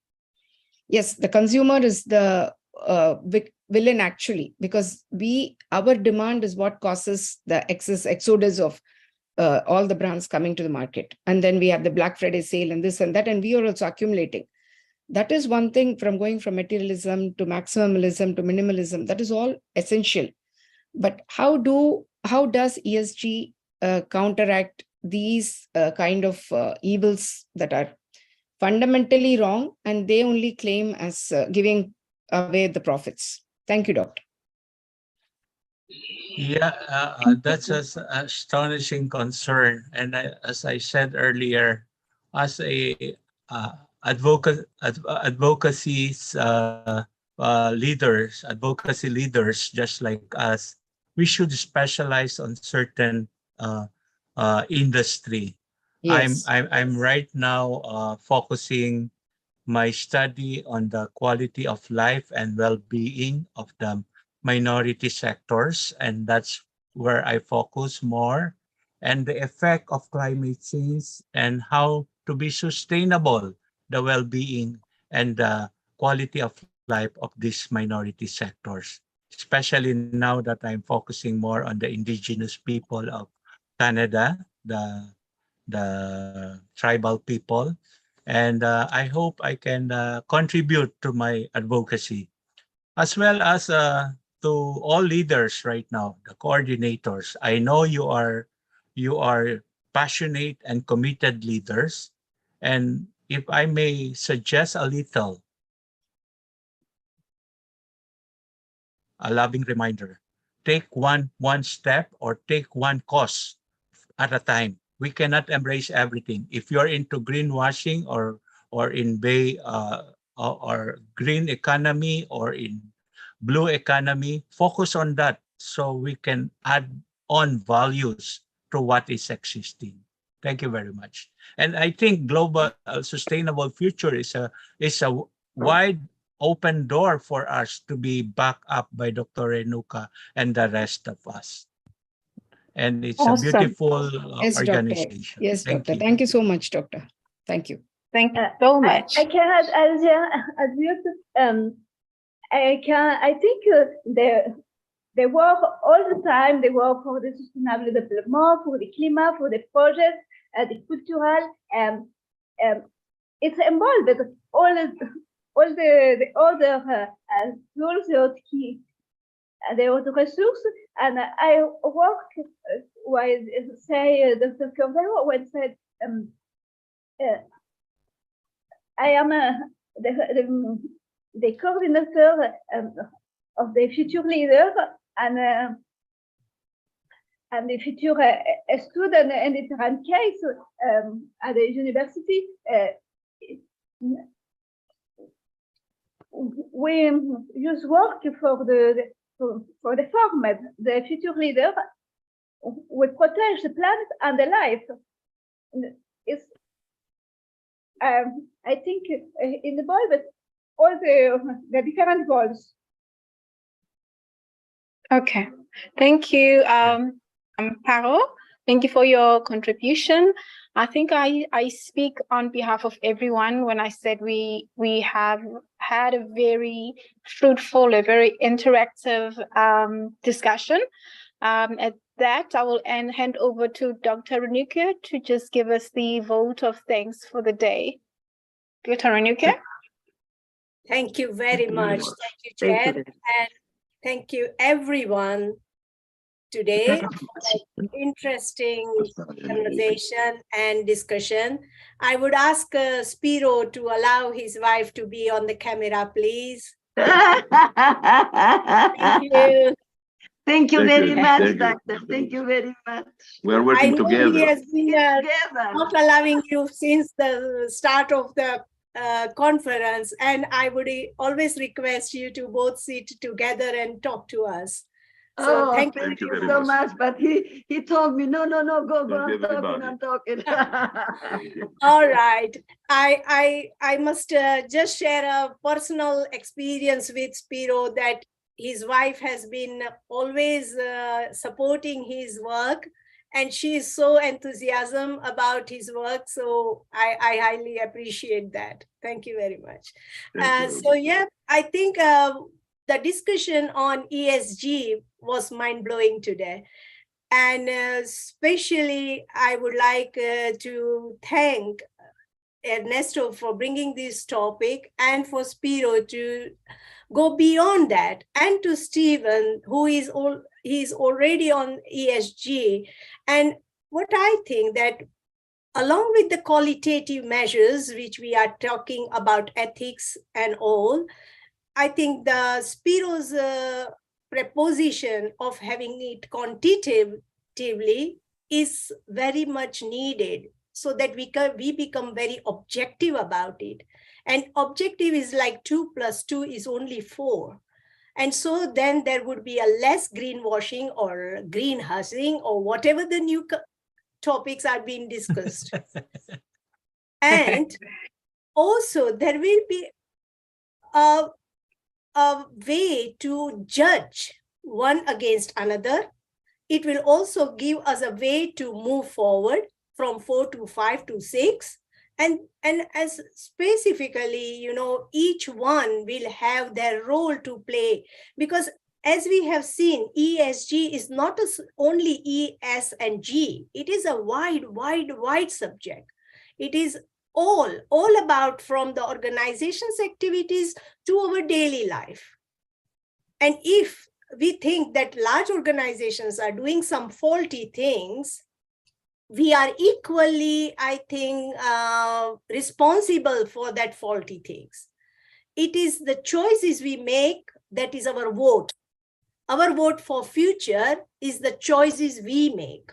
Yes, the consumer is the villain actually, because our demand is what causes the excess exodus of all the brands coming to the market. And then we have the Black Friday sale and this and that, and we are also accumulating. That is one thing from going from materialism to maximalism to minimalism. That is all essential. But how does ESG counteract these kind of evils that are fundamentally wrong and they only claim as giving away the profits? Thank you, Doctor. Yeah, that's an astonishing concern. And as I said earlier, as a advocacy leaders, just like us, we should specialize on certain industry. Yes. I'm right now focusing my study on the quality of life and well-being of the minority sectors, and that's where I focus more, and the effect of climate change and how to be sustainable, the well-being and the quality of life of these minority sectors, especially now that I'm focusing more on the indigenous people of Canada, the tribal people. And I hope I can contribute to my advocacy, as well as to all leaders right now, the coordinators. I know you are passionate and committed leaders. And if I may suggest a little, a loving reminder, take one step or take one cause at a time. We cannot embrace everything. If you're into greenwashing or in or green economy or in blue economy, focus on that so we can add on values to what is existing. Thank you very much. And I think global sustainable future is a wide open door for us to be backed up by Dr. Renuka and the rest of us. And it's Awesome. a beautiful Yes, organization. Doctor. Yes, Thank Doctor. you. Thank you so much, Doctor. Thank you. Thank you so much. I can I think they work all the time. They work for the sustainable development, for the climate, for the projects, the cultural. It's involved because all the other tools, the other resources, and I work with say Dr. Cordero when said I am the coordinator of the future leader and the future student in the different case at the university. We use work for the farmer, the future leader. We protect the planet and the life. It's I think in the Bible all the different goals. Okay, thank you, Paro. Thank you for your contribution. I think I speak on behalf of everyone when I said we have had a very fruitful, a very interactive discussion. At that, I will hand over to Dr. Renuka to just give us the vote of thanks for the day. Dr. Renuka? Thank you very much. Thank you, Chair. And thank you, everyone, today for an interesting conversation and discussion. I would ask Spiro to allow his wife to be on the camera, please. Thank you. Thank you very much, Doctor. Thank you very much. We're working together. He has been not allowing you since the start of the conference, and I would always request you to both sit together and talk to us. So thank you very so much. But he told me, no, go, I'm talking. All right. I must just share a personal experience with Spiro that his wife has been always supporting his work, and she is so enthusiastic about his work. So I highly appreciate that. Thank you very much. So yeah, I think the discussion on ESG was mind-blowing today. And especially, I would like to thank Ernesto for bringing this topic, and for Spiro to go beyond that, and to Stephen, who is he's already on ESG. And what I think that along with the qualitative measures, which we are talking about ethics and all, I think the Spiro's proposition of having it quantitatively is very much needed, so that we become very objective about it. And objective is like 2 + 2 is only 4. And so then there would be a less greenwashing or greenhussing or whatever the new topics are being discussed. And also there will be a way to judge one against another. It will also give us a way to move forward from 4 to 5 to 6. And as specifically, each one will have their role to play, because as we have seen, ESG is not only E, S, and G. It is a wide subject. It is all about, from the organization's activities to our daily life. And if we think that large organizations are doing some faulty things, we are equally, I think, responsible for that faulty things. It is the choices we make that is our vote. Our vote for future is the choices we make.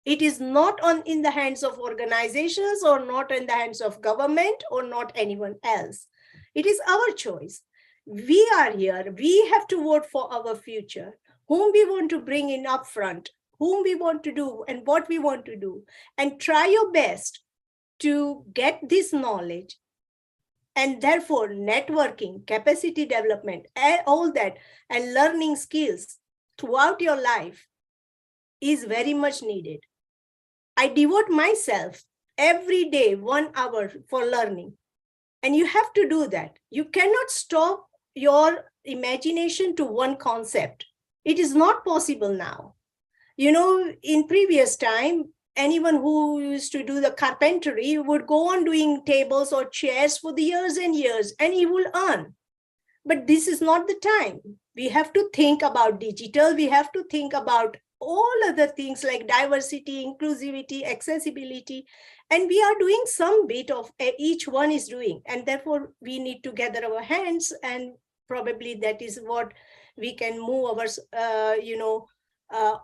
It is not in the hands of organizations, or not in the hands of government, or not anyone else. It is our choice. We are here. We have to vote for our future, whom we want to bring in upfront, whom we want to do, and what we want to do. And try your best to get this knowledge. And therefore, networking, capacity development, all that, and learning skills throughout your life is very much needed. I devote myself every day 1 hour for learning. And you have to do that. You cannot stop your imagination to one concept. It is not possible now. In previous time, anyone who used to do the carpentry would go on doing tables or chairs for the years and years, and he will earn. But this is not the time. We have to think about digital. We have to think about all other things like diversity, inclusivity, accessibility. And we are doing some bit of each one is doing. And therefore, we need to gather our hands, and probably that is what we can move our,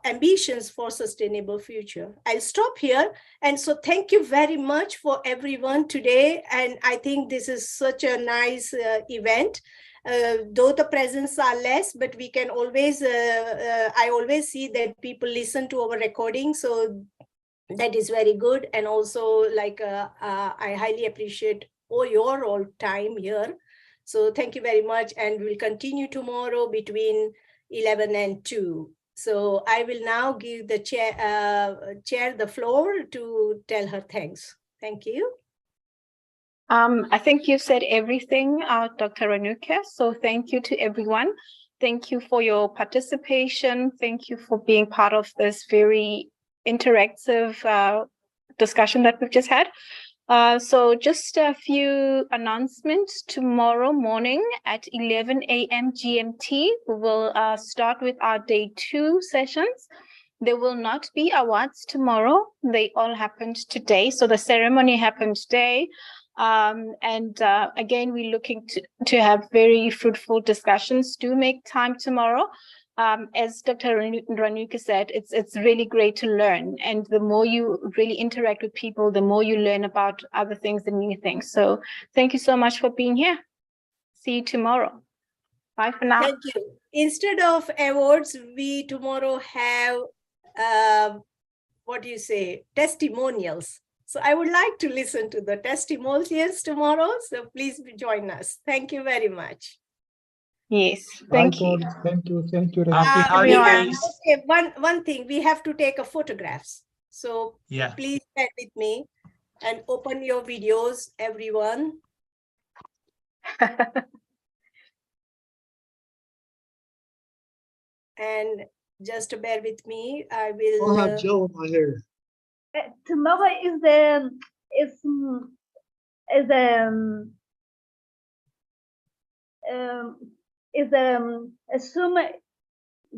ambitions for sustainable future. I'll stop here. And so thank you very much for everyone today. And I think this is such a nice event. Though the presence are less, but we can always, I always see that people listen to our recording. So that is very good. And also I highly appreciate your time here. So thank you very much. And we'll continue tomorrow between 11 and 2. So I will now give the chair the floor to tell her thanks. Thank you. I think you've said everything, Dr. Renuka. So thank you to everyone. Thank you for your participation. Thank you for being part of this very interactive discussion that we've just had. So just a few announcements. Tomorrow morning at 11 a.m. GMT, we will start with our day 2 sessions. There will not be awards tomorrow. They all happened today. So the ceremony happened today. Again, we're looking to have very fruitful discussions. Do make time tomorrow. As Dr. Renuka said, it's really great to learn. And the more you really interact with people, the more you learn about other things and new things. So thank you so much for being here. See you tomorrow. Bye for now. Thank you. Instead of awards, we tomorrow have, what do you say, testimonials. So I would like to listen to the testimonials tomorrow. So please join us. Thank you very much. Yes, thank you. Thank you. Thank you. Happy holidays. Okay, one thing, we have to take a photographs. So Yeah. please stand with me and open your videos, everyone. And just bear with me. I will. I'll have gel in my hair. Tomorrow is the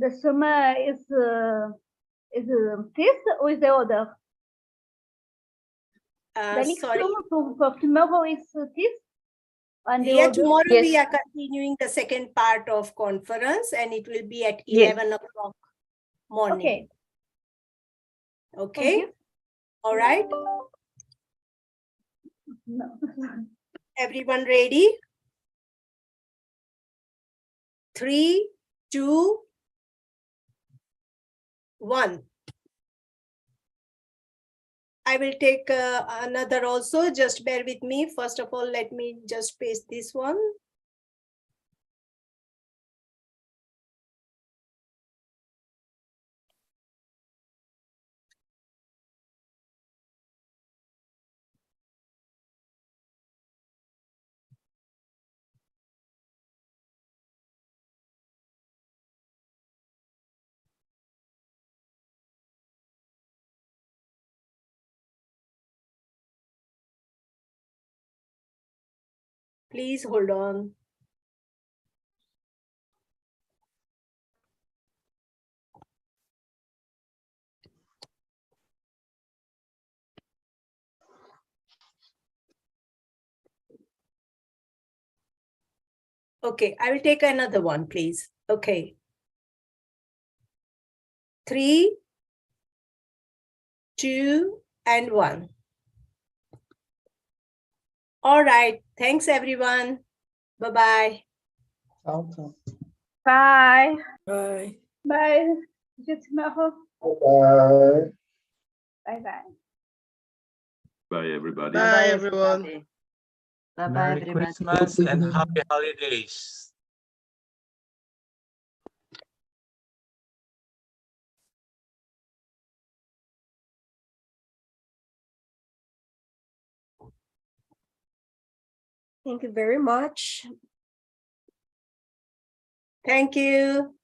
summer is fifth or is the order? Sorry. For tomorrow is fifth. Yeah, tomorrow we are continuing the second part of conference and it will be at 11 o'clock morning. Okay. All right. No. Everyone ready? 3, 2, 1. I will take another also. Just bear with me. First of all, let me just paste this one. Please hold on. Okay, I will take another one, please. Okay. 3, 2, and 1. All right. Thanks, everyone. Bye-bye. Bye. Bye. Bye. Tomorrow. Bye. Bye-bye. Bye, everybody. Bye, everyone. Bye-bye, Merry everybody. Christmas and happy holidays. Thank you very much. Thank you.